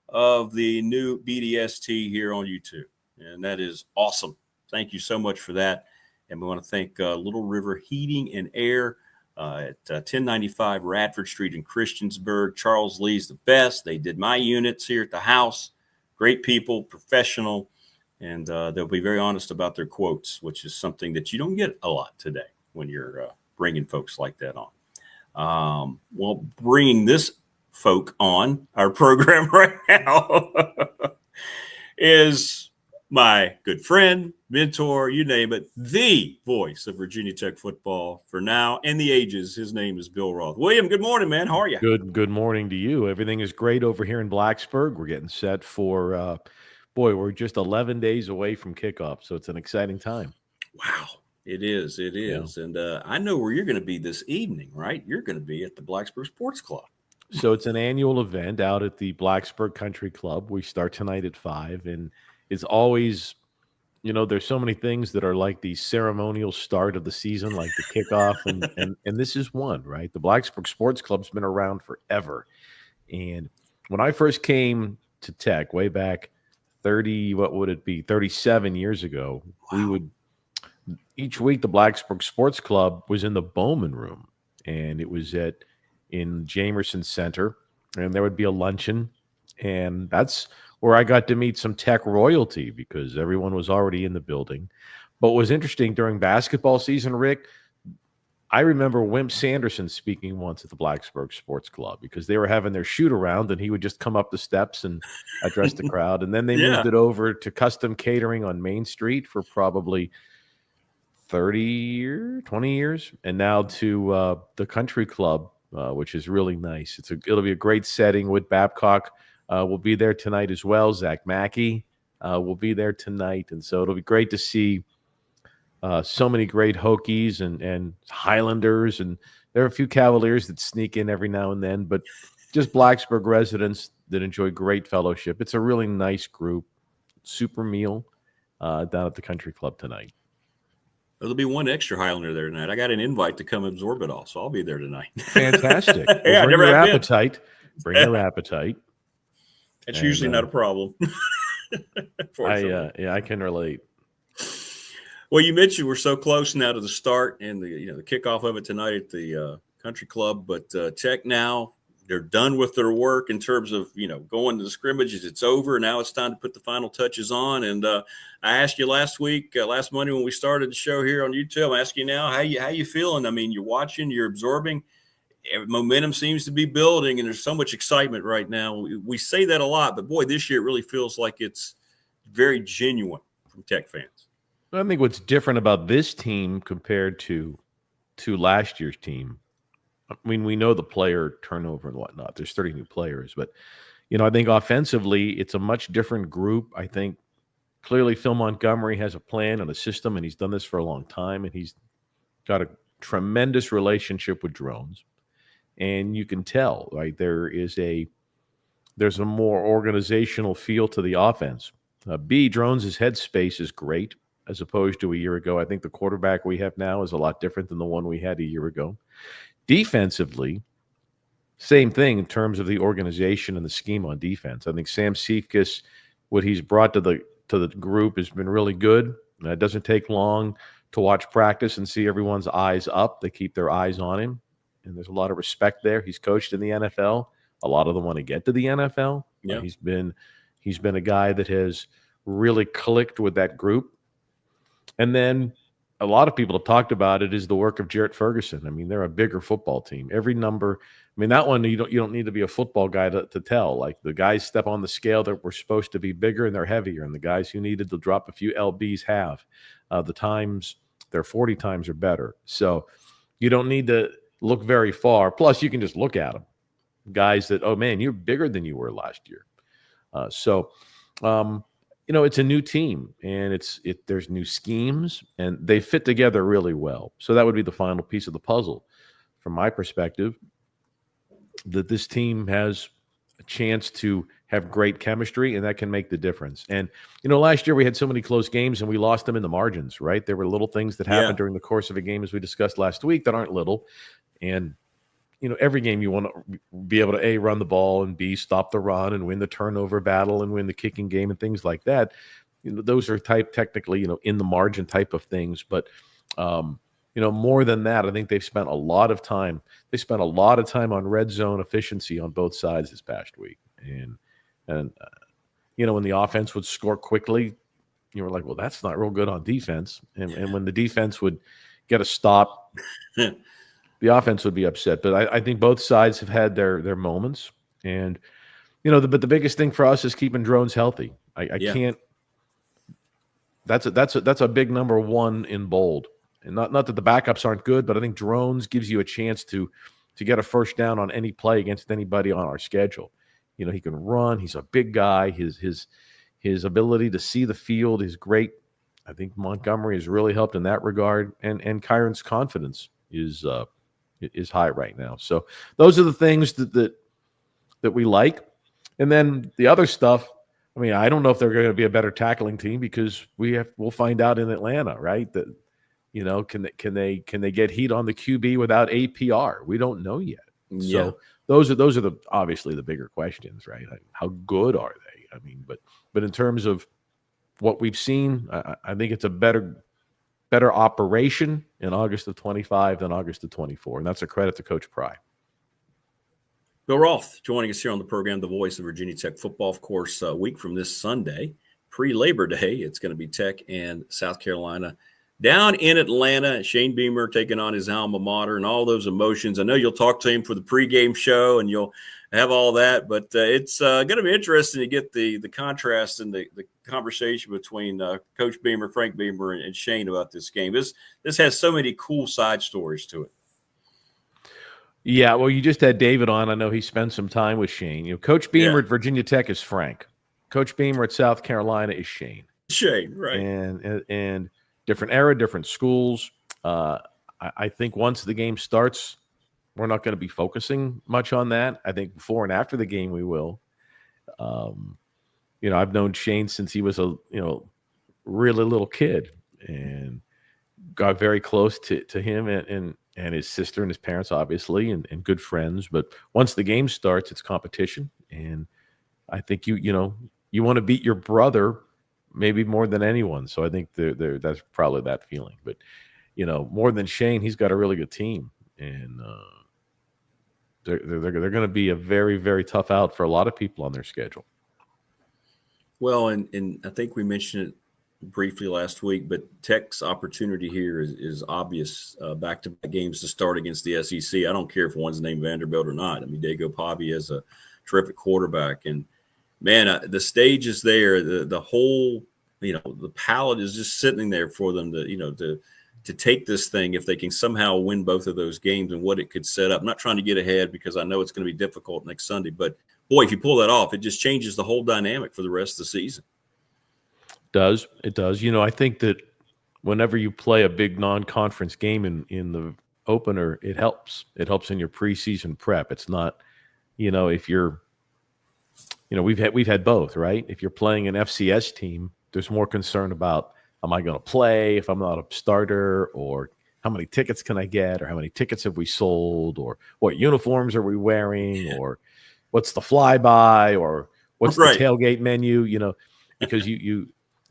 of the new BDST here on YouTube. And that is awesome. Thank you so much for that. And we want to thank Little River Heating and Air at 1095 Radford Street in Christiansburg. Charles Lee's the best. They did my units here at the house. Great people, professional. And they'll be very honest about their quotes, which is something that you don't get a lot today when you're bringing folks like that on. Well, bringing this folk on our program right now is my good friend, mentor, you name it, the voice of Virginia Tech football for now and the ages. His name is Bill Roth. William, good morning, man. How are you? Good morning to you. Everything is great over here in Blacksburg. We're getting set for we're just 11 days away from kickoff, so it's an exciting time. Wow, it is. Yeah. And I know where you're going to be this evening, right? You're going to be at the Blacksburg Sports Club. So it's an annual event out at the Blacksburg Country Club. We start tonight at 5, and it's always, there's so many things that are like the ceremonial start of the season, like the kickoff, and this is one, right? The Blacksburg Sports Club's been around forever. And when I first came to Tech way back 37 years ago, wow. We would each week the Blacksburg Sports Club was in the Bowman Room, and it was in Jamerson Center, and there would be a luncheon, and that's where I got to meet some Tech royalty because everyone was already in the building. But what was interesting during basketball season, Rick, I remember Wimp Sanderson speaking once at the Blacksburg Sports Club because they were having their shoot around and he would just come up the steps and address the crowd. And then they moved it over to custom catering on Main Street for probably 20 years. And now to the Country Club, which is really nice. It'll be a great setting. Wood Babcock will be there tonight as well. Zach Mackey will be there tonight. And so it'll be great to see So many great Hokies and Highlanders, and there are a few Cavaliers that sneak in every now and then, but just Blacksburg residents that enjoy great fellowship. It's a really nice group. Super meal down at the country club tonight. There'll be one extra Highlander there tonight. I got an invite to come absorb it all, so I'll be there tonight. Fantastic. Well, Yeah, bring your appetite. Bring your appetite. It's usually not a problem. I can relate. Well, you mentioned we're so close now to the start and the kickoff of it tonight at the country club, but Tech now, they're done with their work in terms of, going to the scrimmages. It's over. Now it's time to put the final touches on. And I asked you last Monday when we started the show here on YouTube, I'm asking you now, how you feeling? I mean, you're watching, you're absorbing. Momentum seems to be building, and there's so much excitement right now. We say that a lot, but boy, this year it really feels like it's very genuine from Tech fans. I think what's different about this team compared to last year's team, I mean, we know the player turnover and whatnot. There's 30 new players, but, I think offensively, it's a much different group. I think clearly Phil Montgomery has a plan and a system, and he's done this for a long time, and he's got a tremendous relationship with drones. And you can tell, right, there's a more organizational feel to the offense. Drones' headspace is great as opposed to a year ago. I think the quarterback we have now is a lot different than the one we had a year ago. Defensively, same thing in terms of the organization and the scheme on defense. I think Sam Siefkas, what he's brought to the group has been really good. It doesn't take long to watch practice and see everyone's eyes up. They keep their eyes on him, and there's a lot of respect there. He's coached in the NFL. A lot of them want to get to the NFL. Yeah. He's been a guy that has really clicked with that group. And then a lot of people have talked about it is the work of Jarrett Ferguson. I mean, they're a bigger football team. Every number, I mean, that one you don't need to be a football guy to tell. Like the guys step on the scale that were supposed to be bigger and they're heavier, and the guys who needed to drop a few lbs have. The times, they're 40 times or better. So you don't need to look very far. Plus, you can just look at them. Guys that, oh man, you're bigger than you were last year. It's a new team, and there's new schemes, and they fit together really well. So that would be the final piece of the puzzle, from my perspective, that this team has a chance to have great chemistry, and that can make the difference. And, last year we had so many close games, and we lost them in the margins, right? There were little things that happened during the course of a game, as we discussed last week, that aren't little. And, every game you want to be able to, A, run the ball, and B, stop the run and win the turnover battle and win the kicking game and things like that. Those are technically, in the margin type of things. But, more than that, I think they've spent a lot of time. They spent a lot of time on red zone efficiency on both sides this past week. And when the offense would score quickly, you were like, well, that's not real good on defense. And when the defense would get a stop, the offense would be upset. But I think both sides have had their moments. And, but the biggest thing for us is keeping drones healthy. I can't. That's a big number one in bold. And not that the backups aren't good, but I think drones gives you a chance to get a first down on any play against anybody on our schedule. He can run. He's a big guy. His ability to see the field is great. I think Montgomery has really helped in that regard. And Kyron's confidence is high right now. So those are the things that we like. And then the other stuff, I mean, I don't know if they're going to be a better tackling team, because we'll find out in Atlanta, right? That, can they get heat on the QB without APR? We don't know yet. Yeah. So those are obviously the bigger questions, right? How good are they? I mean, but in terms of what we've seen, I think it's a better operation in August of 25 than August of 24. And that's a credit to Coach Pry. Bill Roth joining us here on the program, the voice of Virginia Tech football. Of course, a week from this Sunday, pre-Labor Day, it's going to be Tech and South Carolina down in Atlanta. Shane Beamer taking on his alma mater and all those emotions. I know you'll talk to him for the pregame show and you'll have all that, but it's going to be interesting to get the contrast and the conversation between Coach Beamer, Frank Beamer, and Shane about this game. This has so many cool side stories to it. Yeah, well, you just had David on. I know he spent some time with Shane. Coach Beamer at Virginia Tech is Frank. Coach Beamer at South Carolina is Shane. Shane, right? And different era, different schools. I think once the game starts, we're not going to be focusing much on that. I think before and after the game we will. I've known Shane since he was a really little kid, and got very close to him and his sister and his parents, obviously, and good friends. But once the game starts, it's competition, and I think you want to beat your brother maybe more than anyone. So I think that's probably that feeling. But more than Shane, he's got a really good team, and they're going to be a very, very tough out for a lot of people on their schedule. Well, and I think we mentioned it briefly last week, but Tech's opportunity here is obvious. Back-to-back games to start against the SEC. I don't care if one's named Vanderbilt or not. I mean, Dago Pavi is a terrific quarterback, and man, the stage is there. The whole, the palette is just sitting there for them to take this thing if they can somehow win both of those games and what it could set up. I'm not trying to get ahead because I know it's going to be difficult next Sunday, but boy, if you pull that off, it just changes the whole dynamic for the rest of the season. It does. I think that whenever you play a big non-conference game in the opener, it helps. It helps in your preseason prep. It's not, if you're, we've had both, right? If you're playing an FCS team, there's more concern about, am I going to play if I'm not a starter, or how many tickets can I get, or how many tickets have we sold, or what uniforms are we wearing, or what's the flyby, or what's the tailgate menu, because you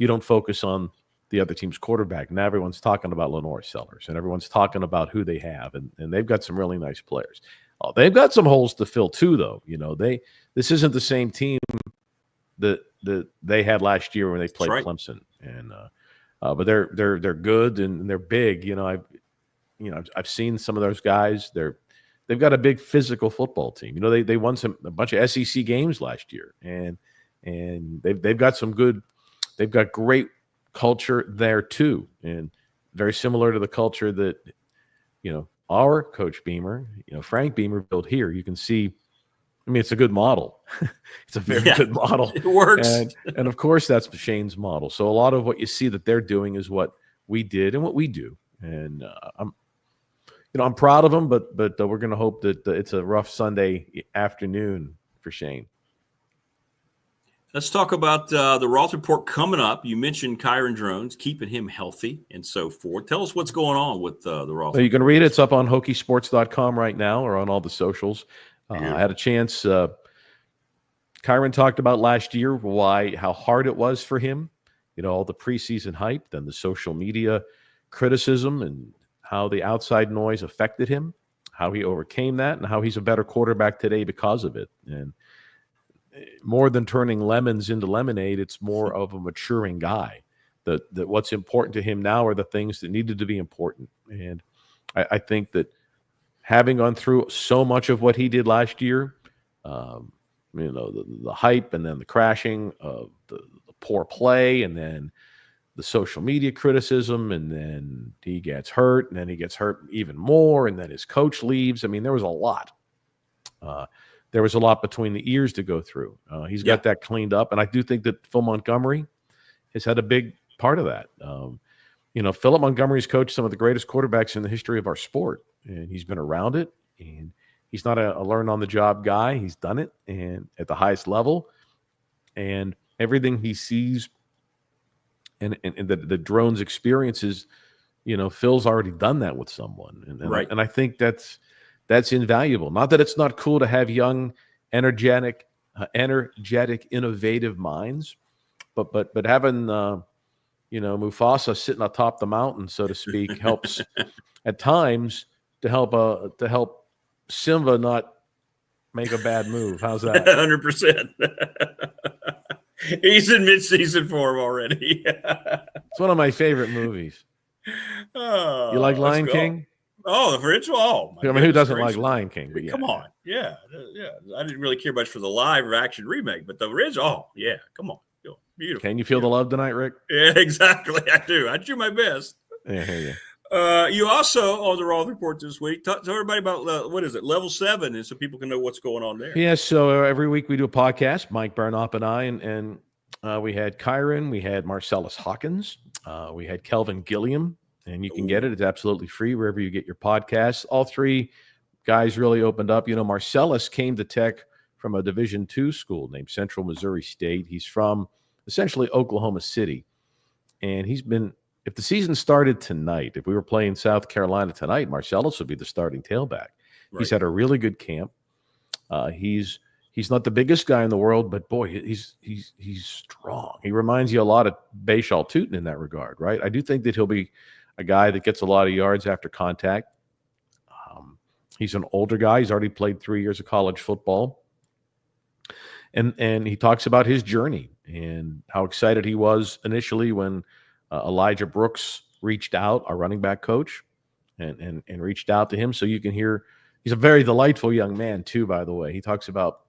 don't focus on the other team's quarterback. Now everyone's talking about Lenore Sellers, and everyone's talking about who they have, and they've got some really nice players. Oh, they've got some holes to fill too, though. This isn't the same team that they had last year when they played Clemson, and but they're good and they're big. I've seen some of those guys. They've got a big physical football team. They won a bunch of SEC games last year, and they've got some good. They've got great culture there too, and very similar to the culture that our Coach Beamer, Frank Beamer built here. You can see. I mean, it's a good model. It's a very good model. It works. And of course, that's Shane's model. So a lot of what you see that they're doing is what we did and what we do. And I'm proud of them, but we're going to hope that it's a rough Sunday afternoon for Shane. Let's talk about the Roth report coming up. You mentioned Kyron Drones, keeping him healthy and so forth. Tell us what's going on with the Roth. You can read it. It's up on HokieSports.com right now, or on all the socials. I had a chance. Kyron talked about last year how hard it was for him. All the preseason hype, then the social media criticism, and how the outside noise affected him, how he overcame that, and how he's a better quarterback today because of it. And more than turning lemons into lemonade, it's more of a maturing guy. That what's important to him now are the things that needed to be important. And I think that having gone through so much of what he did last year, the hype, and then the crashing of the poor play, and then the social media criticism, and then he gets hurt, and then he gets hurt even more, and then his coach leaves. I mean, there was a lot. There was a lot between the ears to go through. He's got that cleaned up, and I do think that Phil Montgomery has had a big part of that. Philip Montgomery's coached some of the greatest quarterbacks in the history of our sport, and he's been around it, and he's not a learn-on-the-job guy. He's done it, and at the highest level, and everything he sees and the Drones experiences, Phil's already done that with someone, and I think that's invaluable. Not that it's not cool to have young, energetic, innovative minds, but having Mufasa sitting atop the mountain, so to speak, helps at times to help Simba not make a bad move. How's that? 100%. He's in mid-season form already. It's one of my favorite movies. Oh, you like Lion King? Oh, the original. Oh, I mean, who doesn't like Lion King? But come on, yeah. I didn't really care much for the live action remake, but the original. Oh, yeah, come on, beautiful. Can you feel the love tonight, Rick? Yeah, exactly. I do. I do my best. Yeah, I hear you. You also, on the Roth report this week, tell everybody about, what is it, Level 7, and so people can know what's going on there. Yeah, so every week we do a podcast, Mike Burnop and I, and we had Kyron, we had Marcellus Hawkins, We had Kelvin Gilliam, and you can get it. It's absolutely free wherever you get your podcasts. All three guys really opened up. Marcellus came to Tech from a Division II school named Central Missouri State. He's from essentially Oklahoma City. And he's been, if the season started tonight, if we were playing South Carolina tonight, Marcellus would be the starting tailback. Right. He's had a really good camp. He's not the biggest guy in the world, but boy, he's strong. He reminds you a lot of Bashal Tootin in that regard, right? I do think that he'll be a guy that gets a lot of yards after contact. He's an older guy. He's already played 3 years of college football. And he talks about his journey and how excited he was initially when Elijah Brooks reached out, our running back coach, and reached out to him. So you can hear he's a very delightful young man, too, by the way. He talks about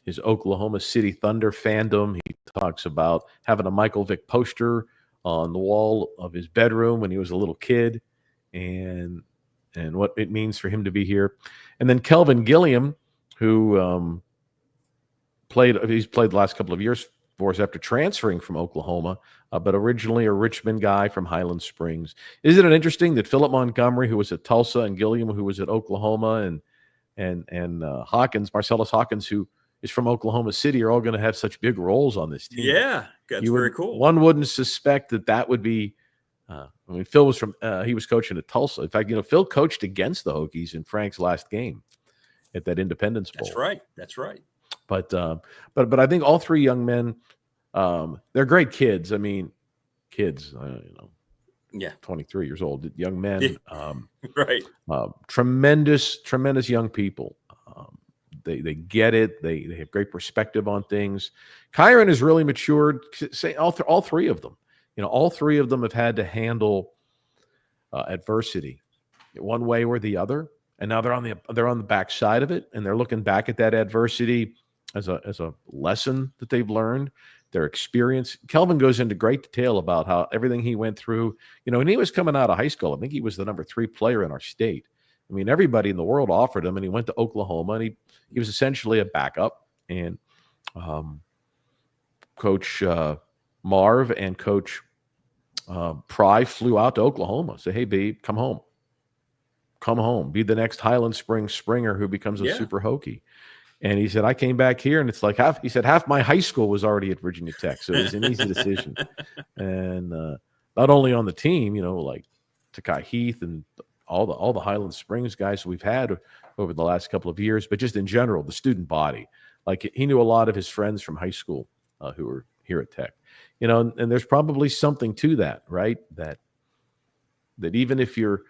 his Oklahoma City Thunder fandom. He talks about having a Michael Vick poster on the wall of his bedroom when he was a little kid and what it means for him to be here. And then Kelvin Gilliam, who he's played the last couple of years for us after transferring from Oklahoma, but originally a Richmond guy from Highland Springs. Isn't it interesting that Philip Montgomery, who was at Tulsa, and Gilliam, who was at Oklahoma, and Hawkins, Marcellus Hawkins, who is from Oklahoma City, are all going to have such big roles on this team? Yeah, that's very cool. One wouldn't suspect that would be. Phil was he was coaching at Tulsa. In fact, Phil coached against the Hokies in Frank's last game at that Independence Bowl. That's right. But I think all three young men, they're great kids. I mean, kids, 23 years old, young men, right? Tremendous young people. They get it. They have great perspective on things. Kyron has really matured. Say all three of them. All three of them have had to handle adversity one way or the other, and now they're on the back side of it, and they're looking back at that adversity as a lesson that they've learned, their experience. Kelvin goes into great detail about how everything he went through. When he was coming out of high school, I think he was the number 3 player in our state. I mean, everybody in the world offered him, and he went to Oklahoma, and he was essentially a backup. And Coach Marv and Coach Pry flew out to Oklahoma. Say, hey, babe, come home. Be the next Highland Springs Springer who becomes a Super Hokie. And he said, I came back here, and it's like half my high school was already at Virginia Tech. So it was an easy decision. And not only on the team, like Takai Heath and all the Highland Springs guys we've had over the last couple of years, but just in general, the student body. Like, he knew a lot of his friends from high school who were here at Tech. And there's probably something to that, right? That even if your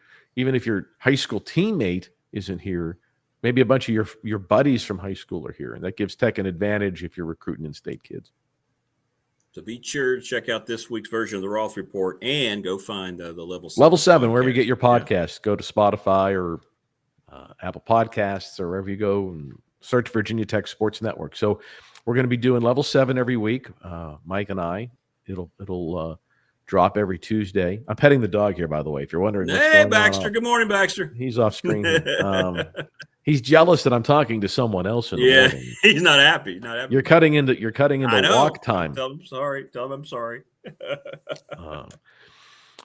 high school teammate isn't here, maybe a bunch of your buddies from high school are here, and that gives Tech an advantage if you're recruiting in-state kids. So be sure to check out this week's version of the Roth Report and go find the Level 7. Level 7, wherever you get your podcasts. Go to Spotify or Apple Podcasts or wherever you go and search Virginia Tech Sports Network. So we're going to be doing Level 7 every week, Mike and I. It'll drop every Tuesday. I'm petting the dog here, by the way, if you're wondering. Hey, Baxter. Good morning, Baxter. He's off screen. He's jealous that I'm talking to someone else in the morning. He's not happy. You're cutting into walk time. Tell him I'm sorry.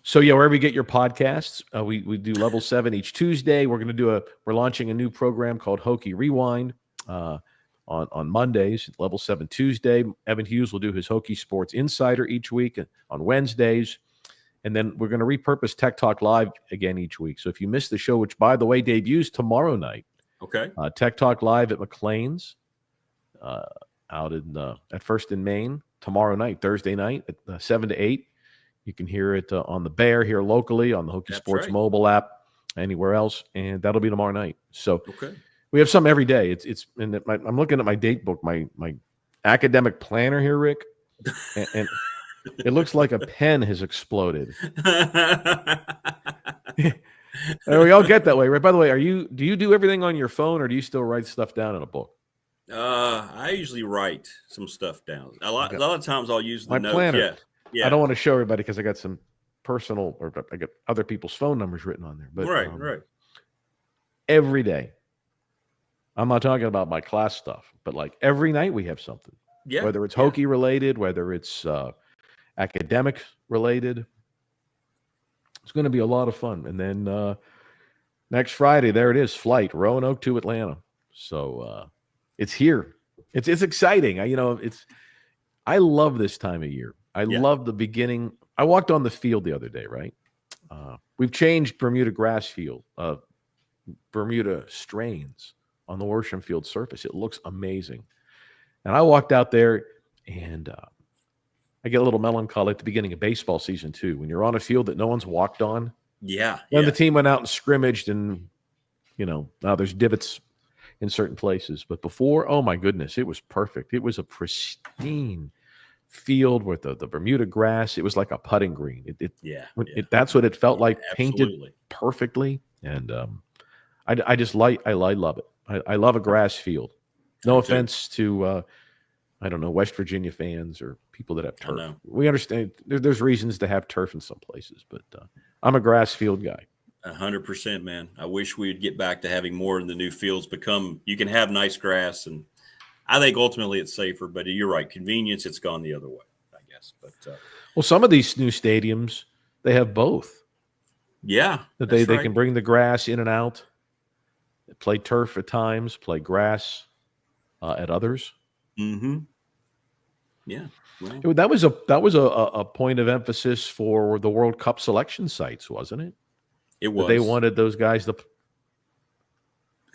So wherever you get your podcasts, we do Level 7 each Tuesday. We're launching a new program called Hokie Rewind on Mondays, Level 7 Tuesday. Evan Hughes will do his Hokie Sports Insider each week on Wednesdays. And then we're going to repurpose Tech Talk Live again each week. So if you missed the show, which, by the way, debuts tomorrow night, okay, Tech Talk Live at McLean's out at First and Main tomorrow night, Thursday night at 7 to 8. You can hear it on the Bear here locally, on the Hokie Sports mobile app, anywhere else, and that'll be tomorrow night. So we have some every day. I'm looking at my date book, my academic planner here, Rick, and it looks like a pen has exploded. We all get that way, right? By the way, do you do everything on your phone, or do you still write stuff down in a book? I usually write some stuff down. A lot of times I'll use the notes. Planner. Yeah. I don't want to show everybody because I got some personal, or I got other people's phone numbers written on there. But right. Every day. I'm not talking about my class stuff, but like every night we have something. Yeah. Whether it's Hokie related, whether it's academic related, It's going to be a lot of fun. And then next Friday, there it is, flight Roanoke to Atlanta. So it's here. It's exciting. I love this time of year. I love the beginning. I walked on the field the other day, right? We've changed Bermuda grass field, Bermuda strains on the Worsham Field surface. It looks amazing. And I walked out there, and I get a little melancholy at the beginning of baseball season too. When you're on a field that no one's walked on. Then the team went out and scrimmaged, and now there's divots in certain places. But before, oh my goodness, it was perfect. It was a pristine field with the Bermuda grass. It was like a putting green. That's what it felt like, painted perfectly. And I just I love it. I love a grass field. No offense to West Virginia fans or people that have turf. We understand there's reasons to have turf in some places, but I'm a grass field guy. 100%, man. I wish we'd get back to having more of the new fields you can have nice grass, and I think ultimately it's safer, but you're right. Convenience, it's gone the other way, I guess. But well, some of these new stadiums, they have both. Yeah. That they can bring the grass in and out, play turf at times, play grass at others. Mm-hmm. Yeah. Well, that was a point of emphasis for the World Cup selection sites, wasn't it? It was. They wanted those guys to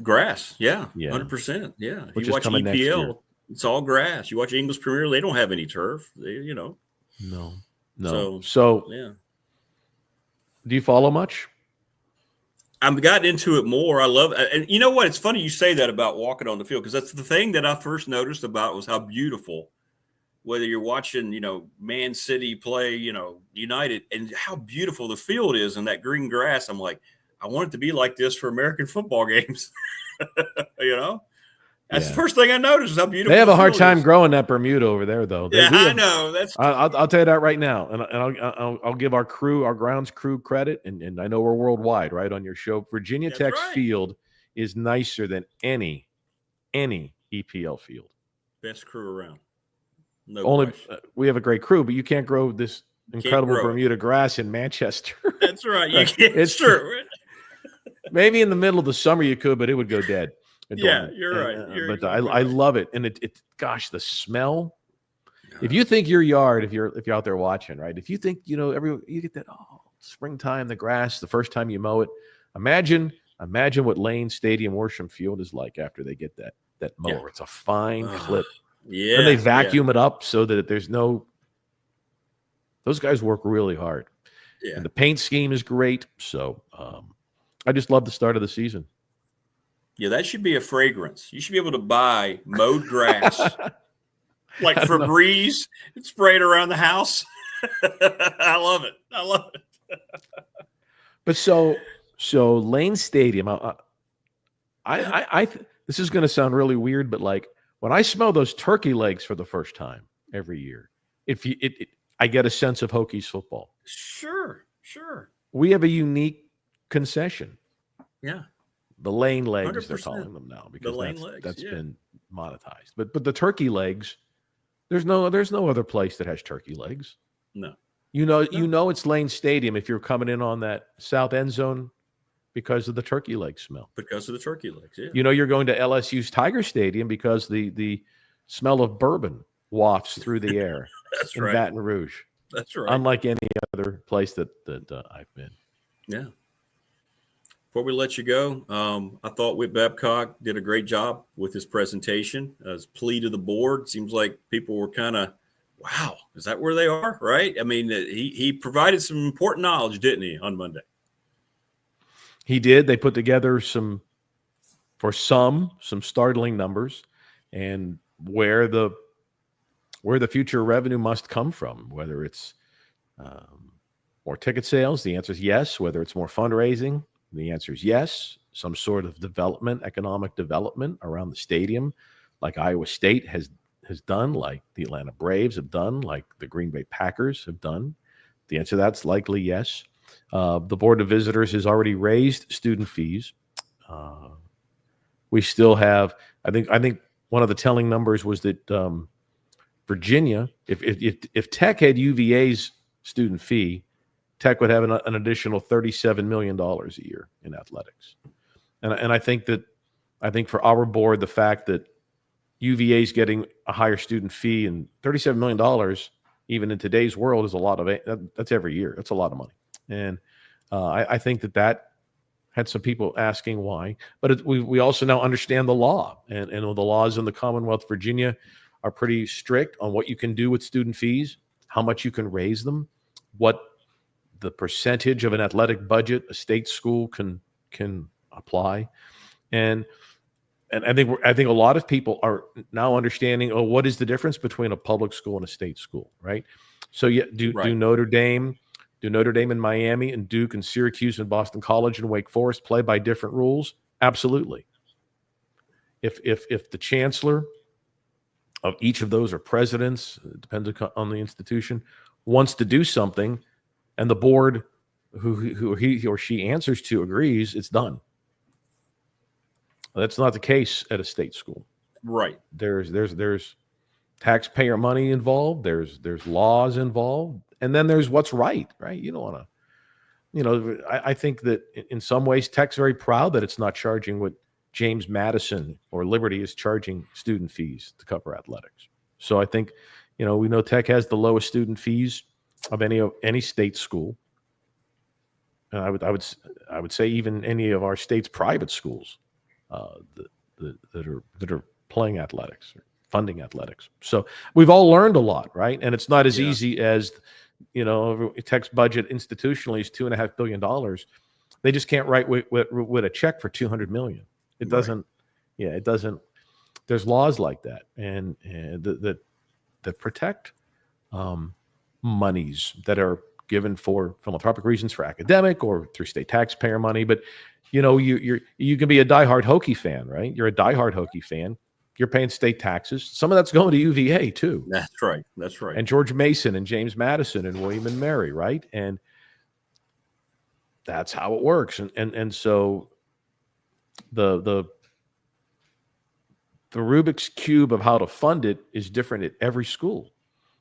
grass. Yeah. 100%. Yeah. If Which you watch EPL, it's all grass. You watch English Premier, they don't have any turf. No. So yeah. Do you follow much? I've gotten into it more. I love it. And you know what? It's funny you say that about walking on the field, because that's the thing that I first noticed about was how beautiful, whether you're watching, Man City play, United, and how beautiful the field is and that green grass. I'm like, I want it to be like this for American football games. That's the first thing I noticed is how beautiful they have a hard time is. growing that Bermuda over there, though. I know. I'll tell you that right now, and I'll give our grounds crew credit, and I know we're worldwide, right, on your show. Virginia Tech's field is nicer than any EPL field. Best crew around. We have a great crew, but you can't grow this incredible Bermuda grass in Manchester. That's right. You can't. It's true. Maybe in the middle of the summer you could, but it would go dead. Yeah, you're right. I love it, and gosh, the smell. If you think your yard, if you're out there watching, right? If you think you get that springtime, the grass, the first time you mow it. Imagine what Lane Stadium Worsham Field is like after they get that mower. Yeah. It's a fine clip. Yeah. And they vacuum it up so that there's no. Those guys work really hard. Yeah. And the paint scheme is great. So I just love the start of the season. Yeah, that should be a fragrance. You should be able to buy mowed grass, like Febreze, and spray it around the house. I love it. But so Lane Stadium, I this is going to sound really weird, but like when I smell those turkey legs for the first time every year, I get a sense of Hokies football. Sure. We have a unique concession. Yeah. The Lane legs, 100%. They're calling them now, because that's yeah. been monetized. But the turkey legs, there's no other place that has turkey legs. No. It's Lane Stadium if you're coming in on that south end zone because of the turkey leg smell. Because of the turkey legs, yeah. You're going to LSU's Tiger Stadium because the smell of bourbon wafts through the air That's in right. Baton Rouge. That's right. Unlike any other place that I've been. Yeah. Before we let you go, I thought Whit Babcock did a great job with his presentation. His plea to the board. Seems like people were kind of, wow, is that where they are? Right? I mean, he provided some important knowledge, didn't he, on Monday? He did. They put together some startling numbers, and where the future revenue must come from, whether it's more ticket sales, the answer is yes. Whether it's more fundraising, the answer is yes. Some sort of economic development around the stadium, like Iowa State has done, like the Atlanta Braves have done, like the Green Bay Packers have done. The answer to that's likely yes. The Board of Visitors has already raised student fees. We still have, I think one of the telling numbers was that Virginia, if Tech had UVA's student fee, Tech would have an additional $37 million a year in athletics. And I think for our board, the fact that UVA is getting a higher student fee and $37 million, even in today's world, is a lot of that's every year. That's a lot of money. And I think that had some people asking why. But we also now understand the law. And the laws in the Commonwealth of Virginia are pretty strict on what you can do with student fees, how much you can raise them, what the percentage of an athletic budget a state school can apply. And I think a lot of people are now understanding, what is the difference between a public school and a state school, right? So do Notre Dame and Miami and Duke and Syracuse and Boston College and Wake Forest play by different rules? Absolutely. If the chancellor of each of those, or presidents, depends on the institution, wants to do something, and the board who he or she answers to agrees, it's done. That's not the case at a state school. Right. There's taxpayer money involved. There's laws involved, and then there's what's right. You don't want to, I think that in some ways Tech's very proud that it's not charging what James Madison or Liberty is charging student fees to cover athletics. So I think, we know Tech has the lowest student fees of any state school. And I would say even any of our state's private schools that are playing athletics or funding athletics. So we've all learned a lot, right? And it's not as easy as, Tech's budget institutionally is $2.5 billion. They just can't write with a check for $200 million. It doesn't. Right. It doesn't. There's laws like that, and that protect monies that are given for philanthropic reasons, for academic or through state taxpayer money. But you can be a diehard Hokie fan, right? You're a diehard Hokie fan. You're paying state taxes. Some of that's going to UVA too. That's right. And George Mason and James Madison and William and Mary, right? And that's how it works. And so the Rubik's Cube of how to fund it is different at every school,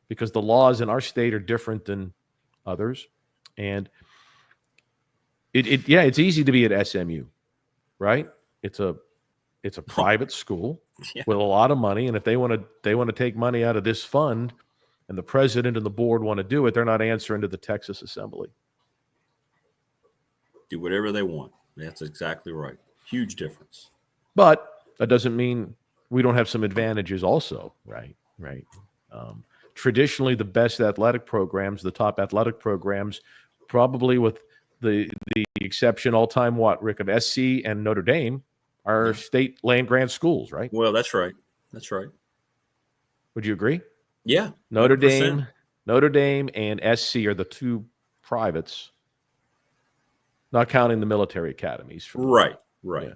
because the laws in our state are different than others. And it's easy to be at SMU, right? It's a private school with a lot of money, and if they want to take money out of this fund, and the president and the board want to do it, they're not answering to the Texas Assembly. Do whatever they want. That's exactly right. Huge difference. But that doesn't mean we don't have some advantages also, right? Traditionally, the best athletic programs, the top athletic programs, probably with the exception all-time, Rick, of SC and Notre Dame, are state land-grant schools, right? Well, that's right. Would you agree? Yeah. Notre Dame and SC are the two privates, not counting the military academies. Right. Yeah.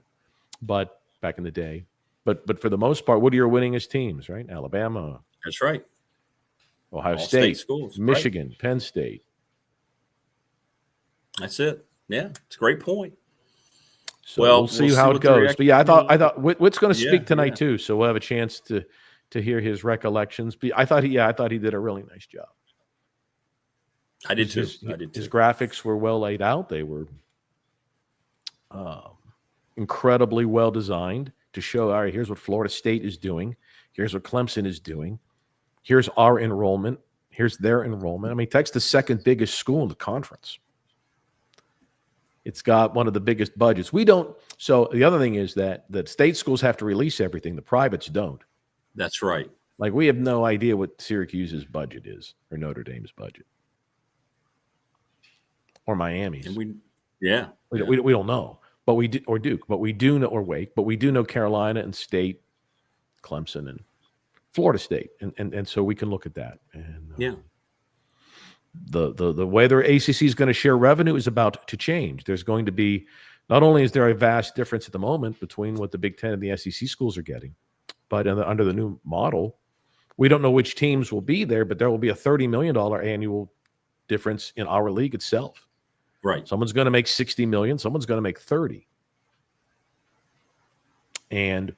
But back in the day. But for the most part, what are your winningest teams, right? Alabama. That's right. Ohio All State schools, Michigan, right. Penn State. That's it. Yeah, it's a great point. So we'll see how it goes. But yeah, I thought Whit's going to speak tonight too, so we'll have a chance to hear his recollections. But I thought he did a really nice job. I did too. His graphics were well laid out. They were incredibly well designed to show, all right, here's what Florida State is doing. Here's what Clemson is doing. Here's our enrollment. Here's their enrollment. I mean, Tech's the second biggest school in the conference. It's got one of the biggest budgets. We don't. So the other thing is that state schools have to release everything. The privates don't. That's right. Like, we have no idea what Syracuse's budget is, or Notre Dame's budget, or Miami's. And we don't know. But we do, or Duke, but we do know, or Wake, but we do know Carolina and State, Clemson and Florida State, and so we can look at that. And the way their ACC is going to share revenue is about to change. There's going to be, not only is there a vast difference at the moment between what the Big Ten and the SEC schools are getting, but under the new model, we don't know which teams will be there, but there will be a $30 million annual difference in our league itself. Right. Someone's going to make $60 million. Someone's going to make $30. And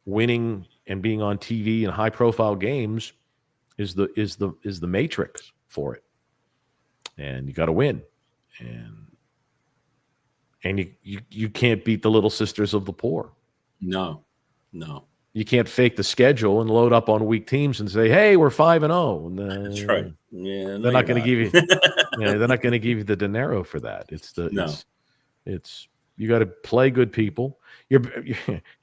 winning and being on TV in high-profile games is the matrix for it. And you got to win. and you can't beat the Little Sisters of the Poor. No. You can't fake the schedule and load up on weak teams and say, "Hey, we're 5-0." That's right. Yeah, they're not going to give you. They're not going to give you the dinero for that. It's you got to play good people. You're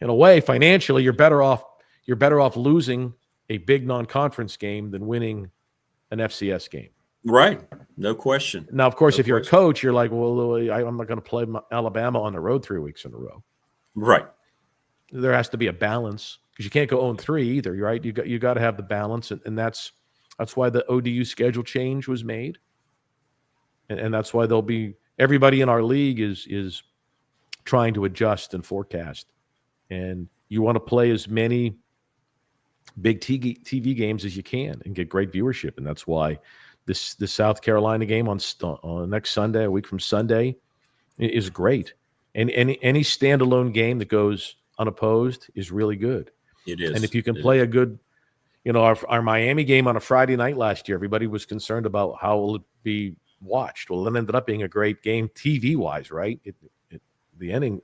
in a way financially you're better off losing a big non-conference game than winning an FCS game. Right. No question. Now, of course, if you're a coach, you're like, well, I'm not going to play Alabama on the road 3 weeks in a row. Right. There has to be a balance because you can't go 0-3 either. Right? You got to have the balance, and that's why the ODU schedule change was made, and that's why there'll be everybody in our league is trying to adjust and forecast, and you want to play as many big TV games as you can and get great viewership, and that's why this South Carolina game on next Sunday, a week from Sunday, is great, and any standalone game that goes unopposed is really good. It is. And if you can play a good, our Miami game on a Friday night last year, everybody was concerned about how will it be watched. Well, it ended up being a great game TV wise, right? The ending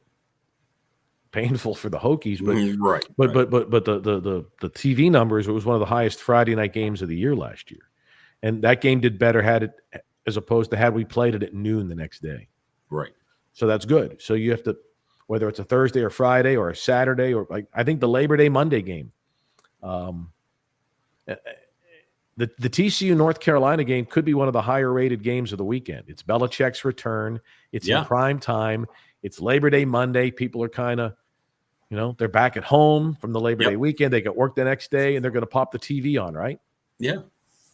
painful for the Hokies, but right. But the TV numbers, it was one of the highest Friday night games of the year last year, and that game did better as opposed to had we played it at noon the next day. Right. So that's good. So you have to. Whether it's a Thursday or Friday or a Saturday or I think the Labor Day Monday game, the TCU North Carolina game could be one of the higher rated games of the weekend. It's Belichick's return. It's in prime time. It's Labor Day Monday. People are kind of, they're back at home from the Labor Day weekend. They got work the next day, and they're going to pop the TV on, right? Yeah,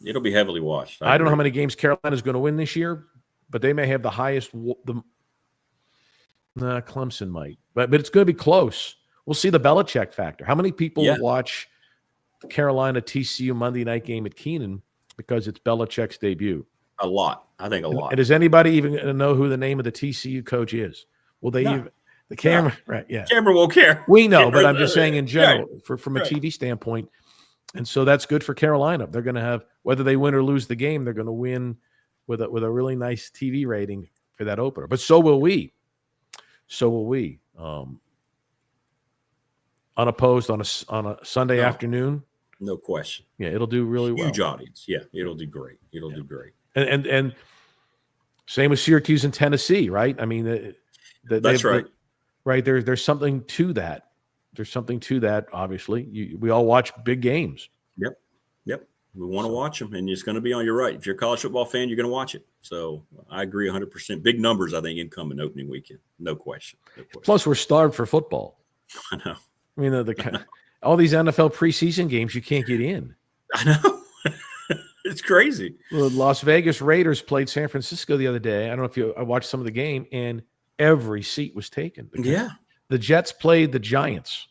it'll be heavily watched. I don't know how many games Carolina's going to win this year, but they may have the highest. Clemson might, but it's going to be close. We'll see the Belichick factor. How many people watch the Carolina TCU Monday night game at Keon because it's Belichick's debut? A lot. I think a lot. And does anybody even know who the name of the TCU coach is? Will they even the camera? No. Right? Yeah, camera won't care. We know, but I'm just saying in general, from a TV standpoint, and so that's good for Carolina. They're going to have whether they win or lose the game, they're going to win with a really nice TV rating for that opener. But so will we. Unopposed on a Sunday afternoon. No question. Yeah, it'll do really well. Huge audience. Yeah, it'll do great. It'll do great. And same with Syracuse and Tennessee, right? I mean, that's right. Right. There's something to that. There's something to that. Obviously, we all watch big games. Yep. We want to watch them, and it's going to be on your right. If you're a college football fan, you're going to watch it. So I agree 100%. Big numbers, I think, incoming opening weekend. No question. Plus, we're starved for football. I know. I mean, all these NFL preseason games, you can't get in. I know. It's crazy. The Las Vegas Raiders played San Francisco the other day. I don't know if I watched some of the game, and every seat was taken. The Jets played the Giants.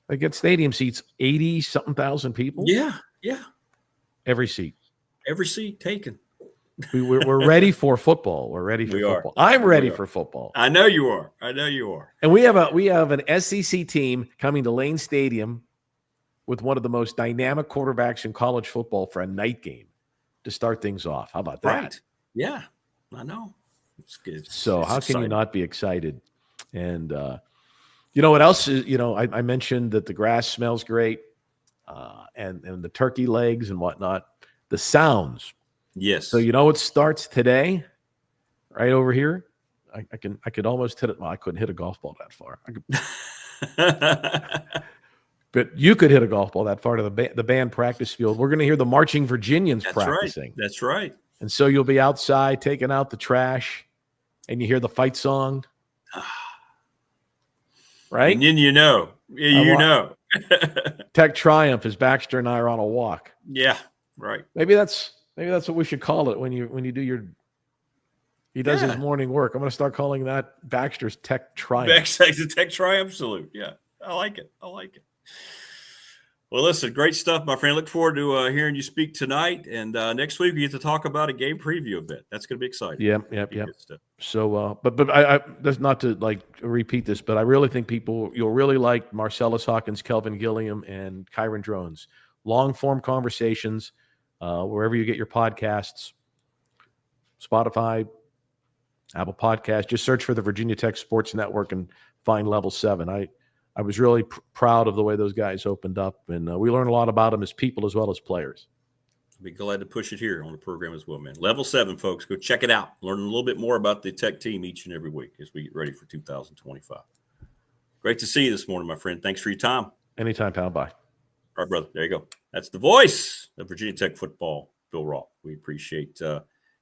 They get stadium seats, 80-something thousand people. Yeah. Every seat taken. We're ready for football. We're ready for football. I'm ready for football. I know you are. And we have an SEC team coming to Lane Stadium with one of the most dynamic quarterbacks in college football for a night game to start things off. How about that? Right. Yeah, I know. It's good. So how can you not be excited? And you know what else is? I mentioned that the grass smells great. And the turkey legs and whatnot, the sounds. Yes. So it starts today, right over here. I could almost hit it. Well, I couldn't hit a golf ball that far. But you could hit a golf ball that far to the band practice field. We're going to hear the Marching Virginians practicing. Right. That's right. And so you'll be outside taking out the trash, and you hear the fight song. Right? And then you know. Tech Triumph as Baxter and I are on a walk. Yeah, right. Maybe that's what we should call it when you do your. He does his morning work. I'm going to start calling that Baxter's Tech Triumph. Baxter's Tech Triumph salute. Yeah, I like it. Well, listen, great stuff, my friend. Look forward to hearing you speak tonight, and next week we get to talk about a game preview a bit. That's going to be exciting. Yep. So, but I that's not to repeat this, but I really think you'll really like Marcellus Hawkins, Kelvin Gilliam, and Kyron Drones. Long form conversations, wherever you get your podcasts, Spotify, Apple Podcast. Just search for the Virginia Tech Sports Network and find Level 7. I was really proud of the way those guys opened up, and we learned a lot about them as people as well as players. I'll be glad to push it here on the program as well, man. Level 7, folks. Go check it out. Learn a little bit more about the Tech team each and every week as we get ready for 2025. Great to see you this morning, my friend. Thanks for your time. Anytime, pal. Bye. All right, brother. There you go. That's the voice of Virginia Tech football, Bill Roth. We appreciate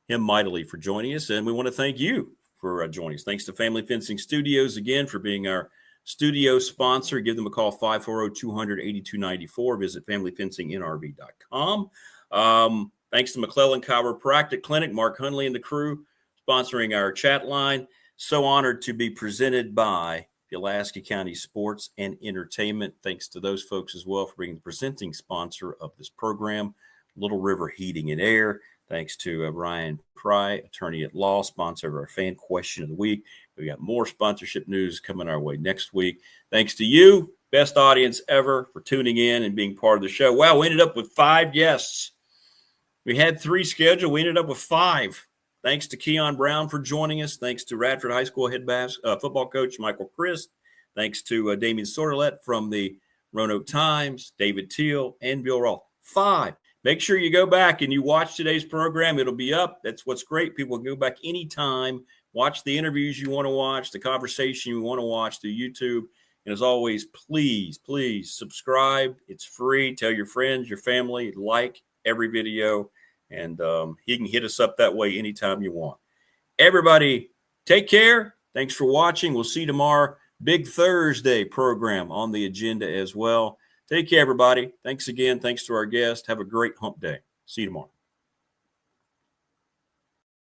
him mightily for joining us, and we want to thank you for joining us. Thanks to Family Fencing Studios again for being our studio sponsor. Give them a call, 540-200-8294. Visit familyfencingnrv.com. Thanks to McClellan Chiropractic Clinic, Mark Hunley and the crew sponsoring our chat line. So honored to be presented by Pulaski County Sports and Entertainment. Thanks to those folks as well for being the presenting sponsor of this program, Little River Heating and Air. Thanks to Ryan Pry, attorney at law, sponsor of our Fan Question of the Week. We got more sponsorship news coming our way next week. Thanks to you, best audience ever, for tuning in and being part of the show. Wow, we ended up with 5 guests. We had 3 scheduled. We ended up with 5. Thanks to Keon Brown for joining us. Thanks to Radford High School head football coach Michael Crist. Thanks to Damian Sordlet from the Roanoke Times, David Teel, and Bill Roth. 5. Make sure you go back and you watch today's program. It'll be up. That's what's great. People can go back anytime, watch the interviews you want to watch, the conversation you want to watch through YouTube. And as always, please, please subscribe. It's free. Tell your friends, your family, like every video. And he can hit us up that way anytime you want. Everybody, take care. Thanks for watching. We'll see you tomorrow. Big Thursday program on the agenda as well. Take care, everybody. Thanks again. Thanks to our guest. Have a great hump day. See you tomorrow.